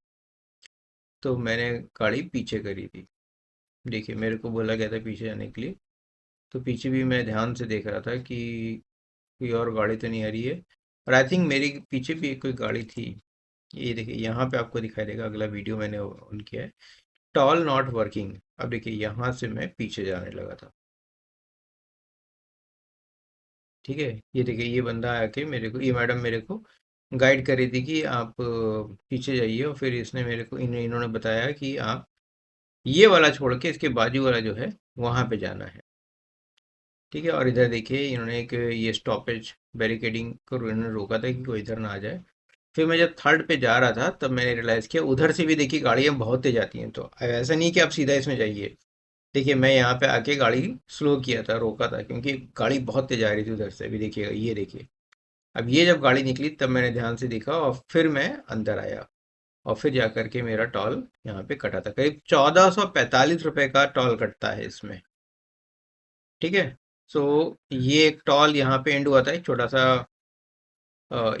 तो मैंने गाड़ी पीछे करी थी। देखिए मेरे को बोला गया था पीछे जाने के लिए, तो पीछे भी मैं ध्यान से देख रहा था कि कोई और गाड़ी तो नहीं आ रही है। और आई थिंक मेरे पीछे भी एक कोई गाड़ी थी। ये देखिए यहाँ पे आपको दिखाई देगा, अगला वीडियो मैंने ऑन किया है, टॉल नॉट वर्किंग। अब देखिए यहाँ से मैं पीछे जाने लगा था। ठीक है, ये देखिए ये बंदा आके मेरे को, ये मैडम मेरे को गाइड कर रही थी कि आप पीछे जाइए, और फिर इसने मेरे को इन्होंने बताया कि आप ये वाला छोड़ के इसके बाजू वाला जो है वहां पे जाना है। ठीक है, और इधर देखिए इन्होंने एक ये स्टॉपेज बैरिकेडिंग को इन्होंने रोका था कि कोई इधर ना आ जाए। फिर मैं जब थर्ड पे जा रहा था तब मैंने रियलाइज़ किया उधर से भी देखिए गाड़ियाँ बहुत तेज आती हैं, तो ऐसा नहीं कि आप सीधा इसमें जाइए। देखिए मैं यहाँ पे आके गाड़ी स्लो किया था, रोका था, क्योंकि गाड़ी बहुत तेज आ रही थी उधर से। अभी देखिएगा, ये देखिए। अब ये जब गाड़ी निकली तब मैंने ध्यान से देखा और फिर मैं अंदर आया, और फिर जाकर के मेरा टॉल यहाँ पे कटा था। करीब 1445 रुपए का टॉल कटता है इसमें। ठीक है। सो ये एक टॉल यहाँ पे एंड हुआ था, एक छोटा सा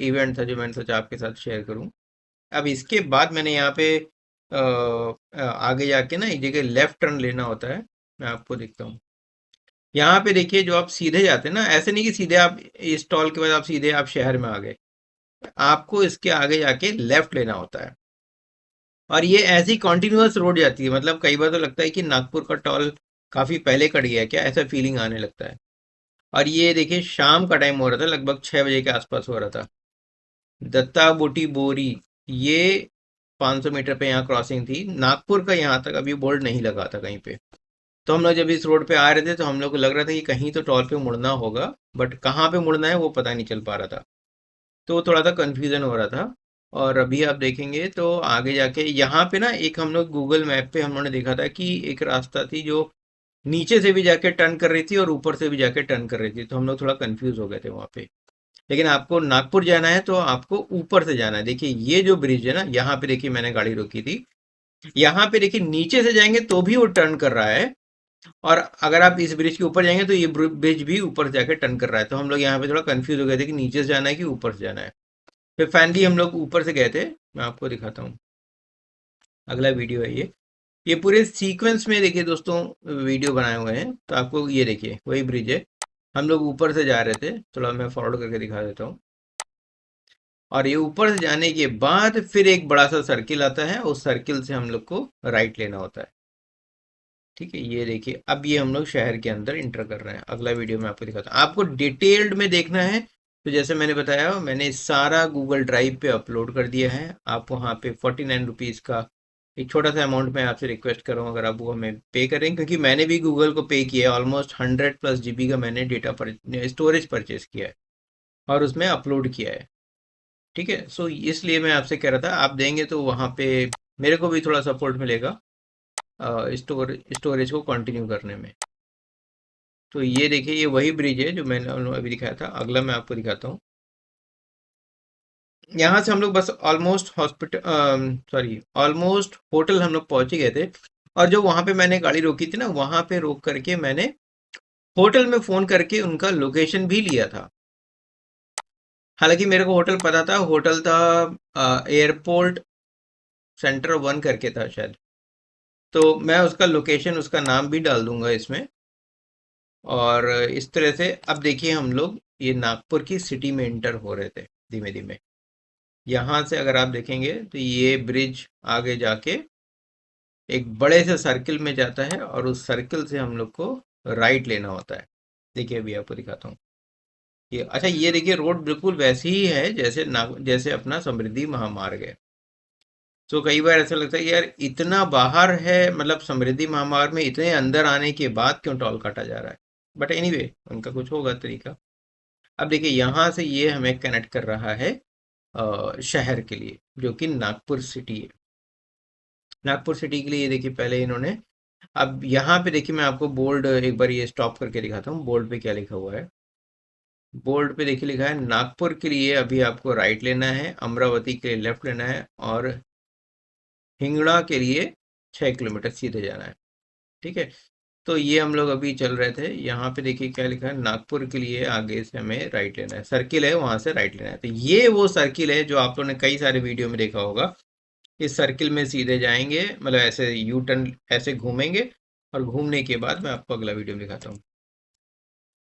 इवेंट था जो मैंने सोचा आपके साथ शेयर करूं। अब इसके बाद मैंने यहाँ पे आगे जाके ना एक जगह लेफ्ट टर्न लेना होता है। मैं आपको दिखता हूँ। यहाँ पे देखिए, जो आप सीधे जाते हैं ना, ऐसे नहीं कि सीधे आप इस टॉल के बाद आप सीधे आप शहर में आ गए। आपको इसके आगे जाके लेफ्ट लेना होता है, और ये ऐसी कॉन्टिन्यूअस रोड जाती है। मतलब कई बार तो लगता है कि नागपुर का टॉल काफी पहले कट गया है क्या, ऐसा फीलिंग आने लगता है। और ये देखिए शाम का टाइम हो रहा था, लगभग 6 बजे के आसपास हो रहा था। दत्ता बुटी बोरी, ये 500 मीटर पे यहाँ क्रॉसिंग थी। नागपुर का यहाँ तक अभी बोर्ड नहीं लगा था कहीं पे। तो हम लोग जब इस रोड पे आ रहे थे तो हम लोग को लग रहा था कि कहीं तो टॉल पे मुड़ना होगा, बट कहाँ पे मुड़ना है वो पता नहीं चल पा रहा था। तो थोड़ा सा कंफ्यूजन हो रहा था। और अभी आप देखेंगे तो आगे जाके यहाँ पे ना एक हम लोग गूगल मैप पे हम लोगों ने देखा था कि एक रास्ता थी जो नीचे से भी जाके टर्न कर रही थी और ऊपर से भी जाके टर्न कर रही थी, तो हम लोग थोड़ा कंफ्यूज हो गए थे वहाँ पे। लेकिन आपको नागपुर जाना है तो आपको ऊपर से जाना है। देखिए ये जो ब्रिज है ना, यहाँ पे देखिए मैंने गाड़ी रोकी थी। यहाँ पे देखिए नीचे से जाएंगे तो भी वो टर्न कर रहा है, और अगर आप इस ब्रिज के ऊपर जाएंगे तो ये ब्रिज भी ऊपर से जाके टर्न कर रहा है। तो हम लोग यहाँ पे थोड़ा कंफ्यूज हो गए थे कि नीचे से जाना है कि ऊपर से जाना है। फिर फाइनली हम लोग ऊपर से गए थे। मैं आपको दिखाता हूँ, अगला वीडियो है ये पूरे सीक्वेंस में देखिए दोस्तों वीडियो बनाए हुए हैं। तो आपको ये देखिए वही ब्रिज है। हम लोग ऊपर से जा रहे थे, थोड़ा मैं फॉरवर्ड करके दिखा देता हूँ। और ये ऊपर से जाने के बाद फिर एक बड़ा सा सर्किल आता है, उस सर्किल से हम लोग को राइट लेना होता है। ठीक है, ये देखिए अब ये हम लोग शहर के अंदर इंटर कर रहे हैं। अगला वीडियो में आपको दिखाता हूँ। आपको डिटेल्ड में देखना है तो जैसे मैंने बताया, मैंने सारा गूगल ड्राइव पे अपलोड कर दिया है। आप वहाँ पे 49 रुपीज़ का एक छोटा सा अमाउंट मैं आपसे रिक्वेस्ट कर रहा हूँ, अगर आप वो हमें पे करें, क्योंकि मैंने भी गूगल को पे किया है। ऑलमोस्ट 100+ GB का मैंने डेटा पर स्टोरेज परचेज किया है और उसमें अपलोड किया है। ठीक है। सो इसलिए मैं आपसे कह रहा था, आप देंगे तो वहाँ पे मेरे को भी थोड़ा सपोर्ट मिलेगा स्टोरेज को कंटिन्यू करने में। तो ये देखिए ये वही ब्रिज है जो मैंने अभी दिखाया था। अगला मैं आपको दिखाता हूँ। यहाँ से हम लोग बस almost hospital, sorry, almost hotel हम लोग पहुंच ही गए थे। और जो वहाँ पे मैंने गाड़ी रोकी थी ना, वहाँ पे रोक करके मैंने होटल में फ़ोन करके उनका लोकेशन भी लिया था। हालांकि मेरे को होटल पता था, होटल था एयरपोर्ट सेंटर 1 करके था शायद। तो मैं उसका लोकेशन, उसका नाम भी डाल दूंगा इसमें। और इस तरह से अब देखिए हम लोग ये नागपुर की सिटी में इंटर हो रहे थे धीमे धीमे। यहाँ से अगर आप देखेंगे तो ये ब्रिज आगे जाके एक बड़े से सर्किल में जाता है, और उस सर्किल से हम लोग को राइट लेना होता है। देखिए अभी आपको दिखाता हूँ। ये अच्छा, ये देखिए रोड बिल्कुल वैसी ही है जैसे जैसे अपना समृद्धि महामार्ग है। तो कई बार ऐसा लगता है कि यार इतना बाहर है, मतलब समृद्धि महामार्ग में इतने अंदर आने के बाद क्यों टोल काटा जा रहा है। बट एनीवे उनका कुछ होगा तरीका। अब देखिए यहाँ से ये हमें कनेक्ट कर रहा है शहर के लिए, जो कि नागपुर सिटी है। नागपुर सिटी के लिए ये देखिए पहले इन्होंने, अब यहाँ पे देखिए मैं आपको बोर्ड एक बार ये स्टॉप करके दिखाता हूँ, बोर्ड पे क्या लिखा हुआ है। बोर्ड पे देखिए लिखा है नागपुर के लिए अभी आपको राइट लेना है, अमरावती के लिए लेफ्ट लेना है, और हिंगड़ा के लिए 6 किलोमीटर सीधे जाना है। ठीक है। तो ये हम लोग अभी चल रहे थे। यहाँ पे देखिए क्या लिखा है, नागपुर के लिए आगे से हमें राइट लेना है, सर्किल है वहां से राइट लेना है। तो ये वो सर्किल है जो आप लोगों ने कई सारे वीडियो में देखा होगा। इस सर्किल में सीधे जाएंगे, मतलब ऐसे यू टर्न ऐसे घूमेंगे, और घूमने के बाद मैं आपको अगला वीडियो में दिखाता हूँ।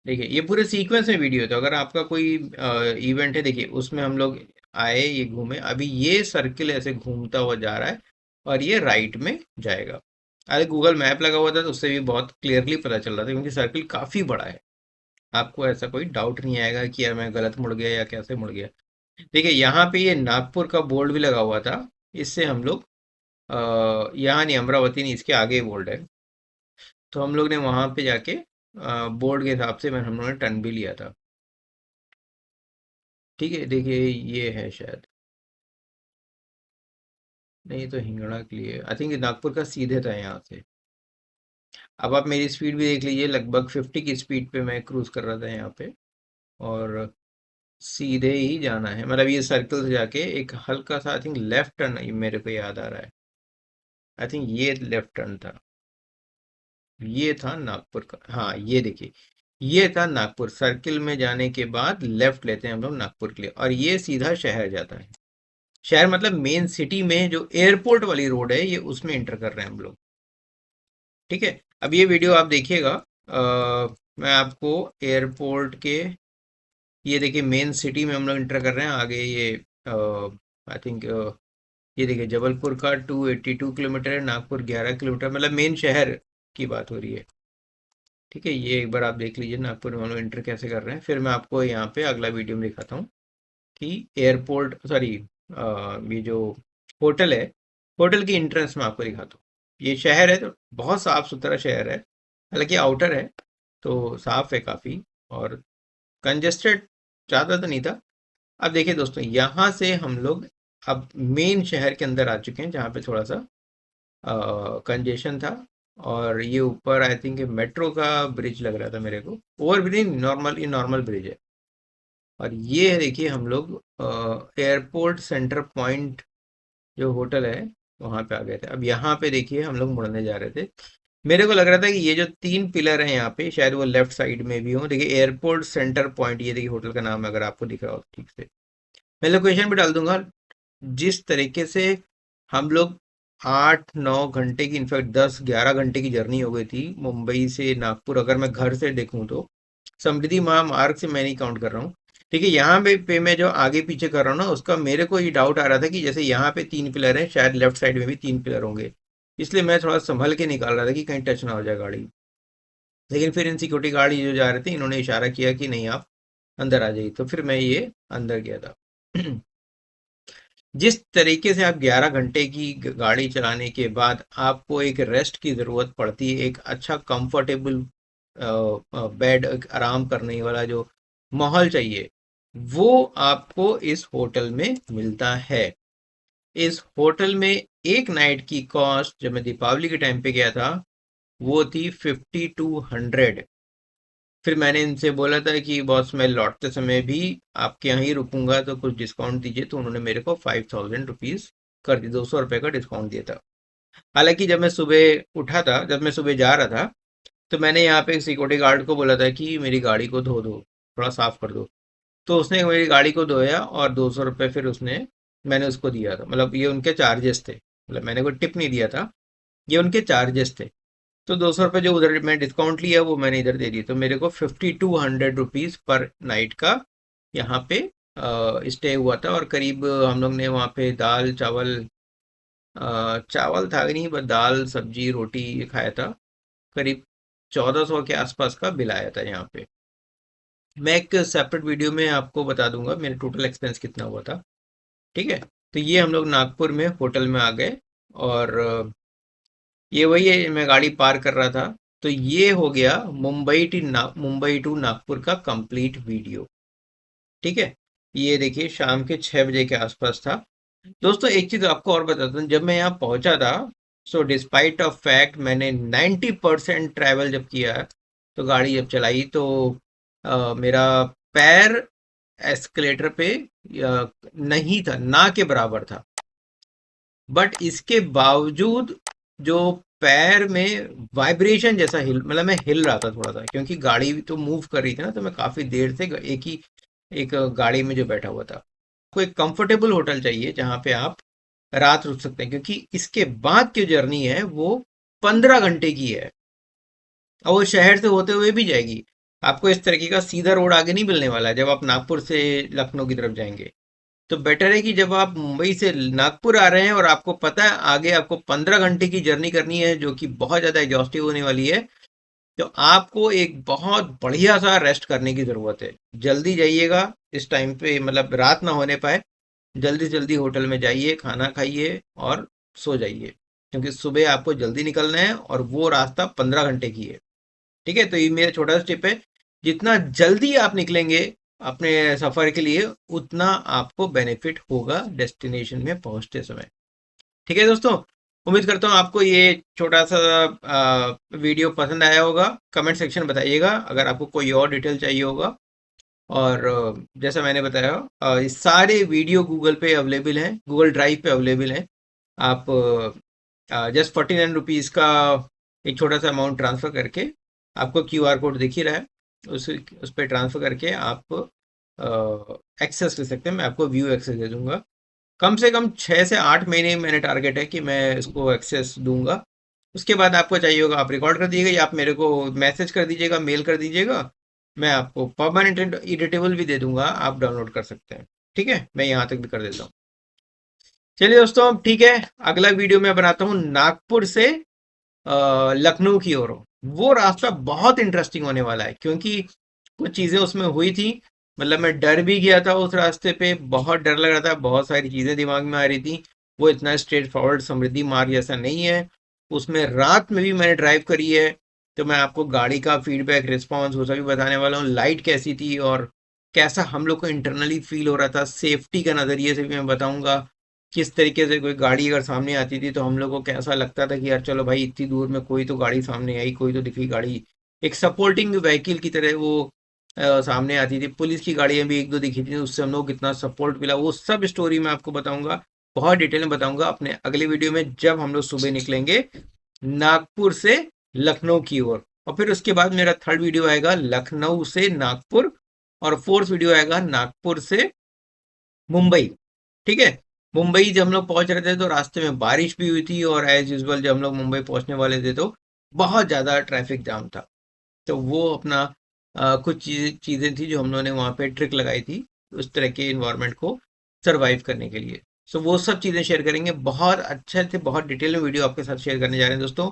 देखिए ये पूरे सीक्वेंस में वीडियो था। अगर आपका कोई इवेंट है, देखिए उसमें हम लोग आए, ये घूमे, अभी ये सर्किल ऐसे घूमता हुआ जा रहा है और ये राइट में जाएगा। अरे गूगल मैप लगा हुआ था तो उससे भी बहुत क्लियरली पता चल रहा था, क्योंकि सर्किल काफ़ी बड़ा है। आपको ऐसा कोई डाउट नहीं आएगा कि यार मैं गलत मुड़ गया या कैसे मुड़ गया। देखिए यहाँ पे ये नागपुर का बोर्ड भी लगा हुआ था। इससे हम लोग यहाँ नहीं, अमरावती नहीं, इसके आगे बोर्ड है। तो हम लोग ने वहाँ पे जाके बोर्ड के हिसाब से मैं हम लोगों ने टर्न भी लिया था। ठीक है, देखिए ये है शायद, नहीं तो हिंगड़ा के लिए आई थिंक नागपुर का सीधे था यहाँ से। अब आप मेरी स्पीड भी देख लीजिए, लगभग 50 की स्पीड पे मैं क्रूज कर रहा था यहाँ पे। और सीधे ही जाना है, मतलब ये सर्कल से जाके एक हल्का सा आई थिंक लेफ्ट टर्न मेरे को याद आ रहा है। आई थिंक ये लेफ्ट टर्न था। ये था नागपुर का, हाँ ये देखिए, ये था नागपुर। सर्किल में जाने के बाद लेफ्ट लेते हैं हम लोग नागपुर के लिए, और ये सीधा शहर जाता है। शहर मतलब मेन सिटी में जो एयरपोर्ट वाली रोड है, ये उसमें इंटर कर रहे हैं हम लोग। ठीक है, अब ये वीडियो आप देखिएगा। मैं आपको एयरपोर्ट के, ये देखिए मेन सिटी में हम लोग इंटर कर रहे हैं। आगे ये आई थिंक ये देखिए जबलपुर का 282 किलोमीटर है, नागपुर 11 किलोमीटर, मतलब मेन शहर की बात हो रही है। ठीक है, ये एक बार आप देख लीजिए नागपुर में हम लोग इंटर कैसे कर रहे हैं, फिर मैं आपको यहाँ पे अगला वीडियो में दिखाता हूँ कि एयरपोर्ट, सॉरी, ये जो होटल है, होटल की एंट्रेंस में आपको दिखाता हूँ। ये शहर है तो बहुत साफ सुथरा शहर है, हालांकि आउटर है तो साफ है काफ़ी, और कंजेस्टेड ज़्यादा तो नहीं था। अब देखिए दोस्तों, यहाँ से हम लोग अब मेन शहर के अंदर आ चुके हैं, जहाँ पे थोड़ा सा कंजेशन था। और ये ऊपर आई थिंक मेट्रो का ब्रिज लग रहा था मेरे को, ओवर ब्रिज नॉर्मल, ये नॉर्मल ब्रिज है। और ये देखिए हम लोग एयरपोर्ट सेंटर पॉइंट जो होटल है वहाँ पे आ गए थे। अब यहाँ पे देखिए हम लोग मुड़ने जा रहे थे। मेरे को लग रहा था कि ये जो 3 पिलर हैं यहाँ पे, शायद वो लेफ्ट साइड में भी हो। देखिए एयरपोर्ट सेंटर पॉइंट, ये देखिए होटल का नाम है, अगर आपको दिख रहा हो ठीक से। मैं लोकेशन भी डाल दूंगा। जिस तरीके से हम लोग 8-9 घंटे की, इनफैक्ट 10-11 घंटे की जर्नी हो गई थी मुंबई से नागपुर, अगर मैं घर से देखूं तो। समृद्धि महामार्ग से मैं नहीं काउंट कर रहा हूँ। ठीक है, यहाँ पे मैं जो आगे पीछे कर रहा हूँ ना, उसका मेरे को ये डाउट आ रहा था कि जैसे यहाँ पे 3 पिलर हैं, शायद लेफ्ट साइड में भी 3 पिलर होंगे। इसलिए मैं थोड़ा संभल के निकाल रहा था कि कहीं टच ना हो जाए गाड़ी। लेकिन फिर इन सिक्योरिटी गार्ड जो जा रहे थे, इन्होंने इशारा किया कि नहीं आप अंदर आ जाइए, तो फिर मैं ये अंदर गया था। जिस तरीके से आप 11 घंटे की गाड़ी चलाने के बाद आपको एक रेस्ट की ज़रूरत पड़ती है, एक अच्छा कंफर्टेबल बेड, आराम करने वाला जो माहौल चाहिए, वो आपको इस होटल में मिलता है। इस होटल में एक नाइट की कॉस्ट, जब मैं दीपावली के टाइम पे गया था, वो थी 5200। फिर मैंने इनसे बोला था कि बॉस मैं लौटते समय भी आपके यहाँ ही रुकूंगा, तो कुछ डिस्काउंट दीजिए। तो उन्होंने मेरे को 5000 रुपीज़ कर दिए, 200 रुपये का डिस्काउंट दिया था। हालांकि जब मैं सुबह उठा था, जब मैं सुबह जा रहा था, तो मैंने यहाँ पे एक सिक्योरिटी गार्ड को बोला था कि मेरी गाड़ी को धो दो, थोड़ा साफ कर दो। तो उसने मेरी गाड़ी को धोया और 200 रुपये फिर उसने, मैंने उसको दिया था। मतलब ये उनके चार्जेस थे, मतलब मैंने कोई टिप नहीं दिया था, ये उनके चार्जेस थे। तो 200 रुपये जो उधर मैं डिस्काउंट लिया वो मैंने इधर दे दिया, तो मेरे को 5200 रुपीज़ पर नाइट का यहाँ पे स्टे हुआ था। और करीब हम लोग ने वहाँ पे दाल चावल, चावल था कि नहीं, बस दाल सब्जी रोटी खाया था। करीब 1400 के आसपास का बिल आया था यहाँ पे। मैं एक सेपरेट वीडियो में आपको बता दूंगा मेरे टोटल एक्सपेंस कितना हुआ था। ठीक है, तो ये हम लोग नागपुर में होटल में आ गए। और ये वही है, मैं गाड़ी पार कर रहा था। तो ये हो गया मुंबई टू नागपुर का कंप्लीट वीडियो। ठीक है, ये देखिए शाम के 6 बजे के आसपास था। दोस्तों एक चीज आपको और बताता हूँ, जब मैं यहाँ पहुंचा था, सो डिस्पाइट ऑफ फैक्ट मैंने 90% ट्रैवल जब किया, तो गाड़ी जब चलाई, तो मेरा पैर एस्केलेटर पे नहीं था, ना के बराबर था। बट इसके बावजूद जो पैर में वाइब्रेशन जैसा हिल, मतलब मैं हिल रहा था थोड़ा सा, क्योंकि गाड़ी तो मूव कर रही थी ना, तो मैं काफी देर से एक गाड़ी में जो बैठा हुआ था। कोई कंफर्टेबल होटल चाहिए जहाँ पे आप रात रुक सकते हैं, क्योंकि इसके बाद की जर्नी है वो 15 घंटे की है, और वो शहर से होते हुए भी जाएगी। आपको इस तरीके का सीधा रोड आगे नहीं मिलने वाला है जब आप नागपुर से लखनऊ की तरफ जाएंगे। तो बेटर है कि जब आप मुंबई से नागपुर आ रहे हैं और आपको पता है आगे आपको 15 घंटे की जर्नी करनी है, जो कि बहुत ज़्यादा एग्जॉस्टिव होने वाली है, तो आपको एक बहुत बढ़िया सा रेस्ट करने की ज़रूरत है। जल्दी जाइएगा इस टाइम पे, मतलब रात ना होने पाए। जल्दी से जल्दी होटल में जाइए, खाना खाइए और सो जाइए, क्योंकि सुबह आपको जल्दी निकलना है और वो रास्ता 15 घंटे की है। ठीक है, तो ये मेरा छोटा सा टिप है। जितना जल्दी आप निकलेंगे अपने सफर के लिए, उतना आपको बेनिफिट होगा डेस्टिनेशन में पहुंचते समय। ठीक है दोस्तों, उम्मीद करता हूँ आपको ये छोटा सा वीडियो पसंद आया होगा। कमेंट सेक्शन में बताइएगा अगर आपको कोई और डिटेल चाहिए होगा। और जैसा मैंने बताया ये सारे वीडियो गूगल पे अवेलेबल हैं, गूगल ड्राइव पे अवेलेबल हैं। आप जस्ट 49 रुपीज़ का एक छोटा सा अमाउंट ट्रांसफ़र करके, आपको QR कोड दिख ही रहा है, उस पर ट्रांसफ़र करके आप एक्सेस ले सकते हैं। मैं आपको व्यू एक्सेस दे दूंगा। कम से कम 6 से 8 महीने मैंने टारगेट है कि मैं इसको एक्सेस दूंगा। उसके बाद आपको चाहिए होगा आप रिकॉर्ड कर दीजिएगा, या आप मेरे को मैसेज कर दीजिएगा, मेल कर दीजिएगा। मैं आपको परमानेंट एडिटेबल भी दे दूंगा, आप डाउनलोड कर सकते हैं। ठीक है, मैं यहाँ तक भी कर देता हूँ। चलिए दोस्तों, ठीक है, अगला वीडियो मैं बनाता हूँ नागपुर से लखनऊ की ओर। वो रास्ता बहुत इंटरेस्टिंग होने वाला है, क्योंकि कुछ चीज़ें उसमें हुई थी। मतलब मैं डर भी गया था उस रास्ते पे, बहुत डर लग रहा था, बहुत सारी चीज़ें दिमाग में आ रही थी। वो इतना स्ट्रेट फॉरवर्ड समृद्धि मार्ग जैसा नहीं है। उसमें रात में भी मैंने ड्राइव करी है, तो मैं आपको गाड़ी का फीडबैक, रिस्पॉन्स वो सभी बताने वाला हूँ। लाइट कैसी थी और कैसा हम लोग को इंटरनली फील हो रहा था, सेफ्टी का नज़रिए से भी मैं बताऊंगा। किस तरीके से कोई गाड़ी अगर सामने आती थी तो हम लोग को कैसा लगता था कि यार चलो भाई, इतनी दूर में कोई तो गाड़ी सामने आई, कोई तो दिखी गाड़ी। एक सपोर्टिंग व्हीकल की तरह वो सामने आती थी। पुलिस की गाड़ियां भी एक दो दिखी थी, उससे हम लोग कितना सपोर्ट मिला, वो सब स्टोरी मैं आपको बताऊंगा, बहुत डिटेल में बताऊंगा अपने अगले वीडियो में, जब हम लोग सुबह निकलेंगे नागपुर से लखनऊ की ओर। और फिर उसके बाद मेरा थर्ड वीडियो आएगा लखनऊ से नागपुर, और फोर्थ वीडियो आएगा नागपुर से मुंबई। ठीक है, मुंबई जब हम लोग पहुंच रहे थे तो रास्ते में बारिश भी हुई थी, और एज यूजल जब हम लोग मुंबई पहुंचने वाले थे तो बहुत ज़्यादा ट्रैफिक जाम था। तो वो अपना कुछ चीज़ें थी जो हम लोगों ने वहाँ पे ट्रिक लगाई थी उस तरह के इन्वायरमेंट को सरवाइव करने के लिए। सो वो सब चीज़ें शेयर करेंगे, बहुत अच्छे से बहुत डिटेल में वीडियो आपके साथ शेयर करने जा रहे हैं दोस्तों।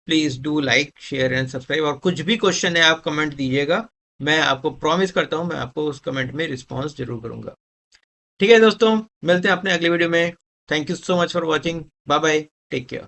Please do like, share and subscribe, और कुछ भी क्वेश्चन है आप कमेंट दीजिएगा, मैं आपको प्रॉमिस करता हूँ मैं आपको उस कमेंट में रिस्पॉन्स जरूर करूंगा। ठीक है दोस्तों, मिलते हैं अपने अगले वीडियो में। Thank you so much for watching, bye bye, take care.